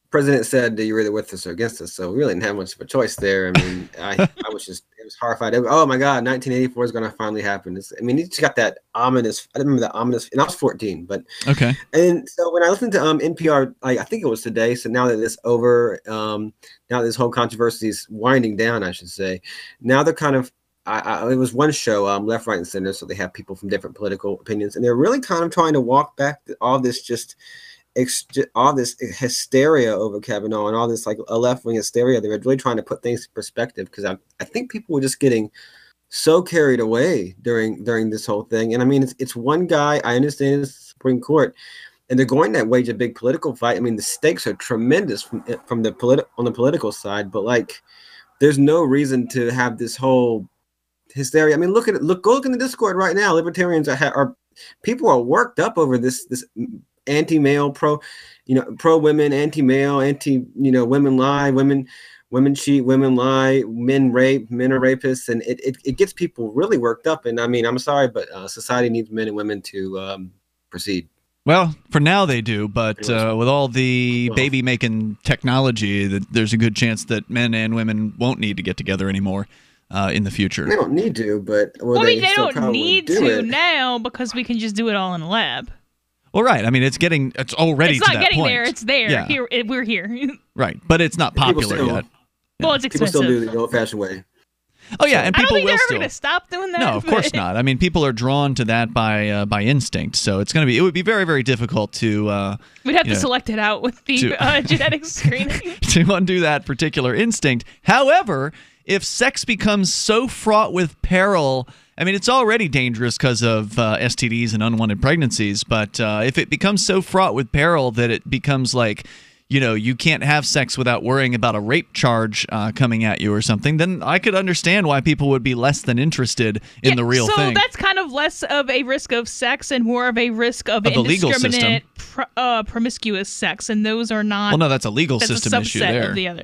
Speaker 13: President said that you were either with us or against us, so we really didn't have much of a choice there. I mean, I was horrified. Oh my God, 1984 is going to finally happen. He just got that ominous. I remember that ominous, and I was 14, but
Speaker 6: okay.
Speaker 13: And so when I listened to NPR, I think it was today. So now that it's over, now this whole controversy is winding down, I should say. Now they're kind of. It was one show, Left, Right, and Center, so they have people from different political opinions, and they're really kind of trying to walk back all this all this hysteria over Kavanaugh and all this like a left-wing hysteria. They were really trying to put things in perspective, because I think people were just getting so carried away during this whole thing. And I mean, it's one guy. I understand it's the Supreme Court, and they're going to wage a big political fight. I mean, the stakes are tremendous on the political side, but like, there's no reason to have this whole hysteria. I mean, go look in the Discord right now. Libertarians people are worked up over this anti-male, pro women, anti-male, women lie, women women cheat, women lie, men rape, men are rapists, and it gets people really worked up. And I mean, I'm sorry, but society needs men and women to proceed.
Speaker 6: Well, for now they do, but with all the baby-making technology, there's a good chance that men and women won't need to get together anymore in the future.
Speaker 13: They don't need to, but
Speaker 8: they don't need to now because we can just do it all in a lab.
Speaker 6: Well, right. I mean, it's already
Speaker 8: it's
Speaker 6: to that point.
Speaker 8: It's not getting there. It's there.
Speaker 6: Yeah.
Speaker 8: Here, we're here.
Speaker 6: Right, but it's not popular yet.
Speaker 8: Well, it's expensive.
Speaker 13: People still do it the old-fashioned way.
Speaker 6: Oh yeah, and people
Speaker 8: I don't think
Speaker 6: will
Speaker 8: they're
Speaker 6: still.
Speaker 8: ever going to stop doing that.
Speaker 6: No, of course not. I mean, people are drawn to that by instinct. So it would be very, very difficult to.
Speaker 8: We'd have to select it out with the genetic screening
Speaker 6: to undo that particular instinct. However, if sex becomes so fraught with peril, I mean, it's already dangerous because of STDs and unwanted pregnancies. But if it becomes so fraught with peril that it becomes like, you can't have sex without worrying about a rape charge coming at you or something, then I could understand why people would be less than interested in the real thing.
Speaker 8: So that's kind of less of a risk of sex and more of a risk of indiscriminate, promiscuous sex, and those are not.
Speaker 6: Well, no, that's a legal system issue there.
Speaker 8: Of the other.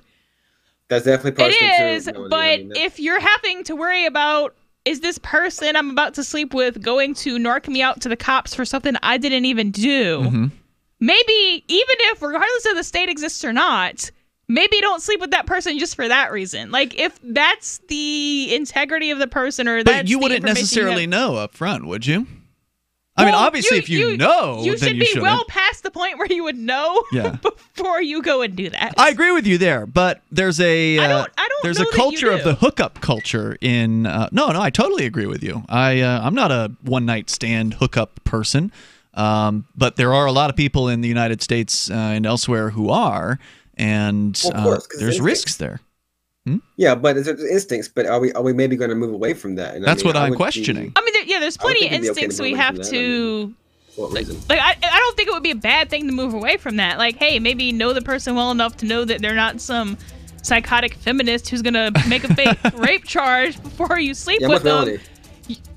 Speaker 13: That's definitely part of it.
Speaker 8: It is, but if you're having to worry about, is this person I'm about to sleep with going to narc me out to the cops for something I didn't even do?
Speaker 6: Mm-hmm.
Speaker 8: Maybe, even if, regardless of the state exists or not, maybe don't sleep with that person just for that reason. Like, if that's the integrity of the person or that's
Speaker 6: But you wouldn't necessarily know up front, would you? I mean, obviously, if you know,
Speaker 8: you
Speaker 6: then
Speaker 8: should
Speaker 6: you
Speaker 8: be
Speaker 6: shouldn't.
Speaker 8: well past the point where you would know before you go and do that.
Speaker 6: I agree with you there, but there's a there's a culture of the hookup culture in. No, I totally agree with you. I'm not a one-night stand hookup person. But there are a lot of people in the United States and elsewhere who are, and there's risks there.
Speaker 13: Yeah, but it's instincts. But are we maybe going to move away from that? And
Speaker 6: that's what I'm questioning.
Speaker 8: I mean, there's plenty of instincts we have to. Like, I don't think it would be a bad thing to move away from that. Like, hey, maybe know the person well enough to know that they're not some psychotic feminist who's going to make a fake rape charge before you sleep with them.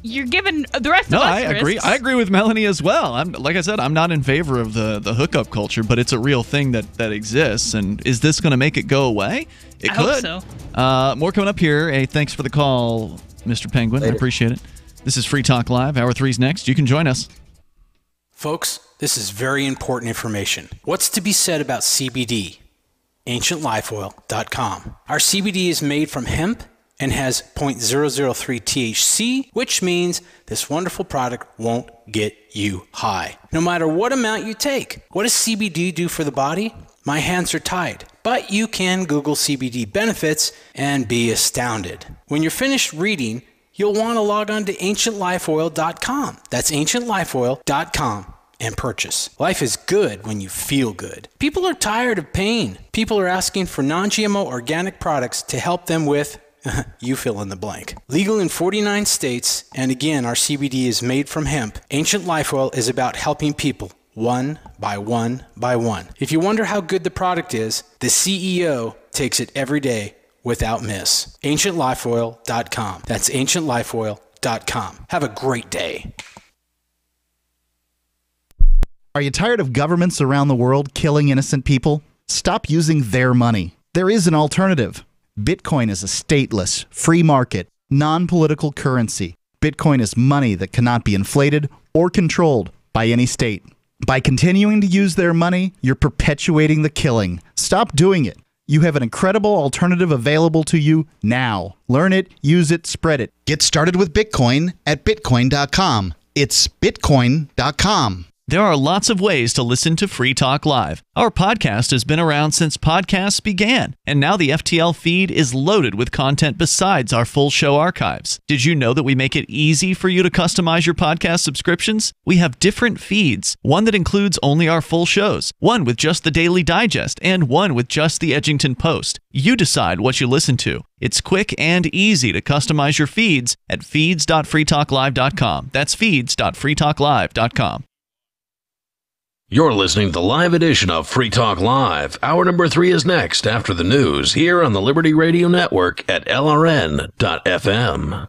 Speaker 8: You're giving the rest of us
Speaker 6: I agree.
Speaker 8: risks.
Speaker 6: I agree with Melanie as well. Like I said, I'm not in favor of the hookup culture, but it's a real thing that exists. And is this going to make it go away? It could.
Speaker 8: Hope so.
Speaker 6: More coming up here. Hey, thanks for the call, Mr. Penguin. I appreciate it. This is Free Talk Live. Hour 3's next. You can join us.
Speaker 1: Folks, this is very important information. What's to be said about CBD? AncientLifeOil.com. Our CBD is made from hemp and has 0.003 THC, which means this wonderful product won't get you high, no matter what amount you take. What does CBD do for the body? My hands are tied, but you can Google CBD benefits and be astounded. When you're finished reading, you'll want to log on to AncientLifeOil.com. That's AncientLifeOil.com. and purchase. Life is good when you feel good. People are tired of pain. People are asking for non-GMO organic products to help them with you fill in the blank. Legal in 49 states, and again, our CBD is made from hemp. Ancient Life Oil is about helping people one by one by one. If you wonder how good the product is, the CEO takes it every day without miss. AncientLifeOil.com. That's AncientLifeOil.com. Have a great day.
Speaker 3: Are you tired of governments around the world killing innocent people? Stop using their money. There is an alternative. Bitcoin is a stateless, free market, non-political currency. Bitcoin is money that cannot be inflated or controlled by any state. By continuing to use their money, you're perpetuating the killing. Stop doing it. You have an incredible alternative available to you now. Learn it, use it, spread it.
Speaker 15: Get started with Bitcoin at Bitcoin.com. It's Bitcoin.com.
Speaker 6: There are lots of ways to listen to Free Talk Live. Our podcast has been around since podcasts began, and now the FTL feed is loaded with content besides our full show archives. Did you know that we make it easy for you to customize your podcast subscriptions? We have different feeds, one that includes only our full shows, one with just the Daily Digest, and one with just the Edgington Post. You decide what you listen to. It's quick and easy to customize your feeds at feeds.freetalklive.com. That's feeds.freetalklive.com.
Speaker 5: You're listening to the live edition of Free Talk Live. Hour number 3 is next after the news here on the Liberty Radio Network at LRN.FM.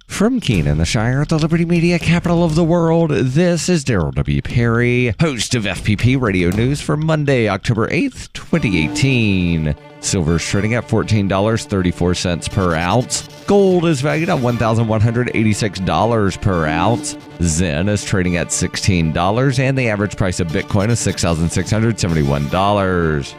Speaker 4: From Keene in the Shire, the Liberty Media capital of the world, this is Daryl W. Perry, host of FPP Radio News for Monday, October 8th, 2018. Silver's trading at $14.34 per ounce. Gold is valued at $1,186 per ounce. Zen is trading at $16, and the average price of Bitcoin is $6,671.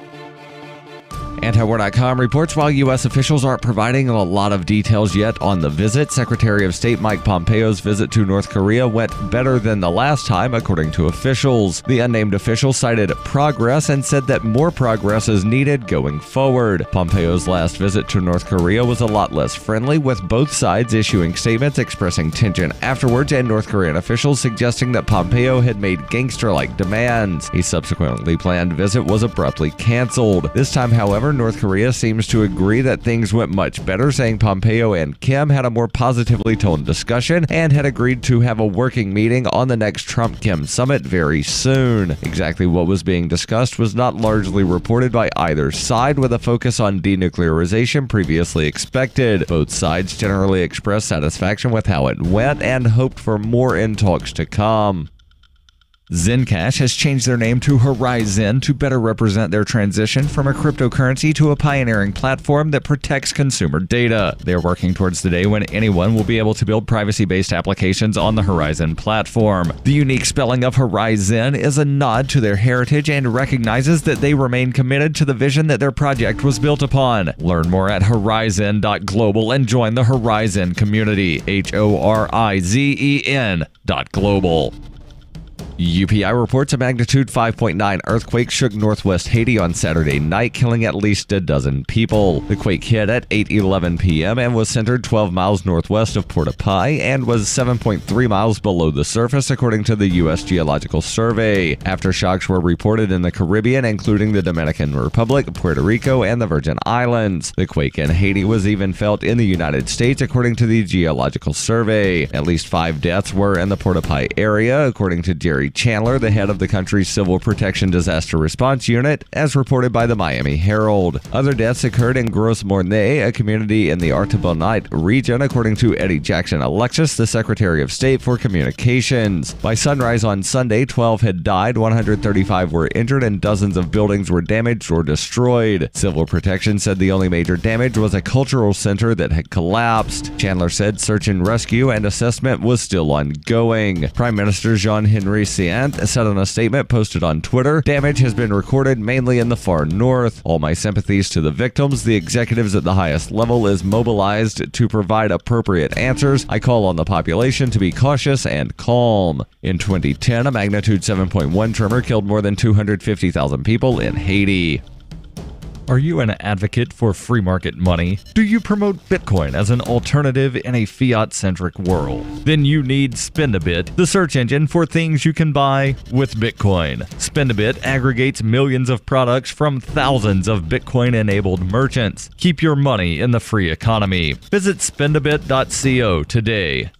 Speaker 4: Antiwar.com reports while U.S. officials aren't providing a lot of details yet on the visit, Secretary of State Mike Pompeo's visit to North Korea went better than the last time, according to officials. The unnamed official cited progress and said that more progress is needed going forward. Pompeo's last visit to North Korea was a lot less friendly, with both sides issuing statements expressing tension afterwards and North Korean officials suggesting that Pompeo had made gangster-like demands. A subsequently planned visit was abruptly canceled. This time, however, North Korea seems to agree that things went much better, saying Pompeo and Kim had a more positively toned discussion and had agreed to have a working meeting on the next Trump-Kim summit very soon. Exactly what was being discussed was not largely reported by either side, with a focus on denuclearization previously expected. Both sides generally expressed satisfaction with how it went and hoped for more in talks to come. Zencash has changed their name to Horizon to better represent their transition from a cryptocurrency to a pioneering platform that protects consumer data. They are working towards the day when anyone will be able to build privacy-based applications on the Horizon platform. The unique spelling of Horizon is a nod to their heritage and recognizes that they remain committed to the vision that their project was built upon. Learn more at horizon.global and join the Horizon community. HORIZEN.global. UPI reports a magnitude 5.9 earthquake shook northwest Haiti on Saturday night, killing at least a dozen people. The quake hit at 8:11 p.m. and was centered 12 miles northwest of Port-au-Prince and was 7.3 miles below the surface, according to the U.S. Geological Survey. Aftershocks were reported in the Caribbean, including the Dominican Republic, Puerto Rico, and the Virgin Islands. The quake in Haiti was even felt in the United States, according to the Geological Survey. At least 5 deaths were in the Port-au-Prince area, according to Jerry Chandler, the head of the country's Civil Protection Disaster Response Unit, as reported by the Miami Herald. Other deaths occurred in Gros Mornay, a community in the Artibonite region, according to Eddie Jackson Alexis, the Secretary of State for Communications. By sunrise on Sunday, 12 had died, 135 were injured, and dozens of buildings were damaged or destroyed. Civil Protection said the only major damage was a cultural center that had collapsed. Chandler said search and rescue and assessment was still ongoing. Prime Minister Jean-Henri said in a statement posted on Twitter, "Damage has been recorded mainly in the far north. All my sympathies to the victims. The executives at the highest level is mobilized to provide appropriate answers. I call on the population to be cautious and calm." In 2010, a magnitude 7.1 tremor killed more than 250,000 people in Haiti. Are you an advocate for free market money? Do you promote Bitcoin as an alternative in a fiat-centric world? Then you need Spendabit, the search engine for things you can buy with Bitcoin. Spendabit aggregates millions of products from thousands of Bitcoin-enabled merchants. Keep your money in the free economy. Visit spendabit.co today.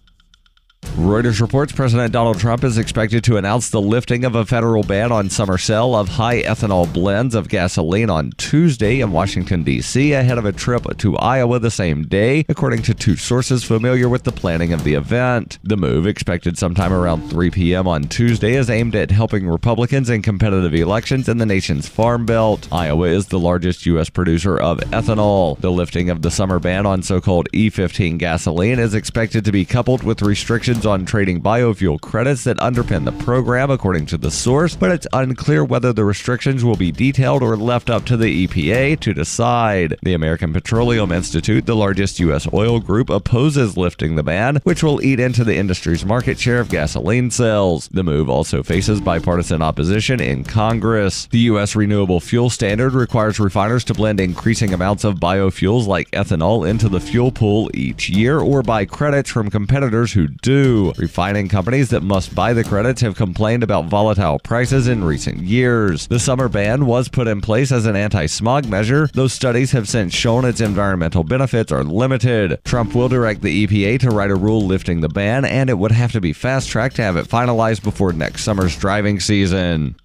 Speaker 4: Reuters reports President Donald Trump is expected to announce the lifting of a federal ban on summer sale of high ethanol blends of gasoline on Tuesday in Washington, D.C., ahead of a trip to Iowa the same day, according to 2 sources familiar with the planning of the event. The move, expected sometime around 3 p.m. on Tuesday, is aimed at helping Republicans in competitive elections in the nation's Farm Belt. Iowa is the largest U.S. producer of ethanol. The lifting of the summer ban on so-called E15 gasoline is expected to be coupled with restrictions on trading biofuel credits that underpin the program, according to the source, but it's unclear whether the restrictions will be detailed or left up to the EPA to decide. The American Petroleum Institute, the largest U.S. oil group, opposes lifting the ban, which will eat into the industry's market share of gasoline sales. The move also faces bipartisan opposition in Congress. The U.S. Renewable Fuel Standard requires refiners to blend increasing amounts of biofuels like ethanol into the fuel pool each year or buy credits from competitors who do. Refining companies that must buy the credits have complained about volatile prices in recent years. The summer ban was put in place as an anti-smog measure, though studies have since shown its environmental benefits are limited. Trump will direct the EPA to write a rule lifting the ban, and it would have to be fast-tracked to have it finalized before next summer's driving season.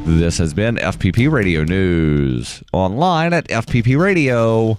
Speaker 4: This has been FPP Radio News, online at fppradio.com.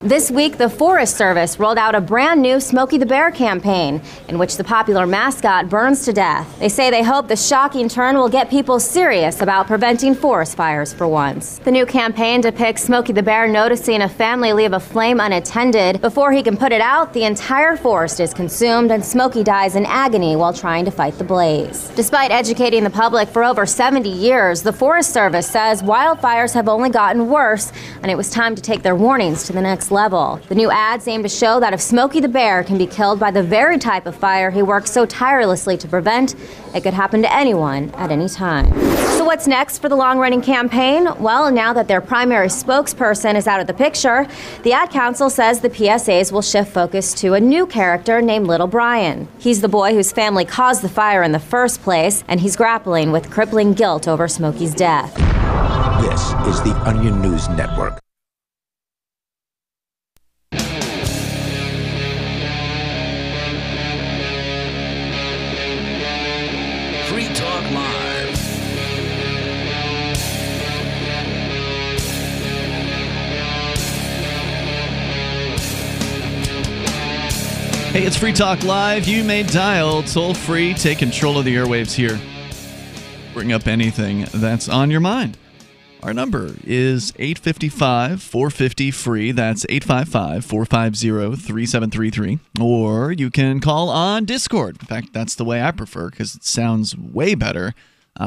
Speaker 7: This week, the Forest Service rolled out a brand new Smokey the Bear campaign in which the popular mascot burns to death. They say they hope the shocking turn will get people serious about preventing forest fires for once. The new campaign depicts Smokey the Bear noticing a family leave a flame unattended. Before he can put it out, the entire forest is consumed and Smokey dies in agony while trying to fight the blaze. Despite educating the public for over 70 years, the Forest Service says wildfires have only gotten worse and it was time to take their warnings to the next level. The new ads aim to show that if Smokey the Bear can be killed by the very type of fire he works so tirelessly to prevent, it could happen to anyone at any time. So what's next for the long-running campaign? Well, now that their primary spokesperson is out of the picture, the Ad Council says the PSAs will shift focus to a new character named Little Brian. He's the boy whose family caused the fire in the first place, and he's grappling with crippling guilt over Smokey's death.
Speaker 17: This is the Onion News Network.
Speaker 5: Free Talk Live.
Speaker 6: Hey, it's Free Talk Live. You may dial toll free. Take control of the airwaves here. Bring up anything that's on your mind. Our number is 855-450-FREE. That's 855-450-3733. Or you can call on Discord. In fact, that's the way I prefer because it sounds way better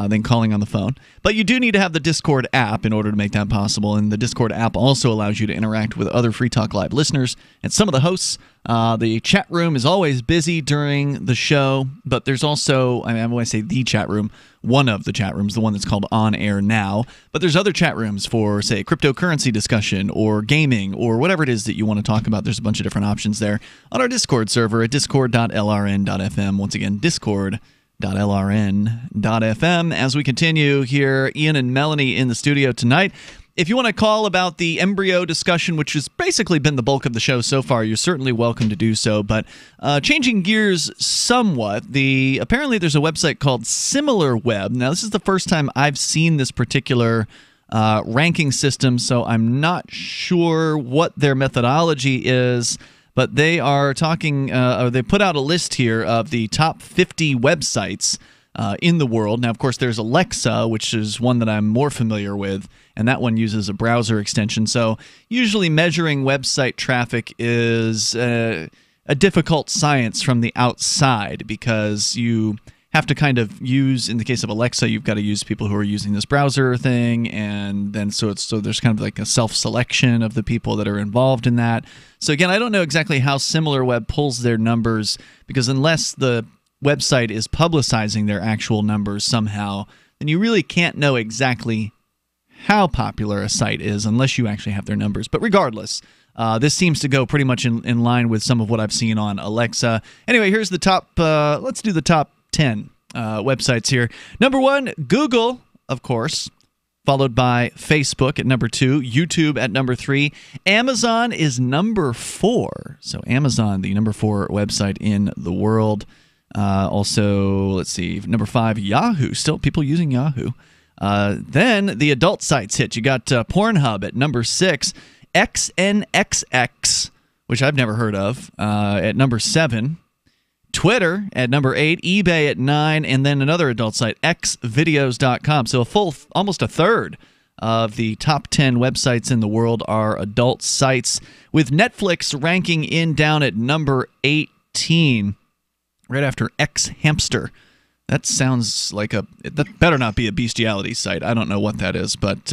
Speaker 6: than calling on the phone. But you do need to have the Discord app in order to make that possible. And the Discord app also allows you to interact with other Free Talk Live listeners and some of the hosts. The chat room is always busy during the show, but there's also, I mean, when I say the chat room, one of the chat rooms, the one that's called On Air Now, but there's other chat rooms for, say, cryptocurrency discussion or gaming or whatever it is that you want to talk about. There's a bunch of different options there on our Discord server at discord.lrn.fm. Once again, discord.lrn.fm. As we continue here, Ian and Melanie in the studio tonight. If you want to call about the embryo discussion, which has basically been the bulk of the show so far, you're certainly welcome to do so. But changing gears somewhat, apparently there's a website called SimilarWeb. Now, this is the first time I've seen this particular ranking system, so I'm not sure what their methodology is. But they are talking, they put out a list here of the top 50 websites in the world. Now, of course, there's Alexa, which is one that I'm more familiar with, and that one uses a browser extension. So usually measuring website traffic is a difficult science from the outside because you have to kind of use, in the case of Alexa, you've got to use people who are using this browser thing, and then so there's kind of like a self-selection of the people that are involved in that. So again, I don't know exactly how SimilarWeb pulls their numbers, because unless the website is publicizing their actual numbers somehow, then you really can't know exactly how popular a site is unless you actually have their numbers. But regardless, this seems to go pretty much in line with some of what I've seen on Alexa. Anyway, here's the top, let's do the top 10 websites here. Number 1, Google, of course, followed by Facebook at number 2, YouTube at number 3. Amazon is number 4. So Amazon, the number 4 website in the world. Also, let's see, number 5, Yahoo. Still people using Yahoo. Then the adult sites hit. You got Pornhub at number 6, XNXX, which I've never heard of, at number 7. Twitter at number 8, eBay at 9, and then another adult site, xvideos.com. So almost a third of the top 10 websites in the world are adult sites, with Netflix ranking down at number 18, right after xHamster. That sounds like that better not be a bestiality site. I don't know what that is, but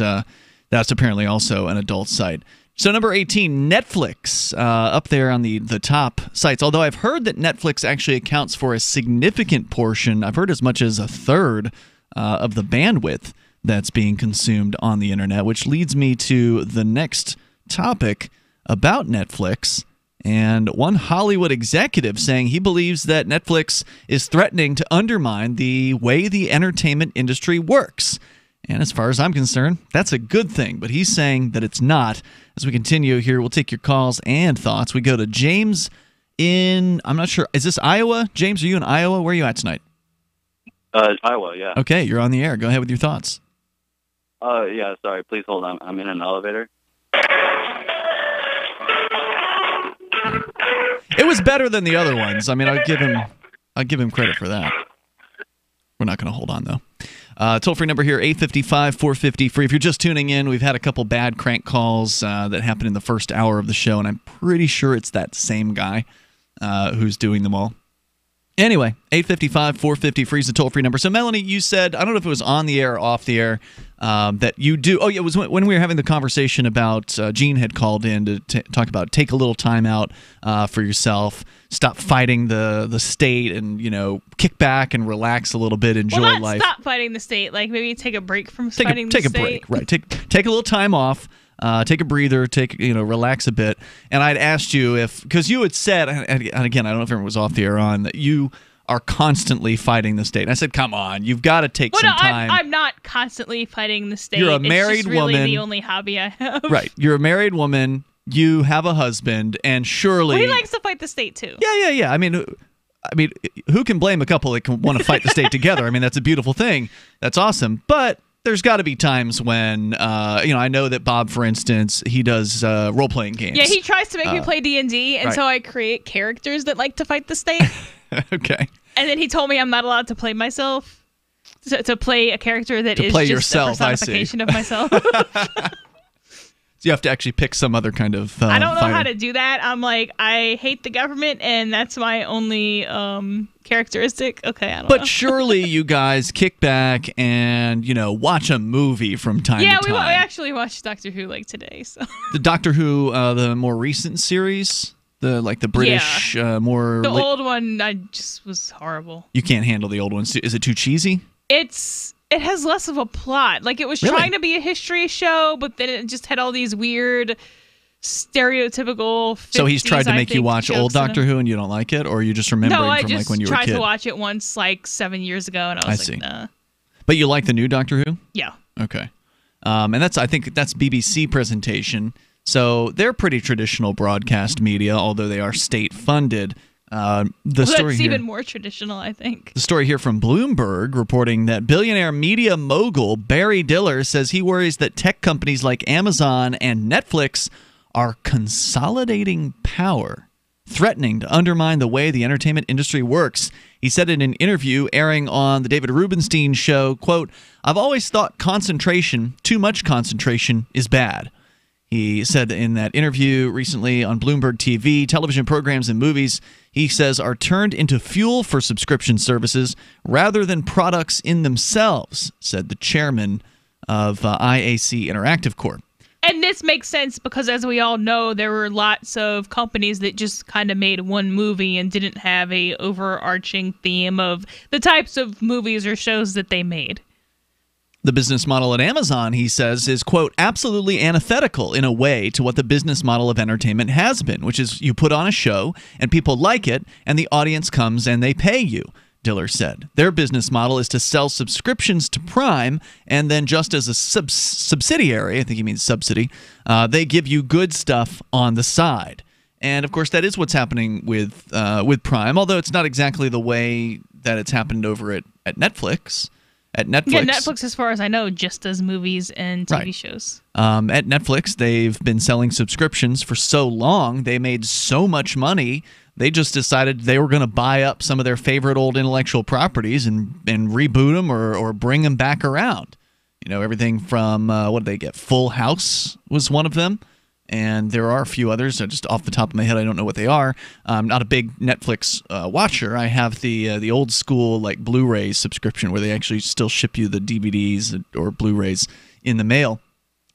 Speaker 6: that's apparently also an adult site. So number 18, Netflix, up there on the top sites. Although I've heard that Netflix actually accounts for a significant portion, I've heard as much as a third of the bandwidth that's being consumed on the internet, which leads me to the next topic about Netflix. And one Hollywood executive saying he believes that Netflix is threatening to undermine the way the entertainment industry works. And as far as I'm concerned, that's a good thing. But he's saying that it's not. As we continue here, we'll take your calls and thoughts. We go to James in, I'm not sure, is this Iowa? James, are you in Iowa? Where are you at tonight?
Speaker 18: Iowa, yeah.
Speaker 6: Okay, you're on the air. Go ahead with your thoughts.
Speaker 18: Yeah, sorry. Please hold on. I'm in an elevator.
Speaker 6: It was better than the other ones. I mean, I'll give him credit for that. We're not going to hold on, though. Toll-free number here, 855-450-FREE. If you're just tuning in, we've had a couple bad crank calls that happened in the first hour of the show, and I'm pretty sure it's that same guy who's doing them all. Anyway, 855-450-FREE is the toll-free number. So, Melanie, you said, I don't know if it was on the air or off the air, that you do. Oh, yeah, it was when we were having the conversation about Gene had called in to talk about take a little time out for yourself, stop fighting the state, and kick back and relax a little bit, enjoy life.
Speaker 8: Stop fighting the state. Like maybe take a break from fighting the state.
Speaker 6: Take a break, right? Take a little time off. Take a breather, relax a bit. And I'd asked you because you had said, and again, I don't know if it was off the air on, that you are constantly fighting the state. And I said, come on, you've got to take some time.
Speaker 8: I'm not constantly fighting the state.
Speaker 6: You're a married
Speaker 8: it's just really
Speaker 6: woman.
Speaker 8: The only hobby I have.
Speaker 6: Right. You're a married woman. You have a husband, and surely...
Speaker 8: Well, he likes to fight the state, too.
Speaker 6: Yeah. I mean, who can blame a couple that can want to fight the state together? I mean, that's a beautiful thing. That's awesome. But there's got to be times when, I know that Bob, for instance, he does role-playing games.
Speaker 8: Yeah, he tries to make me play D&D, and
Speaker 6: right.
Speaker 8: so I create characters that like to fight the state.
Speaker 6: Okay.
Speaker 8: And then he told me I'm not allowed to play myself, to play a character that is just
Speaker 6: yourself,
Speaker 8: a personification of myself.
Speaker 6: So you have to actually pick some other kind of
Speaker 8: I don't know
Speaker 6: fighter.
Speaker 8: how to do that. I'm like, I hate the government, and that's my only characteristic. Okay, I don't know.
Speaker 6: But surely you guys kick back and, watch a movie from time to time.
Speaker 8: Yeah, we actually watched Doctor Who today. So
Speaker 6: the Doctor Who, the more recent series, the British, more...
Speaker 8: The old one, I just was horrible.
Speaker 6: You can't handle the old ones. Is it too cheesy?
Speaker 8: It has less of a plot. Like, it was trying to be a history show, but then it just had all these weird, stereotypical 50s,
Speaker 6: So he's tried to make you watch old Doctor
Speaker 8: Who,
Speaker 6: Who and you don't like it? Or are you just remembering from when you were a kid?
Speaker 8: No, I just tried to watch it once, 7 years ago, and I was nah.
Speaker 6: But you like the new Doctor Who?
Speaker 8: Yeah.
Speaker 6: Okay. And I think that's BBC presentation. So they're pretty traditional broadcast media, although they are state-funded.
Speaker 8: That's even more traditional, I think.
Speaker 6: The story here from Bloomberg reporting that billionaire media mogul Barry Diller says he worries that tech companies like Amazon and Netflix are consolidating power, threatening to undermine the way the entertainment industry works. He said in an interview airing on the David Rubenstein show, quote, "I've always thought concentration, too much concentration, is bad." He said in that interview recently on Bloomberg TV, television programs and movies, he says, are turned into fuel for subscription services rather than products in themselves, said the chairman of IAC Interactive Corp.
Speaker 8: And this makes sense because, as we all know, there were lots of companies that just kind of made one movie and didn't have a overarching theme of the types of movies or shows that they made.
Speaker 6: The business model at Amazon, he says, is, quote, absolutely antithetical in a way to what the business model of entertainment has been, which is you put on a show and people like it and the audience comes and they pay you, Diller said. Their business model is to sell subscriptions to Prime and then just as a subsidiary, I think he means subsidy, they give you good stuff on the side. And, of course, that is what's happening with Prime, although it's not exactly the way that it's happened over at Netflix. At Netflix,
Speaker 8: yeah, Netflix, as far as I know, just does movies and TV shows.
Speaker 6: At Netflix, they've been selling subscriptions for so long. They made so much money. They just decided they were going to buy up some of their favorite old intellectual properties and reboot them or bring them back around. Everything from, what did they get? Full House was one of them. And there are a few others. Just off the top of my head, I don't know what they are. I'm not a big Netflix watcher. I have the old school Blu-ray subscription where they actually still ship you the DVDs or Blu-rays in the mail.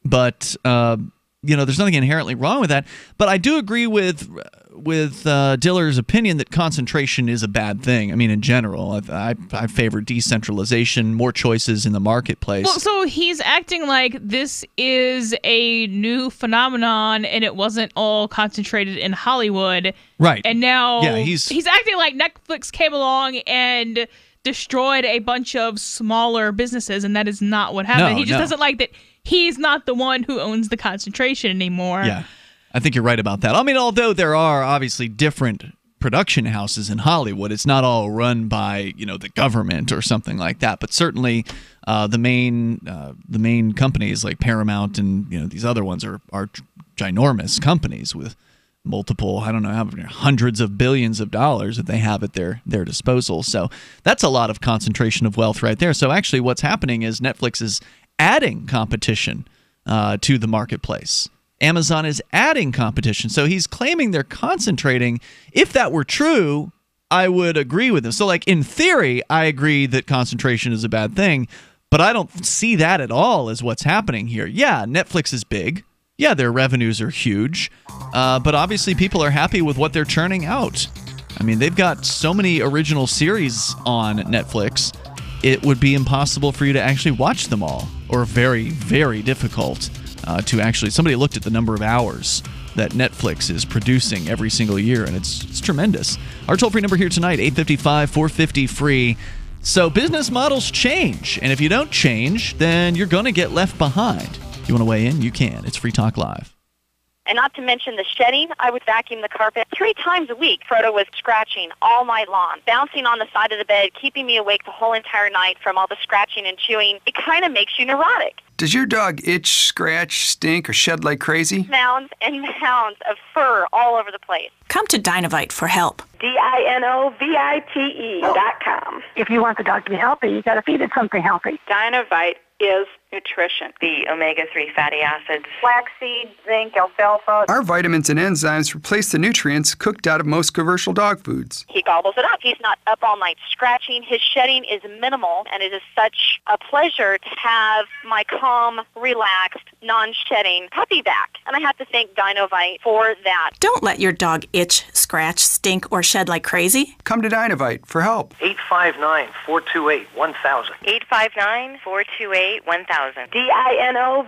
Speaker 6: But there's nothing inherently wrong with that. But I do agree with Diller's opinion that concentration is a bad thing. I mean, in general, I favor decentralization, more choices in the marketplace.
Speaker 8: Well, so he's acting like this is a new phenomenon and it wasn't all concentrated in Hollywood.
Speaker 6: Right.
Speaker 8: And now
Speaker 6: he's
Speaker 8: acting like Netflix came along and destroyed a bunch of smaller businesses, and that is not what happened. He just doesn't like that he's not the one who owns the concentration anymore.
Speaker 6: Yeah. I think you're right about that. I mean, although there are obviously different production houses in Hollywood, it's not all run by the government or something like that. But certainly, the main companies like Paramount and these other ones are ginormous companies with multiple, I don't know, how many hundreds of billions of dollars that they have at their disposal. So that's a lot of concentration of wealth right there. So actually what's happening is Netflix is adding competition to the marketplace. Amazon is adding competition. So he's claiming they're concentrating. If that were true, I would agree with him. So like in theory, I agree that concentration is a bad thing, but I don't see that at all as what's happening here. Yeah, Netflix is big. Yeah, their revenues are huge. But obviously people are happy with what they're churning out. I mean, they've got so many original series on Netflix, it would be impossible for you to actually watch them all, or very, very difficult to actually. Somebody looked at the number of hours that Netflix is producing every single year, and it's tremendous. Our toll-free number here tonight, 855-450-FREE. So business models change, and if you don't change, then you're going to get left behind. You want to weigh in? You can. It's Free Talk Live.
Speaker 9: And not to mention the shedding, I would vacuum the carpet 3 times a week. Frodo was scratching all night long, bouncing on the side of the bed, keeping me awake the whole entire night from all the scratching and chewing. It kind of makes you neurotic.
Speaker 19: Does your dog itch, scratch, stink, or shed like crazy?
Speaker 9: Mounds and mounds of fur all over the place.
Speaker 20: Come to Dinovite for help.
Speaker 10: DINOVITE.com. If you want the dog to be healthy, you got to feed it something healthy.
Speaker 21: Dinovite is nutrition. The omega-3 fatty acids.
Speaker 10: Flaxseed, zinc, alfalfa.
Speaker 19: Our vitamins and enzymes replace the nutrients cooked out of most commercial dog foods.
Speaker 9: He gobbles it up. He's not up all night scratching. His shedding is minimal, and it is such a pleasure to have my calm, relaxed, non-shedding puppy back. And I have to thank Dinovite for that.
Speaker 20: Don't let your dog itch, scratch, stink, or shed like crazy.
Speaker 19: Come to Dinovite for help.
Speaker 25: 859-428-1000.
Speaker 10: 859-428-1000. DINOVITE.com.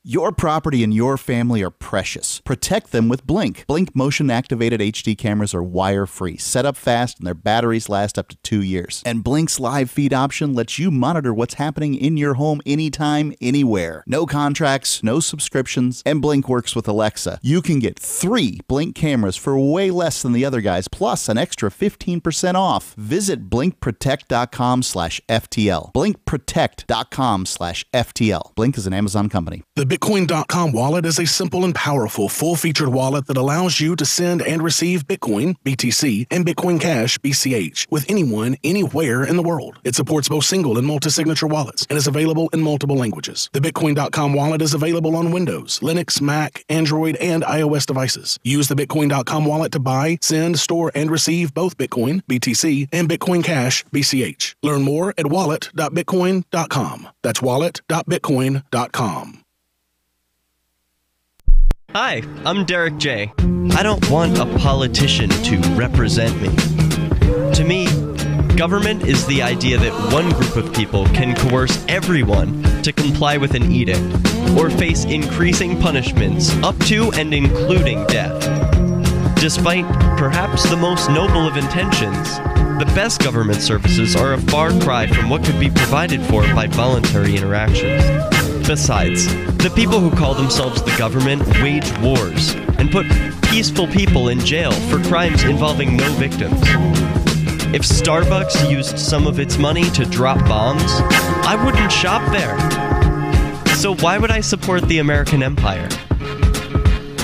Speaker 3: Your property and your family are precious. Protect them with Blink. Blink motion-activated HD cameras are wire-free, set up fast, and their batteries last up to 2 years. And Blink's live feed option lets you monitor what's happening in your home anytime, anywhere. No contracts, no subscriptions, and Blink works with Alexa. You can get 3 Blink cameras for way less than the other guys, plus an extra 15% off. Visit blinkprotect.com/FTL. blinkprotect.com/FTL. Blink is an Amazon company.
Speaker 26: The Bitcoin.com wallet is a simple and powerful, full-featured wallet that allows you to send and receive Bitcoin, BTC, and Bitcoin Cash, BCH, with anyone, anywhere in the world. It supports both single and multi-signature wallets and is available in multiple languages. The Bitcoin.com wallet is available on Windows, Linux, Mac, Android, and iOS devices. Use the Bitcoin.com wallet to buy, send, store, and receive both Bitcoin, BTC, and Bitcoin Cash, BCH. Learn more at wallet.bitcoin.com. That's wallet.bitcoin.com.
Speaker 27: Hi, I'm Derek J. I don't want a politician to represent me. To me, government is the idea that one group of people can coerce everyone to comply with an edict or face increasing punishments up to and including death. Despite perhaps the most noble of intentions, the best government services are a far cry from what could be provided for by voluntary interactions. Besides, the people who call themselves the government wage wars and put peaceful people in jail for crimes involving no victims. If Starbucks used some of its money to drop bombs, I wouldn't shop there. So why would I support the American empire?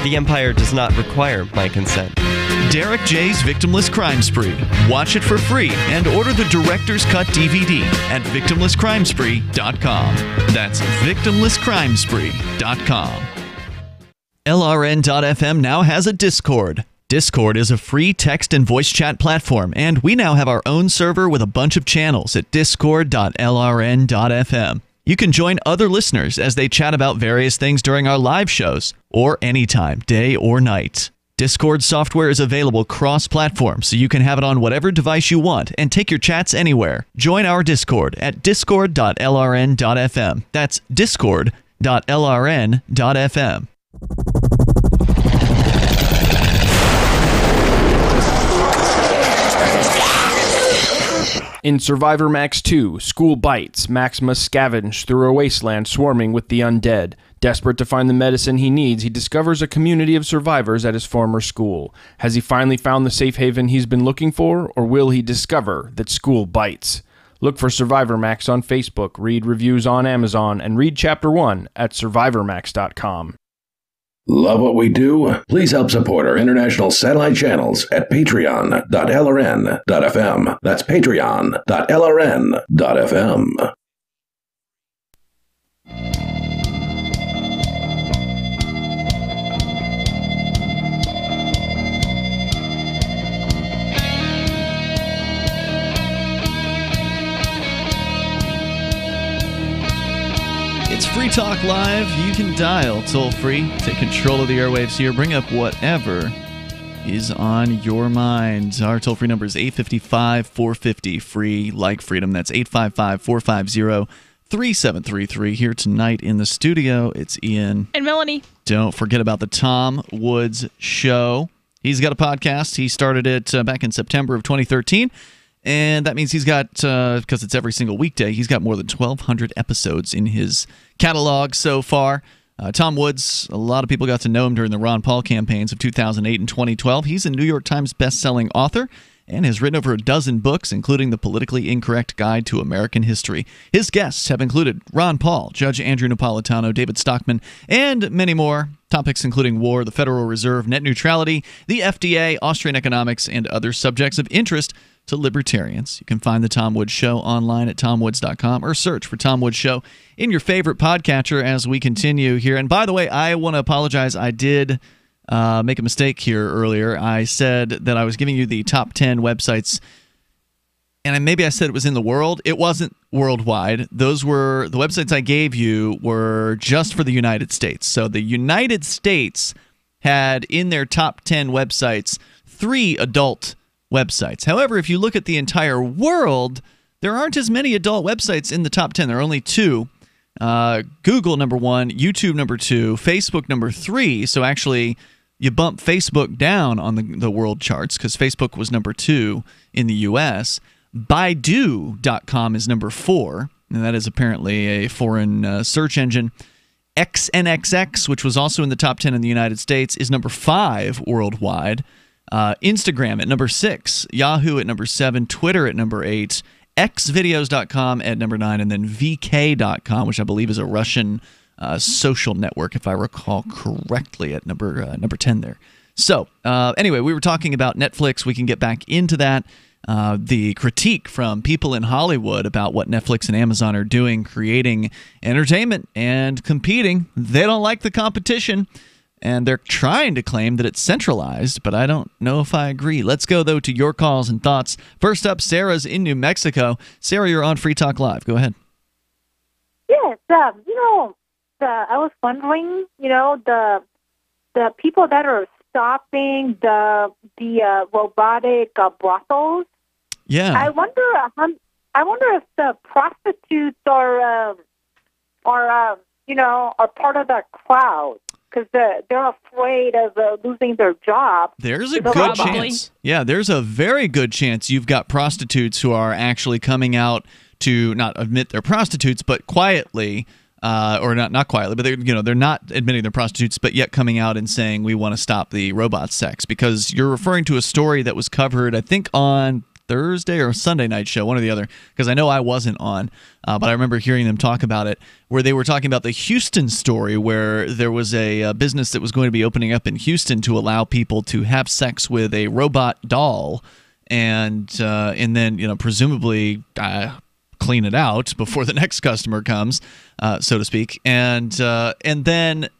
Speaker 27: The empire does not require my consent.
Speaker 6: Derek J's Victimless Crime Spree. Watch it for free and order the Director's Cut DVD at victimlesscrimespree.com. That's victimlesscrimespree.com. LRN.FM now has a Discord. Discord is a free text and voice chat platform, and we now have our own server with a bunch of channels at discord.lrn.fm. You can join other listeners as they chat about various things during our live shows, or anytime, day or night. Discord software is available cross-platform, so you can have it on whatever device you want and take your chats anywhere. Join our Discord at discord.lrn.fm. That's discord.lrn.fm.
Speaker 28: In Survivor Max 2, School Bites, Max must scavenge through a wasteland swarming with the undead. Desperate to find the medicine he needs, he discovers a community of survivors at his former school. Has he finally found the safe haven he's been looking for, or will he discover that school bites? Look for Survivor Max on Facebook, read reviews on Amazon, and read Chapter 1 at survivormax.com.
Speaker 5: Love what we do? Please help support our international satellite channels at patreon.lrn.fm. That's patreon.lrn.fm.
Speaker 6: It's Free Talk Live. You can dial toll-free, take control of the airwaves here, bring up whatever is on your mind. Our toll-free number is 855-450-FREE, like freedom. That's 855-450-3733. Here tonight in the studio, it's Ian.
Speaker 8: And Melanie.
Speaker 6: Don't forget about the Tom Woods Show. He's got a podcast. He started it back in September of 2013. And that means he's got, because it's every single weekday, he's got more than 1,200 episodes in his catalog so far. Tom Woods, a lot of people got to know him during the Ron Paul campaigns of 2008 and 2012. He's a New York Times best-selling author and has written over a dozen books, including The Politically Incorrect Guide to American History. His guests have included Ron Paul, Judge Andrew Napolitano, David Stockman, and many more. Topics including war, the Federal Reserve, net neutrality, the FDA, Austrian economics, and other subjects of interest to libertarians. You can find The Tom Woods Show online at tomwoods.com or search for Tom Woods Show in your favorite podcatcher as we continue here. And by the way, I want to apologize. I did make a mistake here earlier. I said that I was giving you the top 10 websites, and maybe I said it was in the world. It wasn't worldwide. Those were the websites I gave you were just for the United States. So the United States had in their top 10 websites 3 adult websites. However, if you look at the entire world, there aren't as many adult websites in the top 10. There are only 2. Google number 1, YouTube number 2, Facebook number 3. So actually, you bump Facebook down on the world charts because Facebook was number 2 in the U.S. Baidu.com is number 4, and that is apparently a foreign search engine. XNXX, which was also in the top 10 in the United States, is number 5 worldwide. Instagram at number 6, Yahoo at number 7, Twitter at number 8, xvideos.com at number 9, and then vk.com, which I believe is a Russian social network, if I recall correctly, at number 10 there. So anyway, we were talking about Netflix. We can get back into that. The critique from people in Hollywood about what Netflix and Amazon are doing, creating entertainment and competing. They don't like the competition. And they're trying to claim that it's centralized, but I don't know if I agree. Let's go, though, to your calls and thoughts. First up, Sarah's in New Mexico. Sarah, you're on Free Talk Live. Go ahead.
Speaker 10: Yes, I was wondering, the people that are stopping the robotic brothels.
Speaker 6: Yeah.
Speaker 10: I wonder if the prostitutes are part of that crowd. Because they're afraid of losing their job.
Speaker 6: There's a good chance. Yeah, there's a very good chance you've got prostitutes who are actually coming out to not admit they're prostitutes, but quietly, or not quietly, but they're not admitting they're prostitutes, but yet coming out and saying we want to stop the robot sex. Because you're referring to a story that was covered, I think, on Thursday or Sunday night show, one or the other, because I know I wasn't on, but I remember hearing them talk about it, where they were talking about the Houston story, where there was a business that was going to be opening up in Houston to allow people to have sex with a robot doll, and then presumably clean it out before the next customer comes, so to speak, and then.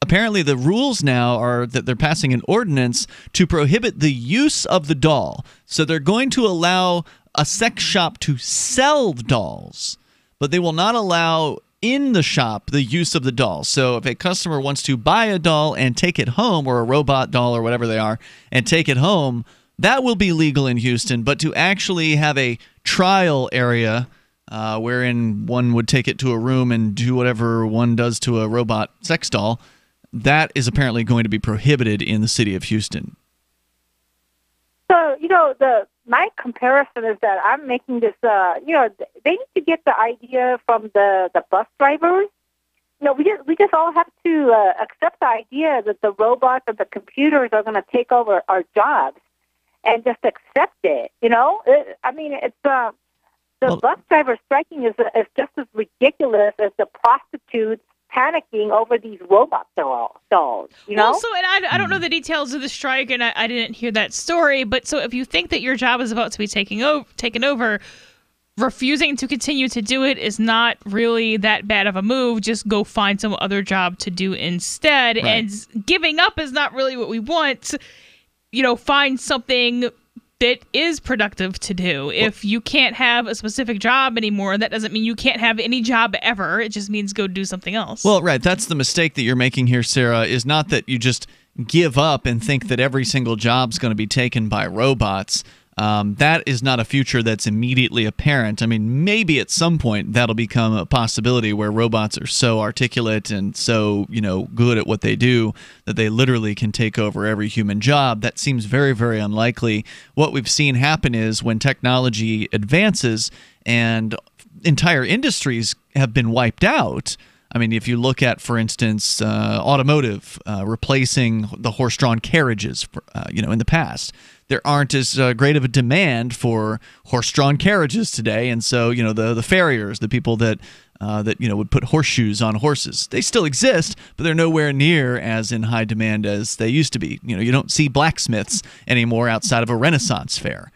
Speaker 6: Apparently, the rules now are that they're passing an ordinance to prohibit the use of the doll. So they're going to allow a sex shop to sell dolls, but they will not allow in the shop the use of the doll. So if a customer wants to buy a doll and take it home, or a robot doll or whatever they are, and take it home, that will be legal in Houston. But to actually have a trial area wherein one would take it to a room and do whatever one does to a robot sex doll, that is apparently going to be prohibited in the city of Houston.
Speaker 10: So, my comparison is that I'm making this, they need to get the idea from the bus drivers. We just all have to accept the idea that the robots and the computers are going to take over our jobs and just accept it, the bus driver striking is just as ridiculous as the prostitutes panicking over these robot dolls, you know?
Speaker 8: Well, so, and I don't know the details of the strike, and I didn't hear that story, but so if you think that your job is about to be taken over, refusing to continue to do it is not really that bad of a move. Just go find some other job to do instead. Right. And giving up is not really what we want. You know, find something that is productive to do. If you can't have a specific job anymore, that doesn't mean you can't have any job ever. It just means go do something else.
Speaker 6: Well, right. That's the mistake that you're making here, Sarah, is not that you just give up and think that every single job's going to be taken by robots. That is not a future that's immediately apparent. I mean, maybe at some point that'll become a possibility where robots are so articulate and so, good at what they do that they literally can take over every human job. That seems very, very unlikely. What we've seen happen is when technology advances and entire industries have been wiped out. I mean, if you look at, for instance, automotive, replacing the horse-drawn carriages, in the past, there aren't as great of a demand for horse-drawn carriages today, and so the farriers, the people that would put horseshoes on horses, they still exist, but they're nowhere near as in high demand as they used to be. You don't see blacksmiths anymore outside of a Renaissance fair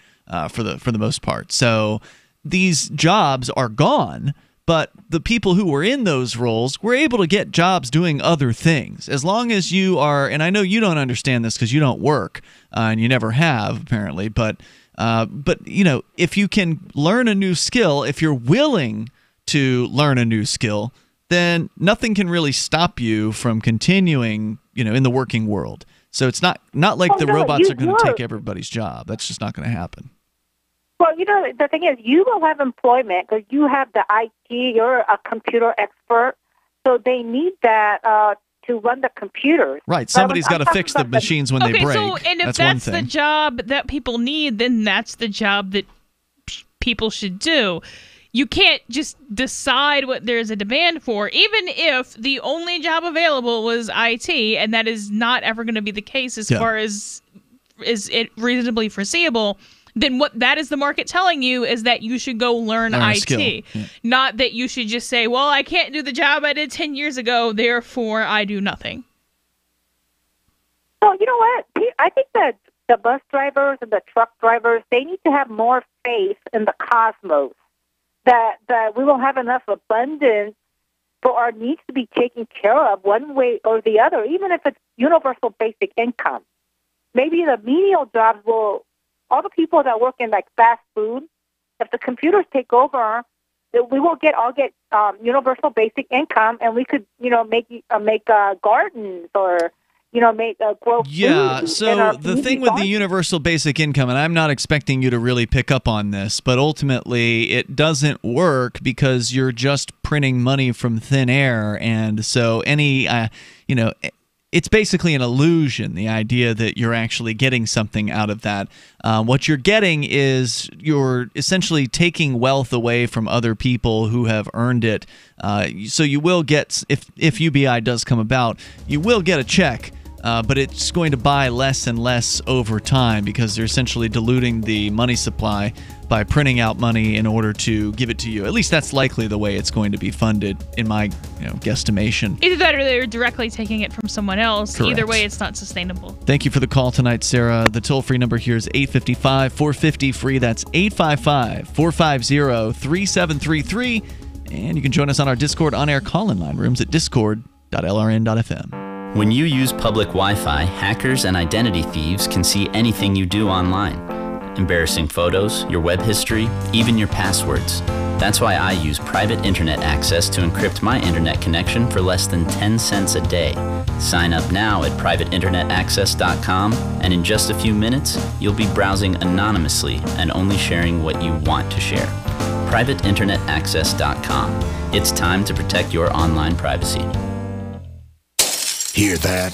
Speaker 6: for the most part. So these jobs are gone. But the people who were in those roles were able to get jobs doing other things. As long as you are, and I know you don't understand this because you don't work, and you never have, apparently, but if you can learn a new skill, if you're willing to learn a new skill, then nothing can really stop you from continuing, in the working world. So it's not like the robots are going to take everybody's job. That's just not going to happen.
Speaker 10: Well, the thing is, you will have employment because you have the IT, you're a computer expert, so they need that to run the computers.
Speaker 6: Right, somebody's got to fix the machines when they break.
Speaker 8: So, and if that's the job that people need, then that's the job that people should do. You can't just decide what there's a demand for, even if the only job available was IT, and that is not ever going to be the case as far as is it reasonably foreseeable. Then what that is the market telling you is that you should go learn IT. Not that you should just say, well, I can't do the job I did 10 years ago, therefore I do nothing.
Speaker 10: So, you know what? I think that the bus drivers and the truck drivers, they need to have more faith in the cosmos, that we will have enough abundance for our needs to be taken care of one way or the other, even if it's universal basic income. Maybe the menial jobs will... All the people that work in like fast food, if the computers take over, we will all get universal basic income, and we could make gardens or grow food.
Speaker 6: Yeah. So the thing with the universal basic income, and I'm not expecting you to really pick up on this, but ultimately it doesn't work because you're just printing money from thin air, and so it's basically an illusion, the idea that you're actually getting something out of that. What you're getting is you're essentially taking wealth away from other people who have earned it. So you will get, if UBI does come about, you will get a check, but it's going to buy less and less over time because they're essentially diluting the money supply by printing out money in order to give it to you. At least that's likely the way it's going to be funded, in my guesstimation.
Speaker 8: Either that or they're directly taking it from someone else.
Speaker 6: Correct.
Speaker 8: Either way, it's not sustainable.
Speaker 6: Thank you for the call tonight, Sarah. The toll-free number here is 855-450-FREE. That's 855-450-3733. And you can join us on our Discord on-air call-in line rooms at discord.lrn.fm.
Speaker 11: When you use public Wi-Fi, hackers and identity thieves can see anything you do online. Embarrassing photos, your web history, even your passwords. That's why I use private internet access to encrypt my internet connection for less than 10 cents a day. Sign up now at privateinternetaccess.com, and in just a few minutes, you'll be browsing anonymously and only sharing what you want to share. privateinternetaccess.com. It's time to protect your online privacy.
Speaker 12: Hear that?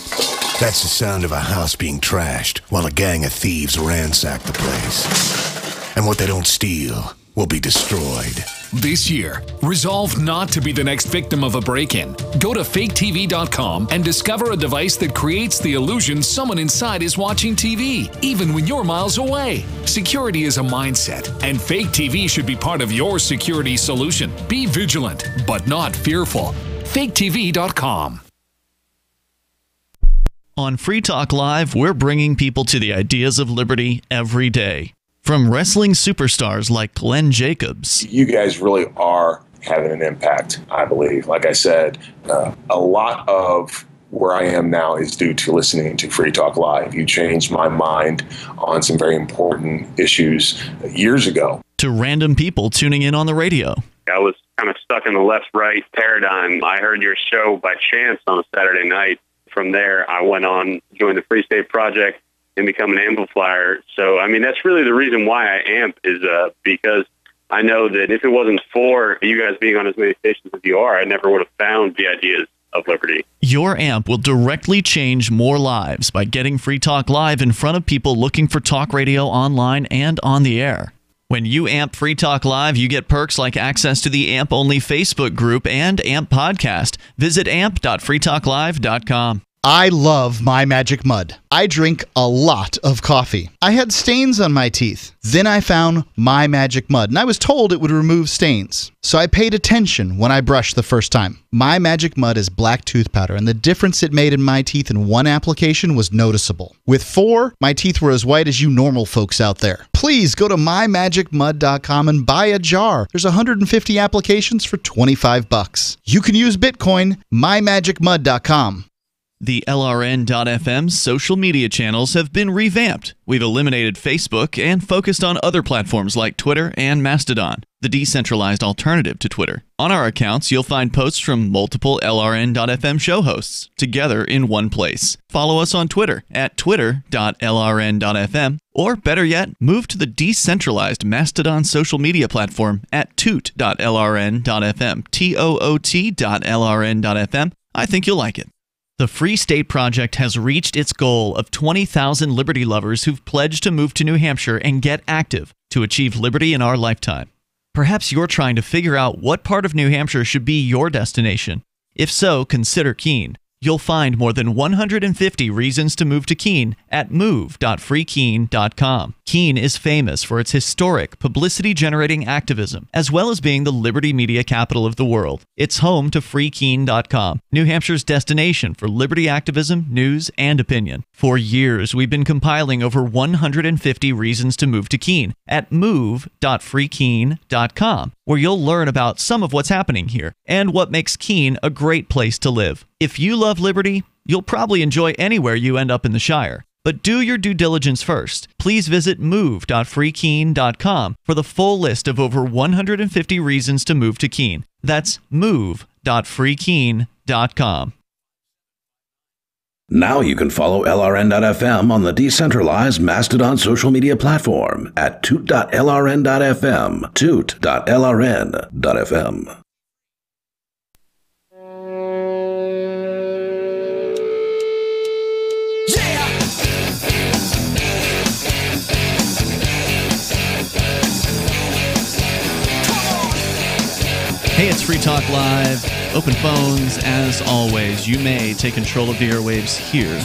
Speaker 12: That's the sound of a house being trashed while a gang of thieves ransack the place. And what they don't steal will be destroyed.
Speaker 14: This year, resolve not to be the next victim of a break-in. Go to faketv.com and discover a device that creates the illusion someone inside is watching TV, even when you're miles away. Security is a mindset, and Fake TV should be part of your security solution. Be vigilant, but not fearful. faketv.com.
Speaker 6: On Free Talk Live, we're bringing people to the ideas of liberty every day. From wrestling superstars like Glenn Jacobs.
Speaker 1: You guys really are having an impact, I believe. Like I said, a lot of where I am now is due to listening to Free Talk Live. You changed my mind on some very important issues years ago.
Speaker 6: To random people tuning in on the radio.
Speaker 2: I was kind of stuck in the left-right paradigm. I heard your show by chance on a Saturday night. From there, I went on, joined the Free State Project, and become an amplifier. So, I mean, that's really the reason why I amp is because I know that if it wasn't for you guys being on as many stations as you are, I never would have found the ideas of liberty.
Speaker 6: Your amp will directly change more lives by getting Free Talk Live in front of people looking for talk radio online and on the air. When you amp Free Talk Live, you get perks like access to the AMP-only Facebook group and AMP podcast. Visit amp.freetalklive.com.
Speaker 3: I love My Magic Mud. I drink a lot of coffee. I had stains on my teeth. Then I found My Magic Mud, and I was told it would remove stains. So I paid attention when I brushed the first time. My Magic Mud is black tooth powder, and the difference it made in my teeth in one application was noticeable. With 4, my teeth were as white as you normal folks out there. Please go to mymagicmud.com and buy a jar. There's 150 applications for $25. You can use Bitcoin, mymagicmud.com.
Speaker 6: The LRN.FM social media channels have been revamped. We've eliminated Facebook and focused on other platforms like Twitter and Mastodon, the decentralized alternative to Twitter. On our accounts, you'll find posts from multiple LRN.FM show hosts together in one place. Follow us on Twitter at twitter.lrn.fm, or better yet, move to the decentralized Mastodon social media platform at toot.lrn.fm, toot.lrn.fm. I think you'll like it. The Free State Project has reached its goal of 20,000 liberty lovers who've pledged to move to New Hampshire and get active to achieve liberty in our lifetime. Perhaps you're trying to figure out what part of New Hampshire should be your destination. If so, consider Keene. You'll find more than 150 reasons to move to Keene at move.freekeene.com. Keene is famous for its historic, publicity-generating activism, as well as being the liberty media capital of the world. It's home to freekeene.com, New Hampshire's destination for liberty activism, news, and opinion. For years, we've been compiling over 150 reasons to move to Keene at move.freekeene.com, where you'll learn about some of what's happening here and what makes Keene a great place to live. If you love liberty, you'll probably enjoy anywhere you end up in the Shire. But do your due diligence first. Please visit move.freekeene.com for the full list of over 150 reasons to move to Keene. That's move.freekeene.com.
Speaker 13: Now you can follow LRN.FM on the decentralized Mastodon social media platform at toot.lrn.fm, toot.lrn.fm.
Speaker 6: Hey, it's Free Talk Live. Open phones, as always. You may take control of the airwaves here.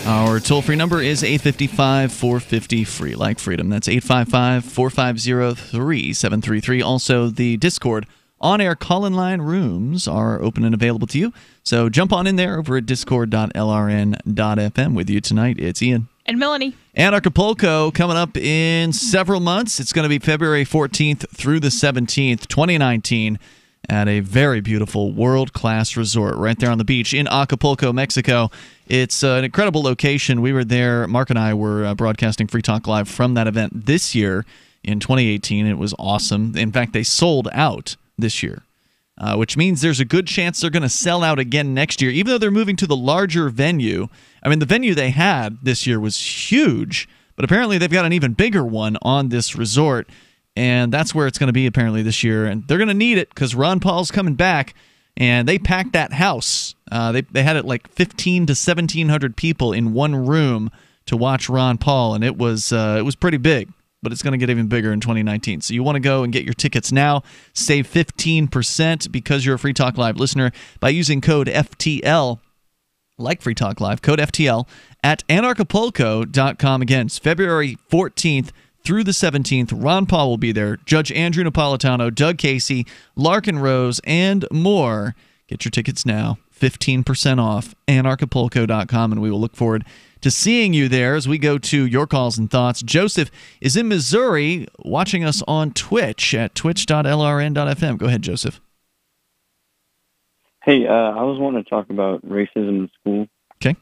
Speaker 6: Our toll-free number is 855-450-FREE, like freedom. That's 855-450-3733. Also, the Discord on-air call-in line rooms are open and available to you. So jump on in there over at discord.lrn.fm. With you tonight, it's Ian.
Speaker 8: And Melanie.
Speaker 6: And Acapulco coming up in several months. It's going to be February 14th through the 17th, 2019, at a very beautiful world-class resort right there on the beach in Acapulco, Mexico. It's an incredible location. We were there. Mark and I were broadcasting Free Talk Live from that event this year in 2018. It was awesome. In fact, they sold out this year, which means there's a good chance they're going to sell out again next year, even though they're moving to the larger venue. I mean, the venue they had this year was huge, but apparently they've got an even bigger one on this resort, and that's where it's going to be apparently this year. And they're going to need it because Ron Paul's coming back, and they packed that house. They had it like 1,500 to 1,700 people in one room to watch Ron Paul, and it was pretty big. But it's going to get even bigger in 2019. So you want to go and get your tickets now. Save 15% because you're a Free Talk Live listener by using code FTL, like Free Talk Live, code FTL, at anarchapulco.com. Again, it's February 14th through the 17th. Ron Paul will be there. Judge Andrew Napolitano, Doug Casey, Larkin Rose, and more. Get your tickets now. 15% off. Anarchapulco.com, and we will look forward to seeing you there as we go to your calls and thoughts. Joseph is in Missouri watching us on Twitch at twitch.lrn.fm. Go ahead, Joseph.
Speaker 4: Hey, I was wanting to talk about racism in school.
Speaker 6: Okay.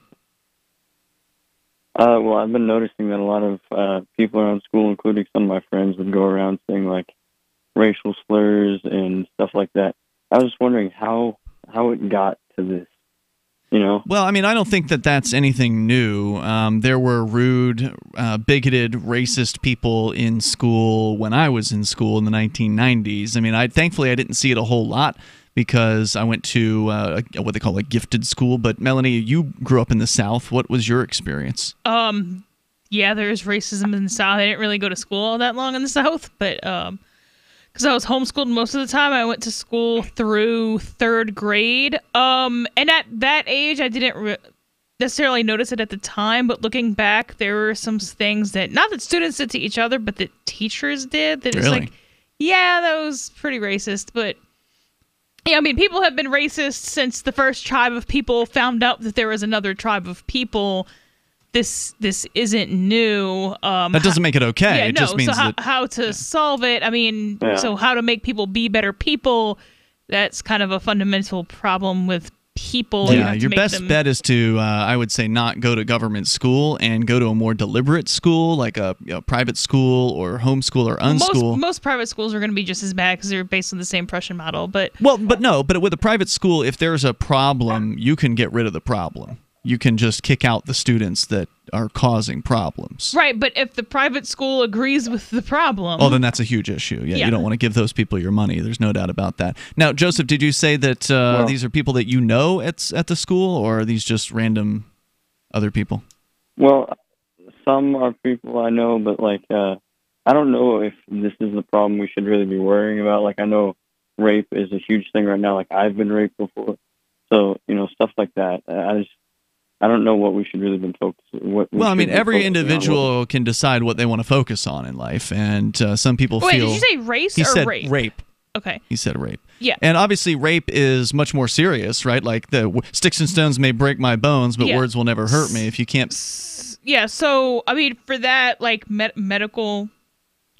Speaker 4: Well, I've been noticing that a lot of people around school, including some of my friends, would go around saying, like, racial slurs and stuff like that. I was just wondering how it got to this, you know?
Speaker 6: Well, I mean, I don't think that that's anything new. There were rude, bigoted, racist people in school when I was in school in the 1990s. I mean, thankfully I didn't see it a whole lot because I went to what they call a gifted school. But Melanie, you grew up in the South. What was your experience?
Speaker 8: Yeah, there's racism in the South. I didn't really go to school all that long in the South, but because I was homeschooled most of the time, I went to school through 3rd grade. And at that age, I didn't necessarily notice it at the time, but looking back, there were some things that, not that students did to each other, but that teachers did. That was like, yeah, that was pretty racist, but... Yeah, I mean, people have been racist since the first tribe of people found out that there was another tribe of people. This isn't new.
Speaker 6: That doesn't make it okay.
Speaker 8: Yeah,
Speaker 6: it just means
Speaker 8: so how to solve it. I mean, so how to make people be better people, that's kind of a fundamental problem with people.
Speaker 6: Yeah, your best bet is to, I would say, not go to government school and go to a more deliberate school, like a private school or homeschool or unschool.
Speaker 8: Most private schools are going to be just as bad because they're based on the same Prussian model. But
Speaker 6: with a private school, if there's a problem, you can get rid of the problem. You can just kick out the students that are causing problems.
Speaker 8: Right, but if the private school agrees with the problem...
Speaker 6: Oh, then that's a huge issue. Yeah, you don't want to give those people your money. There's no doubt about that. Now, Joseph, did you say that these are people that you know at the school, or are these just random other people?
Speaker 4: Well, some are people I know, but, like, I don't know if this is the problem we should really be worrying about. Like, I know rape is a huge thing right now. Like, I've been raped before. So, you know, stuff like that. I don't know what we should really be focusing on.
Speaker 6: Well, I mean, every individual can decide what they want to focus on in life, and some people feel...
Speaker 8: Wait, did you say race or rape?
Speaker 6: He said rape.
Speaker 8: Okay.
Speaker 6: He said rape.
Speaker 8: Yeah.
Speaker 6: And obviously rape is much more serious, right? Like, the sticks and stones may break my bones, but words will never hurt me if you can't...
Speaker 8: Yeah, so, I mean, for that, like, medical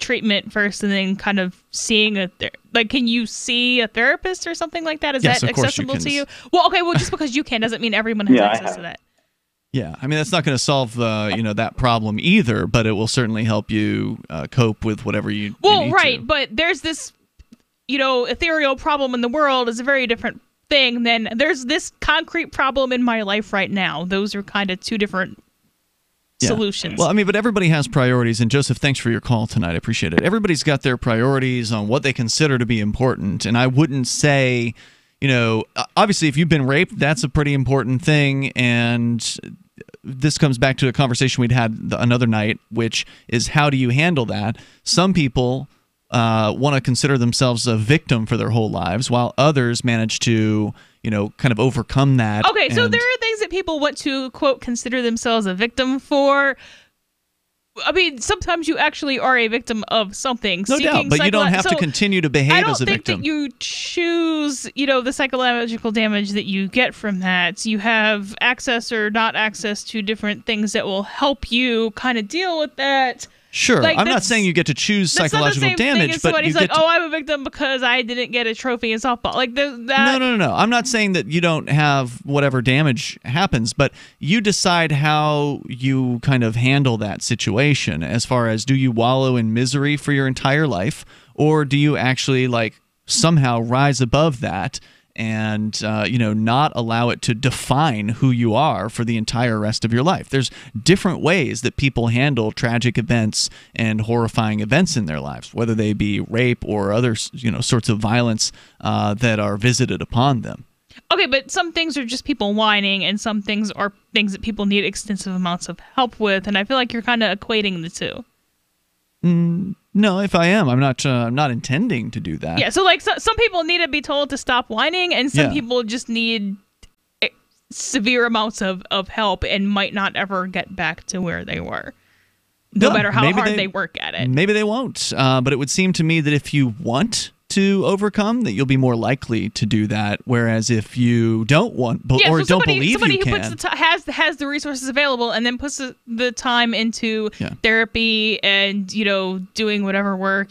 Speaker 8: treatment first and then kind of seeing like, can you see a therapist or something like that? Is that accessible to you? Well, okay, well, just because you can doesn't mean everyone has access to that.
Speaker 6: Yeah, I mean, that's not going to solve that problem either, but it will certainly help you cope with whatever you need to.
Speaker 8: But there's this, ethereal problem in the world is a very different thing than there's this concrete problem in my life right now. Those are kind of two different solutions.
Speaker 6: Well, I mean, but everybody has priorities, and Joseph, thanks for your call tonight. I appreciate it. Everybody's got their priorities on what they consider to be important, and I wouldn't say... obviously, if you've been raped, that's a pretty important thing, and this comes back to a conversation we'd had another night, which is how do you handle that? Some people want to consider themselves a victim for their whole lives, while others manage to, kind of overcome that.
Speaker 8: Okay, so there are things that people want to, quote, consider themselves a victim for. I mean, sometimes you actually are a victim of something.
Speaker 6: No doubt, but you don't have to continue to behave as a victim.
Speaker 8: I don't think that you choose, the psychological damage that you get from that. You have access or not access to different things that will help you kind of deal with that.
Speaker 6: Sure, I'm not saying you get to choose psychological damage, but
Speaker 8: somebody's like, "Oh, I'm a victim because I didn't get a trophy in softball." Like that.
Speaker 6: No. I'm not saying that you don't have whatever damage happens, but you decide how you kind of handle that situation. As far as, do you wallow in misery for your entire life, or do you actually somehow rise above that and not allow it to define who you are for the entire rest of your life? There's different ways that people handle tragic events and horrifying events in their lives, whether they be rape or other sorts of violence that are visited upon them.
Speaker 8: Okay, but some things are just people whining, and some things are things that people need extensive amounts of help with, and I feel like you're kind of equating the two.
Speaker 6: No, if I am, I'm not intending to do that.
Speaker 8: Yeah, so some people need to be told to stop whining, and some people just need severe amounts of help and might not ever get back to where they were, no matter how hard they work at it.
Speaker 6: Maybe they won't, but it would seem to me that if you want to overcome, that you'll be more likely to do that. Whereas if you don't want or don't believe
Speaker 8: somebody
Speaker 6: you
Speaker 8: who
Speaker 6: can,
Speaker 8: puts has the resources available and then puts the time into therapy and doing whatever work,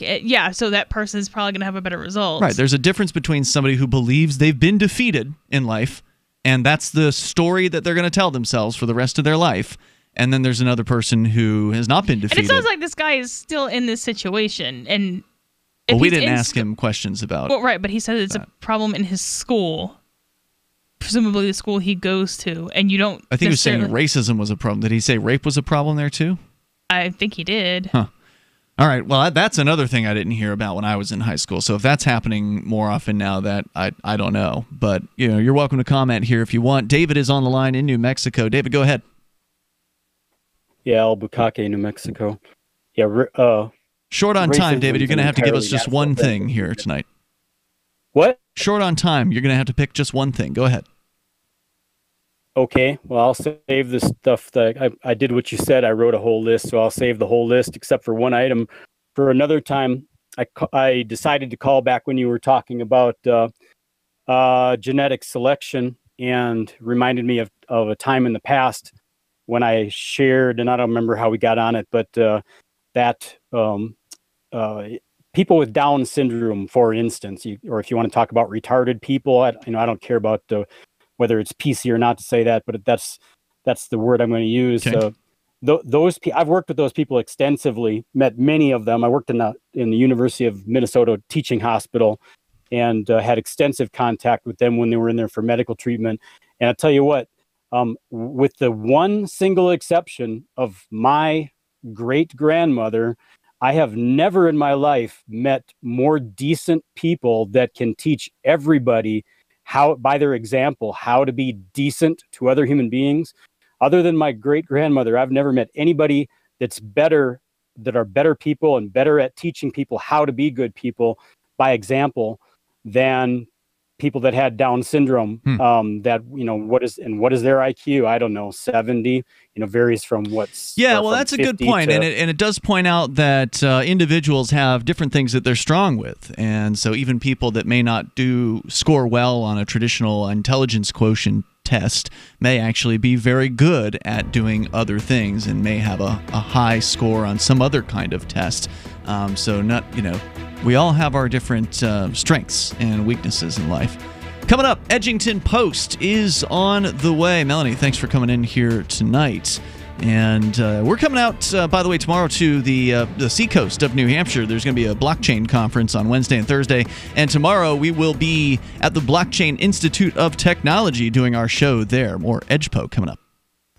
Speaker 8: so that person is probably going to have a better result.
Speaker 6: Right. There's a difference between somebody who believes they've been defeated in life, and that's the story that they're going to tell themselves for the rest of their life. And then there's another person who has not been defeated.
Speaker 8: And it sounds like this guy is still in this situation. And
Speaker 6: we didn't ask him questions about it.
Speaker 8: Well, right, but he said it's a problem in his school, presumably the school he goes to, and you don't.
Speaker 6: I think he was saying racism was a problem. Did he say rape was a problem there too?
Speaker 8: I think he did.
Speaker 6: Huh. All right. Well, that's another thing I didn't hear about when I was in high school. So if that's happening more often now, that I don't know. But you're welcome to comment here if you want. David is on the line in New Mexico. David, go ahead.
Speaker 7: Yeah, Albuquerque, New Mexico. Yeah.
Speaker 6: Short on time, David. You're going to have to give us just one thing here tonight.
Speaker 7: What?
Speaker 6: Short on time. You're going to have to pick just one thing. Go ahead.
Speaker 7: Okay. Well, I'll save the stuff that I did what you said. I wrote a whole list, so I'll save the whole list except for one item. For another time, I decided to call back when you were talking about genetic selection and reminded me of a time in the past when I shared, and I don't remember how we got on it, but that people with Down syndrome, for instance, or if you want to talk about retarded people, I don't care about whether it's PC or not to say that, but that's the word I'm going to use.
Speaker 6: Okay.
Speaker 7: I've worked with those people extensively, met many of them. I worked in the University of Minnesota teaching hospital and had extensive contact with them when they were in there for medical treatment. And I'll tell you what, with the one single exception of my great-grandmother, I have never in my life met more decent people that can teach everybody how, by their example, how to be decent to other human beings. Other than my great-grandmother, I've never met anybody that are better people and better at teaching people how to be good people by example than people that had Down syndrome. What is their IQ? I don't know, 70. Varies from what's.
Speaker 6: Yeah, well, that's a good point, and it does point out that individuals have different things that they're strong with, and so even people that may not score well on a traditional intelligence quotient test may actually be very good at doing other things and may have a high score on some other kind of test. We all have our different strengths and weaknesses in life. Coming up, Edgington Post is on the way. Melanie, thanks for coming in here tonight. And we're coming out, by the way, tomorrow to the seacoast of New Hampshire. There's going to be a blockchain conference on Wednesday and Thursday. And tomorrow we will be at the Blockchain Institute of Technology doing our show there. More EdgePo coming up.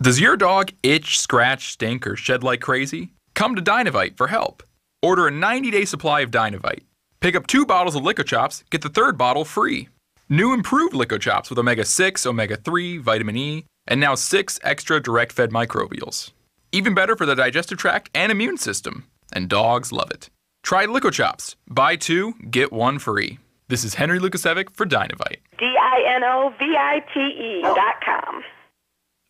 Speaker 15: Does your dog itch, scratch, stink, or shed like crazy? Come to Dynavite for help. Order a 90-day supply of Dynavite. Pick up 2 bottles of LicoChops, get the 3rd bottle free. New improved LicoChops with omega-6, omega-3, vitamin E, and now 6 extra direct-fed microbials. Even better for the digestive tract and immune system. And dogs love it. Try LicoChops. Buy 2, get 1 free. This is Henry Lukasevic for Dynavite.
Speaker 21: DINOVITE.com.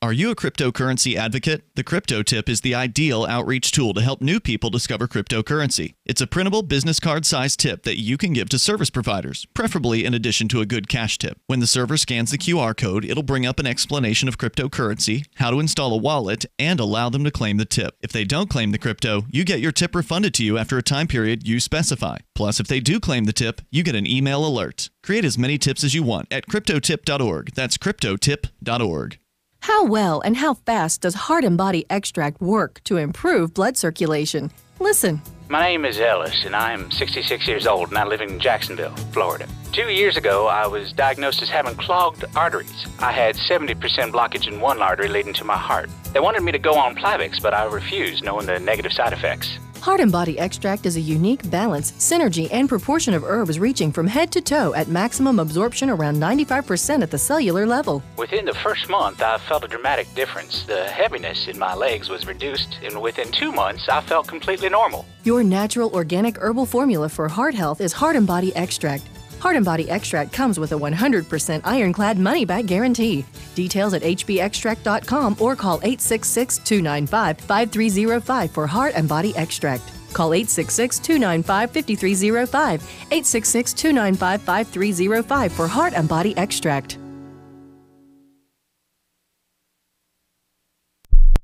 Speaker 3: Are you a cryptocurrency advocate? The Crypto Tip is the ideal outreach tool to help new people discover cryptocurrency. It's a printable business card-sized tip that you can give to service providers, preferably in addition to a good cash tip. When the server scans the QR code, it'll bring up an explanation of cryptocurrency, how to install a wallet, and allow them to claim the tip. If they don't claim the crypto, you get your tip refunded to you after a time period you specify. Plus, if they do claim the tip, you get an email alert. Create as many tips as you want at cryptotip.org. That's cryptotip.org.
Speaker 16: How well and how fast does Heart and Body Extract work to improve blood circulation? Listen.
Speaker 17: My name is Ellis, and I am 66 years old, and I live in Jacksonville, Florida. 2 years ago, I was diagnosed as having clogged arteries. I had 70% blockage in one artery leading to my heart. They wanted me to go on Plavix, but I refused, knowing the negative side effects.
Speaker 16: Heart and Body Extract is a unique balance, synergy, and proportion of herbs reaching from head to toe at maximum absorption around 95% at the cellular level.
Speaker 17: Within the first month, I felt a dramatic difference. The heaviness in my legs was reduced, and within 2 months, I felt completely normal.
Speaker 16: Your natural organic herbal formula for heart health is Heart and Body Extract. Heart and Body Extract comes with a 100% ironclad money-back guarantee. Details at hbextract.com or call 866-295-5305 for Heart and Body Extract. Call 866-295-5305, 866-295-5305 for Heart and Body Extract.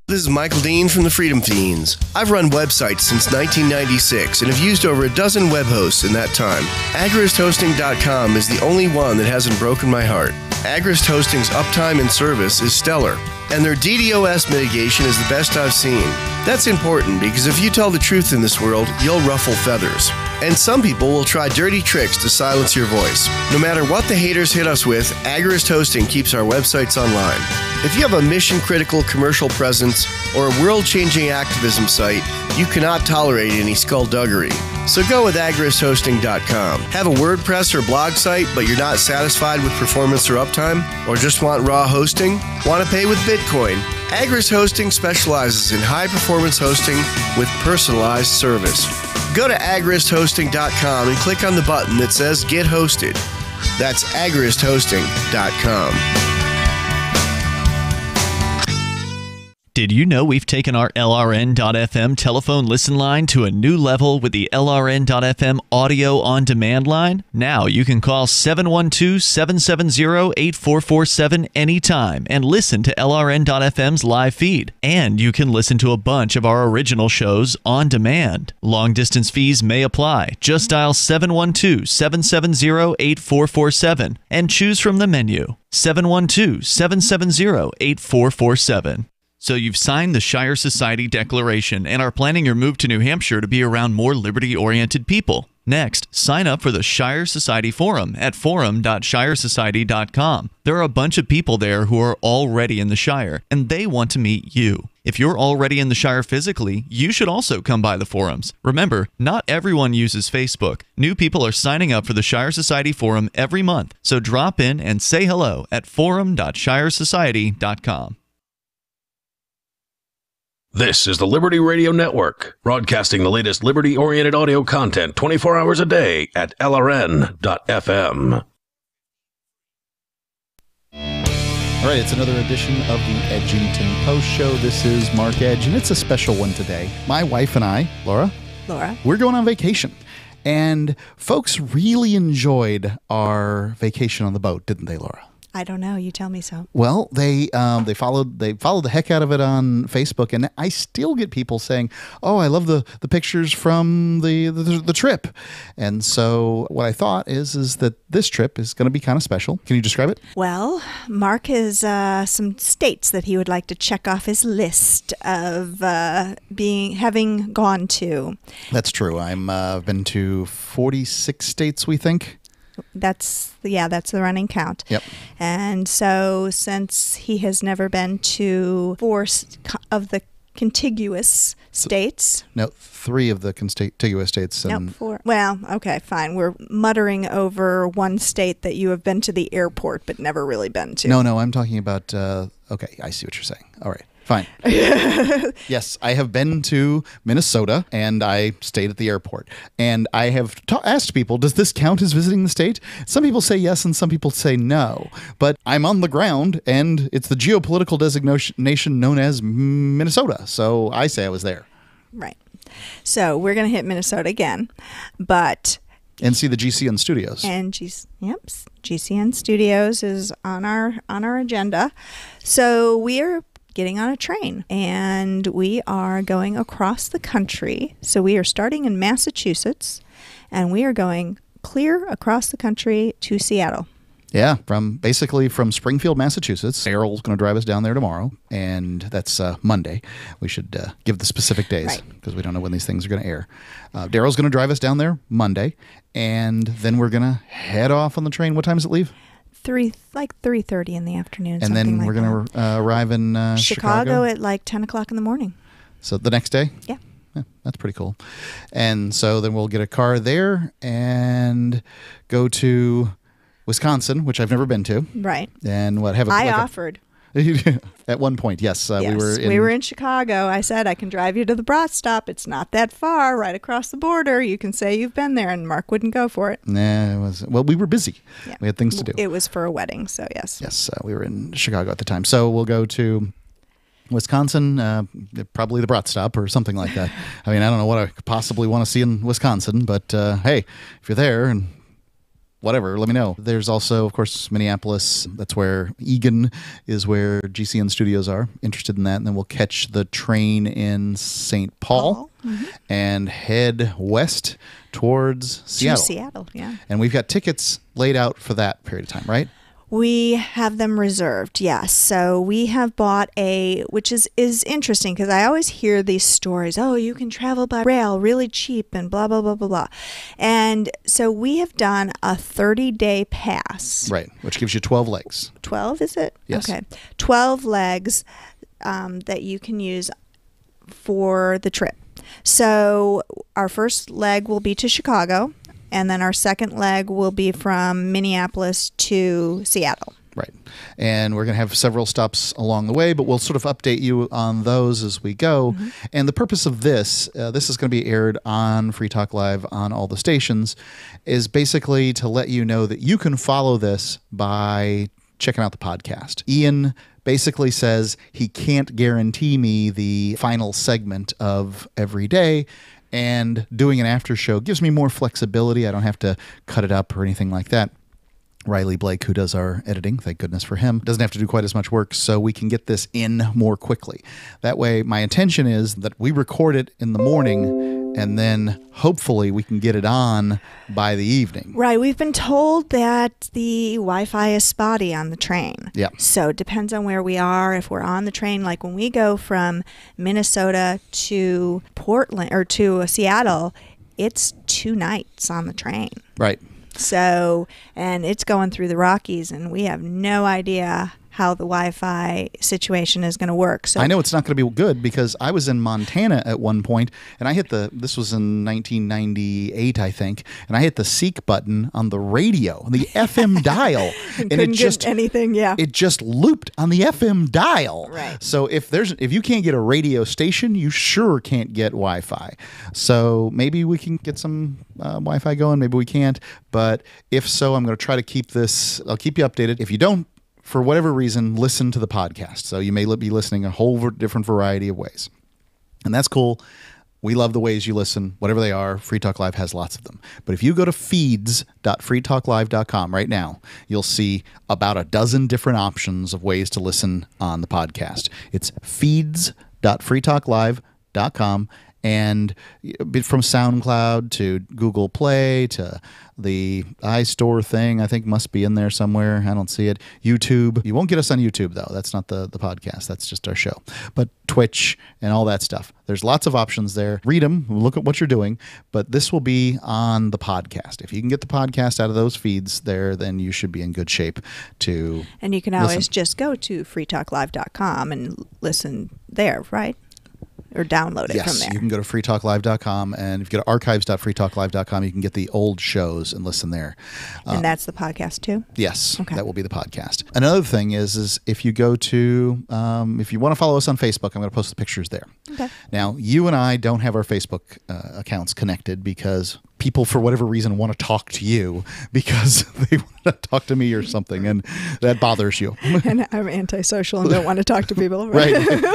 Speaker 9: This is Michael Dean from the Freedom Fiends. I've run websites since 1996 and have used over a dozen web hosts in that time. AgristHosting.com is the only one that hasn't broken my heart. Agrist Hosting's uptime and service is stellar, and their DDoS mitigation is the best I've seen. That's important because if you tell the truth in this world, you'll ruffle feathers. And some people will try dirty tricks to silence your voice. No matter what the haters hit us with, Agrist Hosting keeps our websites online. If you have a mission-critical commercial presence or a world-changing activism site, you cannot tolerate any skullduggery. So go with agristhosting.com. Have a WordPress or blog site, but you're not satisfied with performance or uptime? Or just want raw hosting? Want to pay with Bitcoin? Agrist Hosting specializes in high-performance hosting with personalized service. Go to agristhosting.com and click on the button that says Get Hosted. That's agristhosting.com.
Speaker 6: Did you know we've taken our LRN.FM telephone listen line to a new level with the LRN.FM audio on demand line? Now you can call 712-770-8447 anytime and listen to LRN.FM's live feed. And you can listen to a bunch of our original shows on demand. Long distance fees may apply. Just dial 712-770-8447 and choose from the menu. 712-770-8447. So you've signed the Shire Society Declaration and are planning your move to New Hampshire to be around more liberty-oriented people. Next, sign up for the Shire Society Forum at forum.shiresociety.com. There are a bunch of people there who are already in the Shire, and they want to meet you. If you're already in the Shire physically, you should also come by the forums. Remember, not everyone uses Facebook. New people are signing up for the Shire Society Forum every month, so drop in and say hello at forum.shiresociety.com.
Speaker 5: This is the Liberty Radio Network, broadcasting the latest liberty-oriented audio content 24 hours a day at LRN.FM.
Speaker 3: All right, it's another edition of the Edgington Post Show. This is Mark Edge, and it's a special one today. My wife and I, Laura, we're going on vacation. And folks really enjoyed our vacation on the boat, didn't they, Laura?
Speaker 18: I don't know. You tell me so.
Speaker 3: Well, they followed the heck out of it on Facebook, and I still get people saying, "Oh, I love the pictures from the trip." And so what I thought is that this trip is going to be kind of special. Can you describe it?
Speaker 18: Well, Mark has some states that he would like to check off his list of having gone to.
Speaker 3: That's true. I've been to 46 states, we think.
Speaker 18: That's the running count.
Speaker 3: Yep.
Speaker 18: And so since he has never been to 4 of the contiguous states.
Speaker 3: No, 3 of the contiguous states.
Speaker 18: No, 4. Well, okay, fine. We're muttering over one state that you have been to the airport but never really been to.
Speaker 3: No, I'm talking about, okay, I see what you're saying. All right. Fine. Yes, I have been to Minnesota, and I stayed at the airport. And I have asked people, does this count as visiting the state? Some people say yes, and some people say no. But I'm on the ground, and it's the geopolitical designation known as Minnesota. So I say I was there.
Speaker 18: Right. So we're going to hit Minnesota again, but...
Speaker 3: And see the GCN Studios.
Speaker 18: And GCN Studios is on our agenda. So we are getting on a train, and we are going across the country. So we are starting in Massachusetts, and we are going clear across the country to Seattle.
Speaker 3: Yeah, from Springfield, Massachusetts. Daryl's going to drive us down there tomorrow, and that's Monday. We should give the specific days because we don't know when these things are going to air. Daryl's going to drive us down there Monday, and then we're going to head off on the train. What time does it leave?
Speaker 18: 3:30 in the afternoon.
Speaker 3: And then we're going to arrive in
Speaker 18: Chicago at 10 o'clock in the morning.
Speaker 3: So the next day?
Speaker 18: Yeah.
Speaker 3: That's pretty cool. And so then we'll get a car there and go to Wisconsin, which I've never been to.
Speaker 18: Right.
Speaker 3: And
Speaker 18: I offered.
Speaker 3: At one point, yes.
Speaker 18: We were in Chicago. I said, I can drive you to the broth stop. It's not that far, right across the border. You can say you've been there, and Mark wouldn't go for it.
Speaker 3: Nah, it was. Well, we were busy. Yeah. We had things to do.
Speaker 18: It was for a wedding, so yes.
Speaker 3: Yes, we were in Chicago at the time. So we'll go to Wisconsin, probably the Bratstop or something like that. I mean, I don't know what I could possibly want to see in Wisconsin, but hey, if you're there and whatever, let me know. There's also, of course, Minneapolis. That's where Eagan is, where GCN studios are. Interested in that. And then we'll catch the train in St. Paul and head west towards Seattle.
Speaker 18: To Seattle, yeah.
Speaker 3: And we've got tickets laid out for that period of time, right?
Speaker 18: We have them reserved, yes. So we have bought which is interesting because I always hear these stories, oh, you can travel by rail really cheap and blah, blah, blah, blah, blah. And so we have done a 30-day pass.
Speaker 3: Right, which gives you 12 legs.
Speaker 18: 12, is it?
Speaker 3: Yes.
Speaker 18: Okay. 12 legs that you can use for the trip. So our first leg will be to Chicago. And then our second leg will be from Minneapolis to Seattle.
Speaker 3: Right. And we're going to have several stops along the way, but we'll sort of update you on those as we go. And the purpose of this is going to be aired on Free Talk Live on all the stations, is basically to let you know that you can follow this by checking out the podcast. Ian basically says he can't guarantee me the final segment of every day. And doing an after show gives me more flexibility. I don't have to cut it up or anything like that. Riley Blake, who does our editing, thank goodness for him, doesn't have to do quite as much work, so we can get this in more quickly. That way, my intention is that we record it in the morning, and then hopefully we can get it on by the evening.
Speaker 18: Right. We've been told that the Wi-Fi is spotty on the train.
Speaker 3: Yeah.
Speaker 18: So it depends on where we are. If we're on the train, like when we go from Minnesota to Portland or to Seattle, it's 2 nights on the train.
Speaker 3: Right.
Speaker 18: So, and it's going through the Rockies, and we have no idea how the Wi-Fi situation is going to work. So
Speaker 3: I know it's not going to be good because I was in Montana at one point, and I hit this was in 1998, I think, and I hit the seek button on the radio, the FM dial,
Speaker 18: and it just get anything. Yeah,
Speaker 3: it just looped on the FM dial.
Speaker 18: Right.
Speaker 3: So if you can't get a radio station, you sure can't get Wi-Fi. So maybe we can get some Wi-Fi going. Maybe we can't. But if so, I'm going to try to keep this. I'll keep you updated. If you don't, for whatever reason, listen to the podcast. So you may be listening a whole different variety of ways. And that's cool. We love the ways you listen, whatever they are. Free Talk Live has lots of them. But if you go to feeds.freetalklive.com right now, you'll see about a dozen different options of ways to listen on the podcast. It's feeds.freetalklive.com. And from SoundCloud to Google Play to the iStore thing, I think must be in there somewhere. I don't see it. YouTube. You won't get us on YouTube, though. That's not the podcast. That's just our show. But Twitch and all that stuff. There's lots of options there. Read them. Look at what you're doing. But this will be on the podcast. If you can get the podcast out of those feeds there, then you should be in good shape to
Speaker 18: And you can always just go to freetalklive.com and listen there, right? Or download it from there.
Speaker 3: Yes, you can go to freetalklive.com, and if you go to archives.freetalklive.com, you can get the old shows and listen there.
Speaker 18: And that's the podcast too?
Speaker 3: Yes,
Speaker 18: okay.
Speaker 3: That will be the podcast. Another thing is if you go to, if you want to follow us on Facebook, I'm going to post the pictures there.
Speaker 18: Okay.
Speaker 3: Now, you and I don't have our Facebook accounts connected because people, for whatever reason, want to talk to you because they want to talk to me or something, and that bothers you.
Speaker 18: And I'm antisocial and don't want to talk to people.
Speaker 3: Right.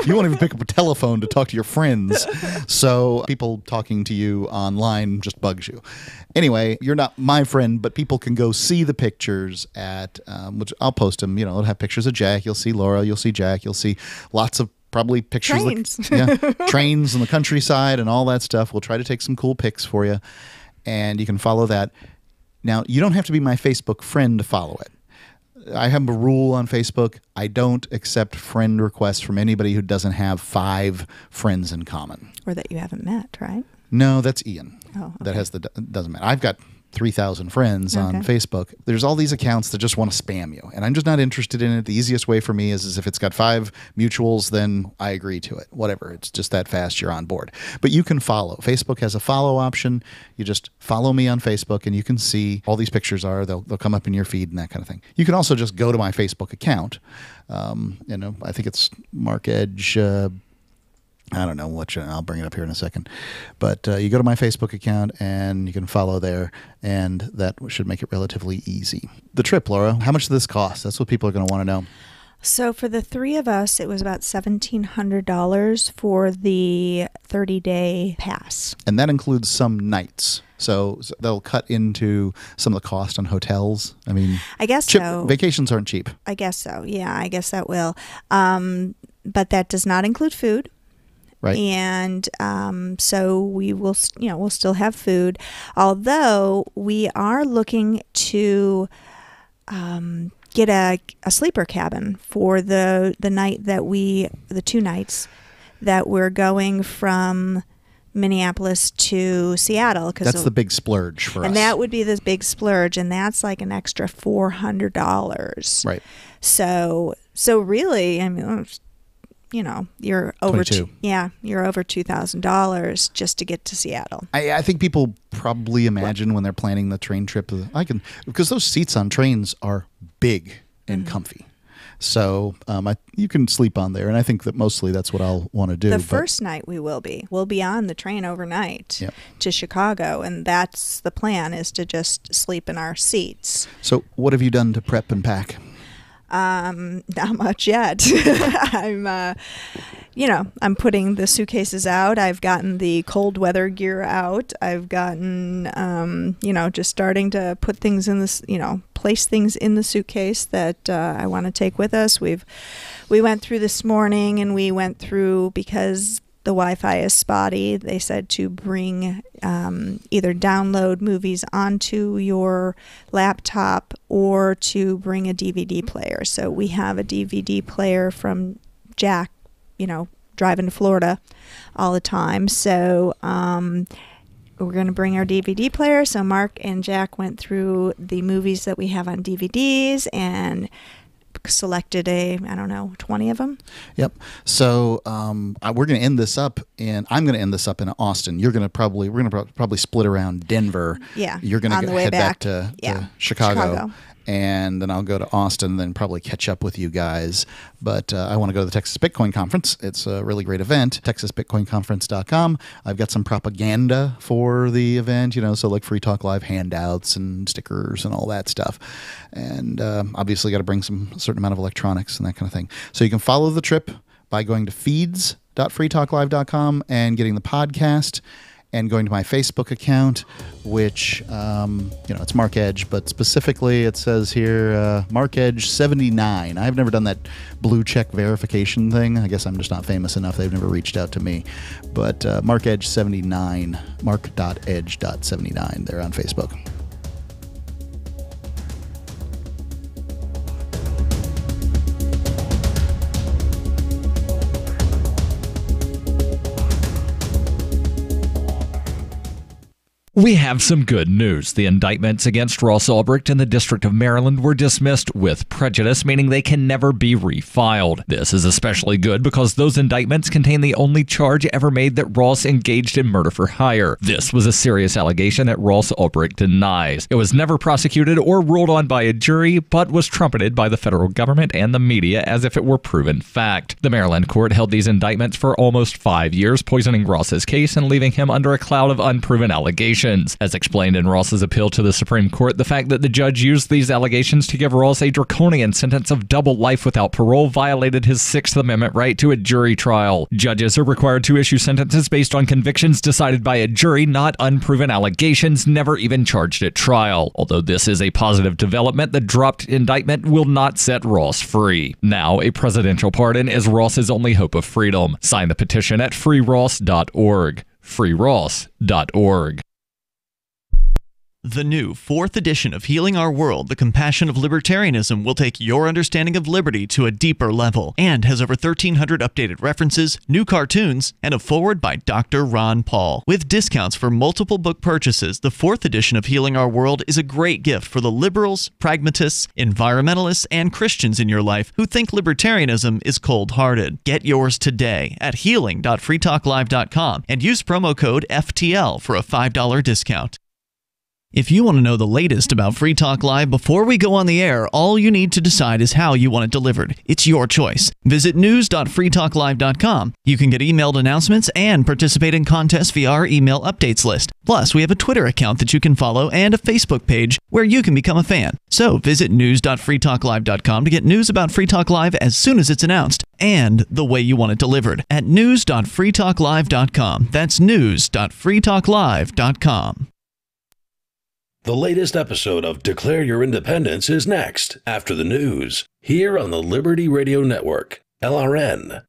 Speaker 3: You won't even pick up a telephone to talk to your friends. So people talking to you online just bugs you. Anyway, you're not my friend, but people can go see the pictures at, which I'll post them. You know, it'll have pictures of Jack. You'll see Laura. You'll see Jack. You'll see lots of probably pictures.
Speaker 18: Trains.
Speaker 3: Trains in the countryside and all that stuff. We'll try to take some cool pics for you. And you can follow that. Now, you don't have to be my Facebook friend to follow it. I have a rule on Facebook. I don't accept friend requests from anybody who doesn't have 5 friends in common.
Speaker 18: Or that you haven't met, right?
Speaker 3: No, that's Ian.
Speaker 18: Oh, okay.
Speaker 3: That has doesn't matter. I've got 3,000 friends on Facebook. There's all these accounts that just want to spam you, and I'm just not interested in it. The easiest way for me is if it's got 5 mutuals, then I agree to it. Whatever. It's just that fast, you're on board. But you can follow. Facebook has a follow option. You just follow me on Facebook, and you can see all these pictures they'll come up in your feed and that kind of thing. You can also just go to my Facebook account. I think it's Mark Edge. I don't know I'll bring it up here in a second. But you go to my Facebook account and you can follow there, and that should make it relatively easy. The trip, Laura, how much does this cost? That's what people are going to want to know.
Speaker 18: So for the three of us, it was about $1,700 for the 30-day pass.
Speaker 3: And that includes some nights. So they'll cut into some of the cost on hotels. I mean,
Speaker 18: I guess so.
Speaker 3: Vacations aren't cheap.
Speaker 18: I guess so. Yeah, I guess that will. But that does not include food.
Speaker 3: Right.
Speaker 18: And so we will, we'll still have food. Although we are looking to get a sleeper cabin for the night that the 2 nights that we're going from Minneapolis to Seattle.
Speaker 3: That's the big splurge for us.
Speaker 18: And that would be this big splurge, and that's like an extra $400.
Speaker 3: Right.
Speaker 18: So really, I mean, you're over you're over $2,000 just to get to Seattle.
Speaker 3: I think people probably imagine when they're planning the train trip, because those seats on trains are big and comfy. So you can sleep on there, and I think that mostly that's what I'll want to do.
Speaker 18: The first night we'll be on the train overnight to Chicago, and that's the plan, is to just sleep in our seats.
Speaker 3: So what have you done to prep and pack?
Speaker 18: Not much yet. I'm putting the suitcases out. I've gotten the cold weather gear out. I've gotten, just starting to put things in this, place things in the suitcase that I want to take with us. We went through this morning, and we went through, because the Wi-Fi is spotty, they said to bring either download movies onto your laptop or to bring a DVD player. So we have a DVD player from Jack, driving to Florida all the time. So we're going to bring our DVD player. So Mark and Jack went through the movies that we have on DVDs and selected 20 of them.
Speaker 3: Yep. So we're going to end this up I'm going to end this up in Austin. We're going to probably split around Denver.
Speaker 18: Yeah.
Speaker 3: You're going to head back to Chicago. And then I'll go to Austin, and then probably catch up with you guys. But I want to go to the Texas Bitcoin Conference. It's a really great event, texasbitcoinconference.com. I've got some propaganda for the event, so like Free Talk Live handouts and stickers and all that stuff. And obviously got to bring some certain amount of electronics and that kind of thing. So you can follow the trip by going to feeds.freetalklive.com and getting the podcast, and going to my Facebook account, which, it's Mark Edge, but specifically it says here, Mark Edge 79. I've never done that blue check verification thing. I guess I'm just not famous enough. They've never reached out to me. But Mark Edge 79, mark.edge.79 there on Facebook.
Speaker 19: We have some good news. The indictments against Ross Ulbricht in the District of Maryland were dismissed with prejudice, meaning they can never be refiled. This is especially good because those indictments contain the only charge ever made that Ross engaged in murder for hire. This was a serious allegation that Ross Ulbricht denies. It was never prosecuted or ruled on by a jury, but was trumpeted by the federal government and the media as if it were proven fact. The Maryland court held these indictments for almost 5 years, poisoning Ross's case and leaving him under a cloud of unproven allegations. As explained in Ross's appeal to the Supreme Court, the fact that the judge used these allegations to give Ross a draconian sentence of double life without parole violated his Sixth Amendment right to a jury trial. Judges are required to issue sentences based on convictions decided by a jury, not unproven allegations never even charged at trial. Although this is a positive development, the dropped indictment will not set Ross free. Now, a presidential pardon is Ross's only hope of freedom. Sign the petition at freeross.org. freeross.org.
Speaker 6: The new 4th edition of Healing Our World, The Compassion of Libertarianism, will take your understanding of liberty to a deeper level and has over 1,300 updated references, new cartoons, and a foreword by Dr. Ron Paul. With discounts for multiple book purchases, the 4th edition of Healing Our World is a great gift for the liberals, pragmatists, environmentalists, and Christians in your life who think libertarianism is cold-hearted. Get yours today at healing.freetalklive.com and use promo code FTL for a $5 discount. If you want to know the latest about Free Talk Live before we go on the air, all you need to decide is how you want it delivered. It's your choice. Visit news.freetalklive.com. You can get emailed announcements and participate in contests via our email updates list. Plus, Plus, we have a Twitter account that you can follow and a Facebook page where you can become a fan. So visit news.freetalklive.com to get news about Free Talk Live as soon as it's announced and the way you want it delivered at news.freetalklive.com. That's news.freetalklive.com.
Speaker 13: The latest episode of Declare Your Independence is next, after the news, here on the Liberty Radio Network, LRN.FM.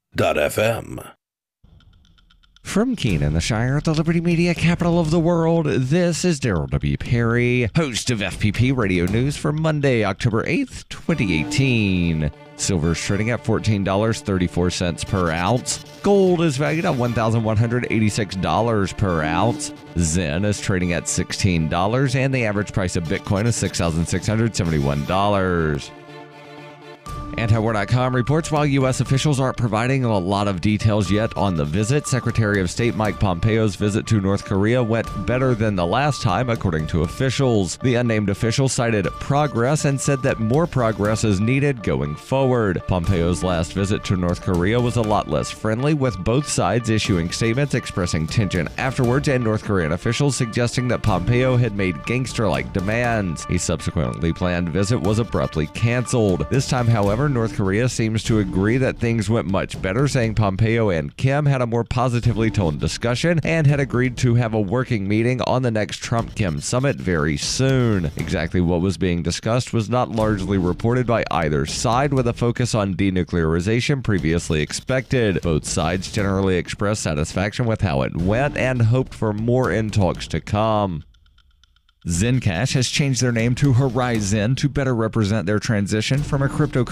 Speaker 20: From Keene in the Shire, the Liberty Media capital of the world, this is Daryl W. Perry, host of FPP Radio News for Monday, October 8th, 2018. Silver's trading at $14.34 per ounce. Gold is valued at $1,186 per ounce. Zen is trading at $16, and the average price of Bitcoin is $6,671. Antiwar.com reports while U.S. officials aren't providing a lot of details yet on the visit, Secretary of State Mike Pompeo's visit to North Korea went better than the last time, according to officials. The unnamed official cited progress and said that more progress is needed going forward. Pompeo's last visit to North Korea was a lot less friendly, with both sides issuing statements expressing tension afterwards and North Korean officials suggesting that Pompeo had made gangster-like demands. A subsequently planned visit was abruptly canceled. This time, however, North Korea seems to agree that things went much better, saying Pompeo and Kim had a more positively toned discussion and had agreed to have a working meeting on the next Trump-Kim summit very soon. Exactly what was being discussed was not largely reported by either side, with a focus on denuclearization previously expected. Both sides generally expressed satisfaction with how it went and hoped for more in talks to come. Zencash has changed their name to Horizon to better represent their transition from a cryptocurrency